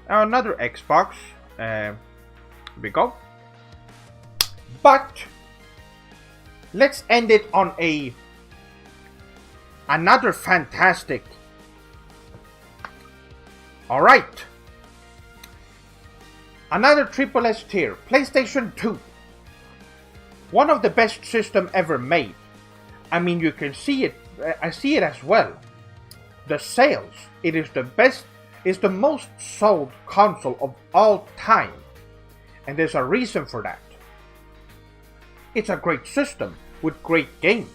another Xbox. Here we go. But let's end it on another fantastic. All right. Another triple S tier. PlayStation 2. One of the best systems ever made. I mean, you can see it. I see it as well. The sales. It is the best. It's the most sold console of all time. And there's a reason for that. It's a great system with great games.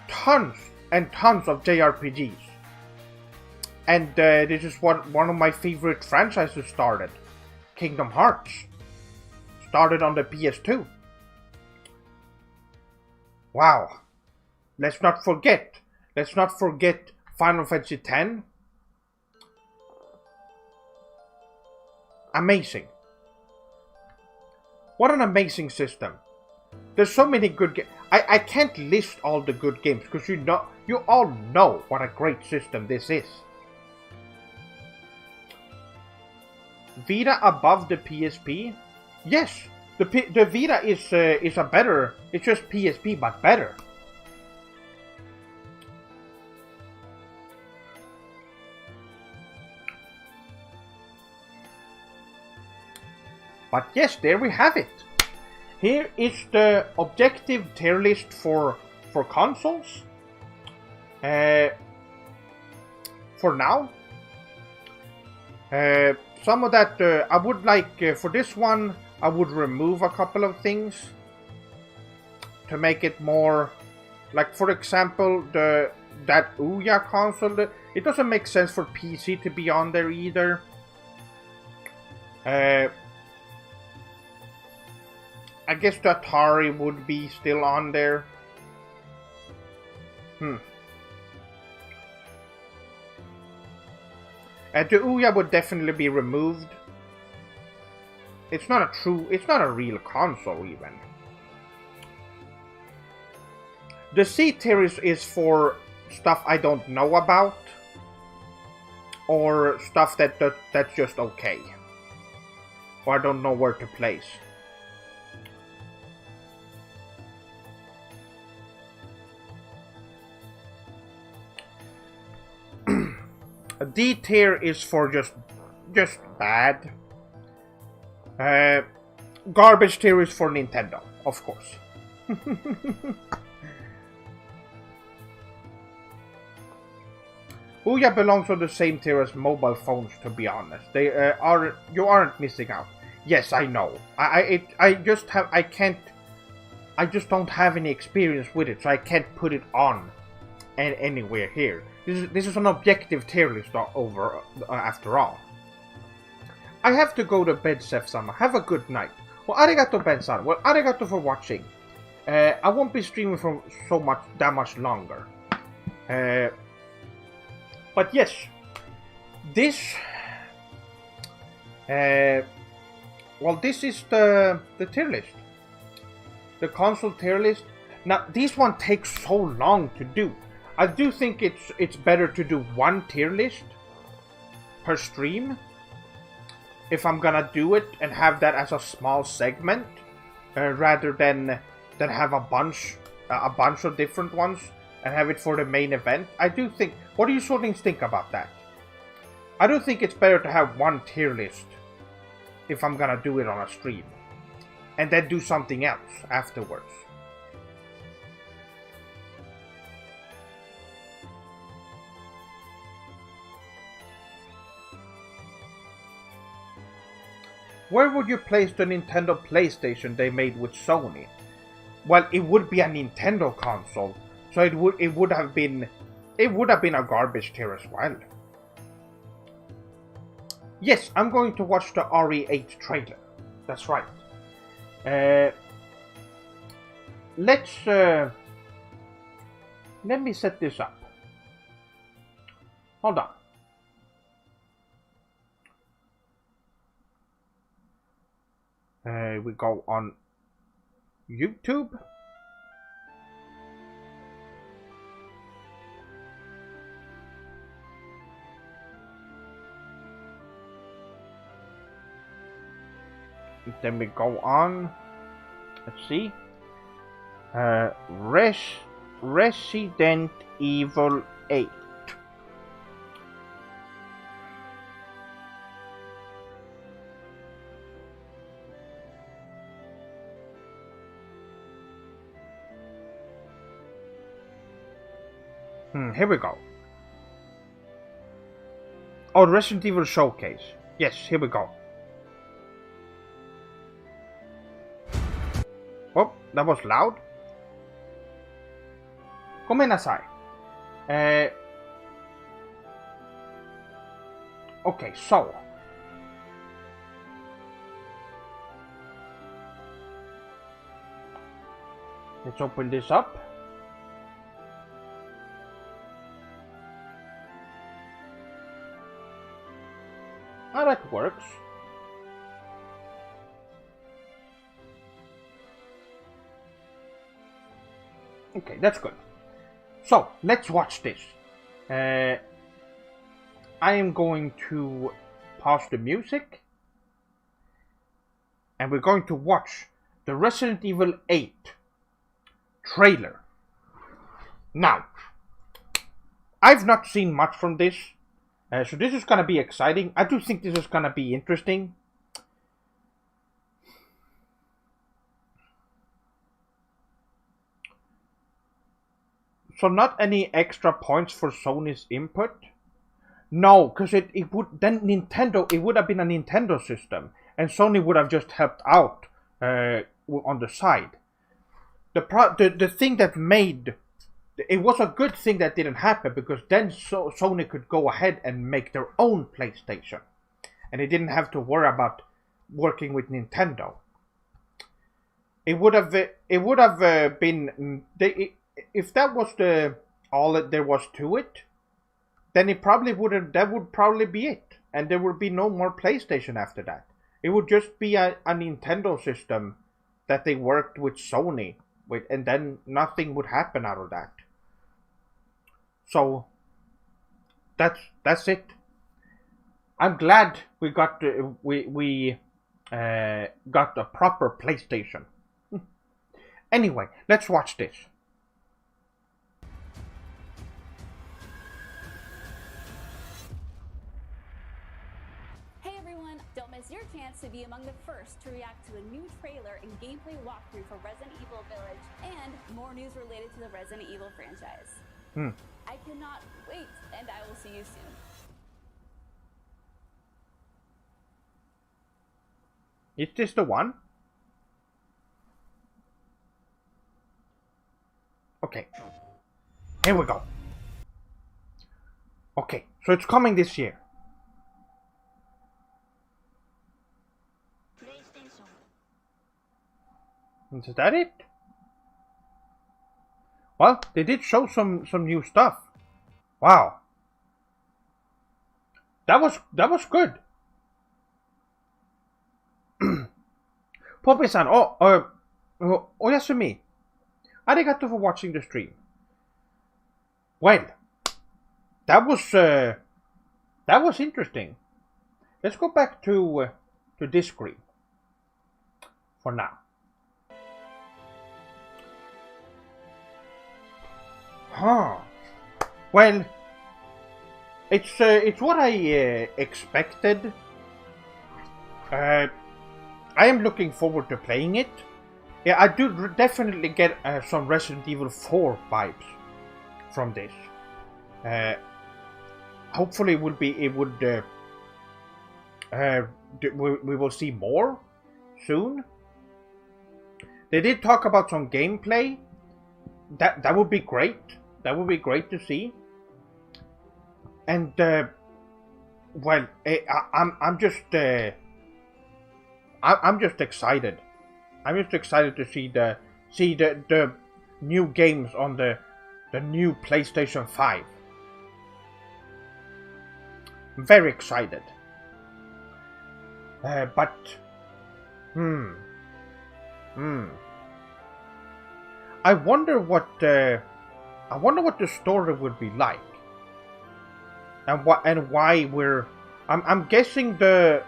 Tons and tons of JRPGs. And this is one of my favorite franchises started. Kingdom Hearts. Started on the PS2. Wow. Let's not forget Final Fantasy X. Amazing. What an amazing system. There's so many good games. I can't list all the good games because you all know what a great system this is. Vita above the PSP? Yes, the Vita is a better. It's just PSP but better. But yes, there we have it. Here is the objective tier list for consoles. For now. Some of that I would like for this one. I would remove a couple of things to make it more, like for example that Ouya console. It doesn't make sense for PC to be on there either. I guess the Atari would be still on there. The Ouya would definitely be removed. It's not a real console even. The C tier is for stuff I don't know about, or stuff that's just okay, or I don't know where to place. D tier is for just bad. Garbage tier is for Nintendo, of course. Ouya belongs on the same tier as mobile phones, to be honest. They you aren't missing out. Yes, I know. I just don't have any experience with it, so I can't put it on anywhere here. This is an objective tier list over after all. I have to go to bed, Sef-sama. Have a good night. Well, arigato, Ben-san. Well, arigato for watching. I won't be streaming for that much longer. But yes, this. Well, this is the tier list. The console tier list. Now, this one takes so long to do. I do think it's better to do one tier list per stream, if I'm gonna do it and have that as a small segment, rather than have a bunch of different ones and have it for the main event. I do think. What do you sortings think about that? I do think it's better to have one tier list if I'm gonna do it on a stream, and then do something else afterwards. Where would you place the Nintendo PlayStation they made with Sony? Well, it would be a Nintendo console, so it would have been a garbage tier as well. Yes, I'm going to watch the RE8 trailer. That's right. Let me set this up. Hold on. We go on YouTube. Then we go on. Let's see. Resident Evil 8. Here we go. Oh, Resident Evil Showcase. Yes, here we go. Oh, that was loud. Gomenasai. Okay, so. Let's open this up. Oh, that works. Okay, that's good. So, let's watch this. I am going to pause the music and we're going to watch the Resident Evil 8 trailer. Now, I've not seen much from this, so this is going to be exciting. I do think this is going to be interesting. So not any extra points for Sony's input? No, because it would then Nintendo. It would have been a Nintendo system, and Sony would have just helped out on the side. The thing that made it was a good thing that didn't happen, because then Sony could go ahead and make their own PlayStation, and they didn't have to worry about working with Nintendo. It would have been if that was all that there was to it, then it probably wouldn't. That would probably be it, and there would be no more PlayStation after that. It would just be a Nintendo system that they worked with Sony with, and then nothing would happen out of that. So that's it. I'm glad we got got a proper PlayStation. Anyway, let's watch this. Don't miss your chance to be among the first to react to a new trailer and gameplay walkthrough for Resident Evil Village, and more news related to the Resident Evil franchise. I cannot wait, and I will see you soon. Is this the one? Okay. Here we go. Okay, so it's coming this year. Is that it? Well, they did show some new stuff. Wow. That was good. Poppy-san, oyasumi. Arigato for watching the stream. Well, that was interesting. Let's go back to this screen for now. Huh. Well, it's what I expected. I am looking forward to playing it. Yeah, I do definitely get some Resident Evil 4 vibes from this. Hopefully, we will see more soon. They did talk about some gameplay. That would be great. That would be great to see. And well, I'm just excited. I'm just excited to see the new games on the new PlayStation 5. I'm very excited. But I wonder what the story would be like, and why we're. I'm guessing the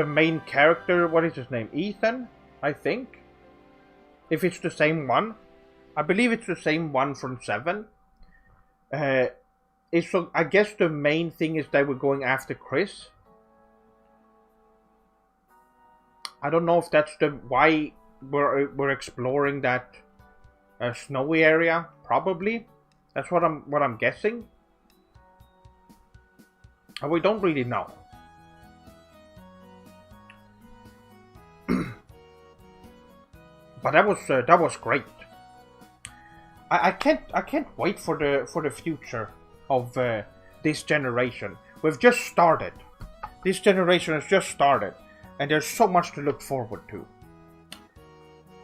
main character. What is his name? Ethan, I think. If it's the same one, I believe it's the same one from 7. So I guess the main thing is that we're going after Chris. I don't know if that's why we're exploring that. A snowy area, probably. That's what I'm guessing. And we don't really know. But that was great. I can't wait for the future of this generation. We've just started. This generation has just started, and there's so much to look forward to.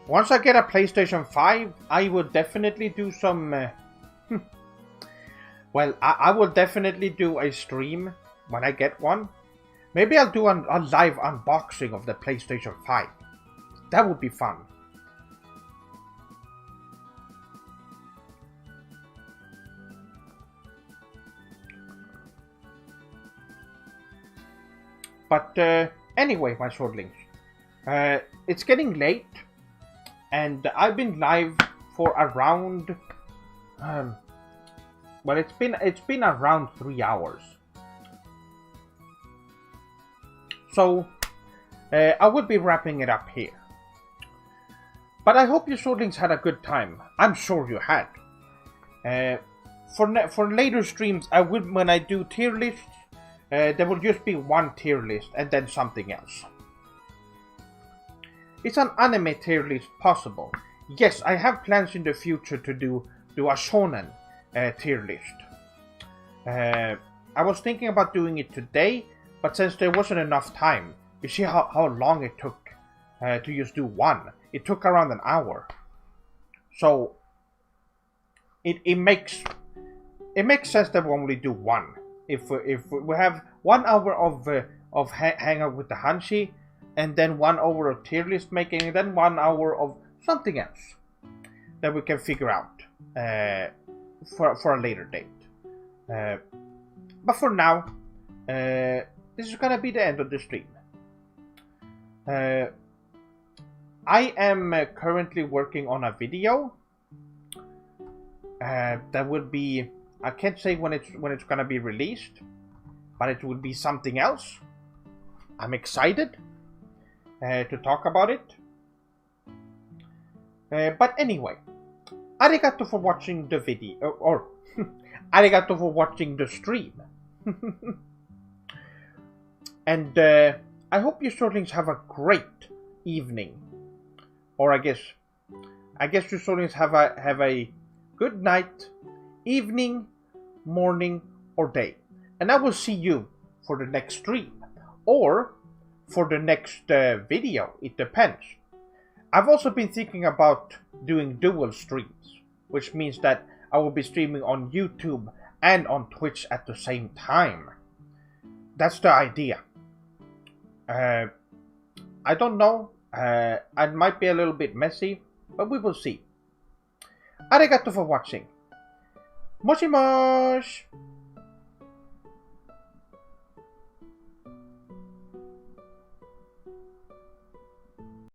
Once I get a PlayStation 5, I will definitely do some... Well, I will definitely do a stream when I get one. Maybe I'll do a live unboxing of the PlayStation 5. That would be fun. But anyway, my swordlings. it's getting late, and I've been live for around well, it's been around 3 hours. So I will be wrapping it up here. But I hope you Swordlings had a good time. I'm sure you had. For later streams, when I do tier lists, there will just be one tier list and then something else. Is an anime tier list possible? Yes, I have plans in the future to do a shonen tier list. I was thinking about doing it today, but since there wasn't enough time, you see how long it took to just do one. It took around an hour. So it makes sense that we only do one. If we have 1 hour of hang out with the Hanshi, and then 1 hour of tier list making, and then 1 hour of something else that we can figure out for a later date. But for now, this is gonna be the end of the stream. I am currently working on a video that will be, I can't say when it's gonna be released, but it will be something else. I'm excited to talk about it. But anyway, arigato for watching the video, or arigato for watching the stream. And I hope you Swordlings have a great evening, or I guess you Swordlings have a good night, evening, morning, or day. And I will see you for the next stream, or for the next video. It depends. I've also been thinking about doing dual streams, which means that I will be streaming on YouTube and on Twitch at the same time. That's the idea. I don't know. It might be a little bit messy, but we will see. Arigato for watching. Moshi mosh!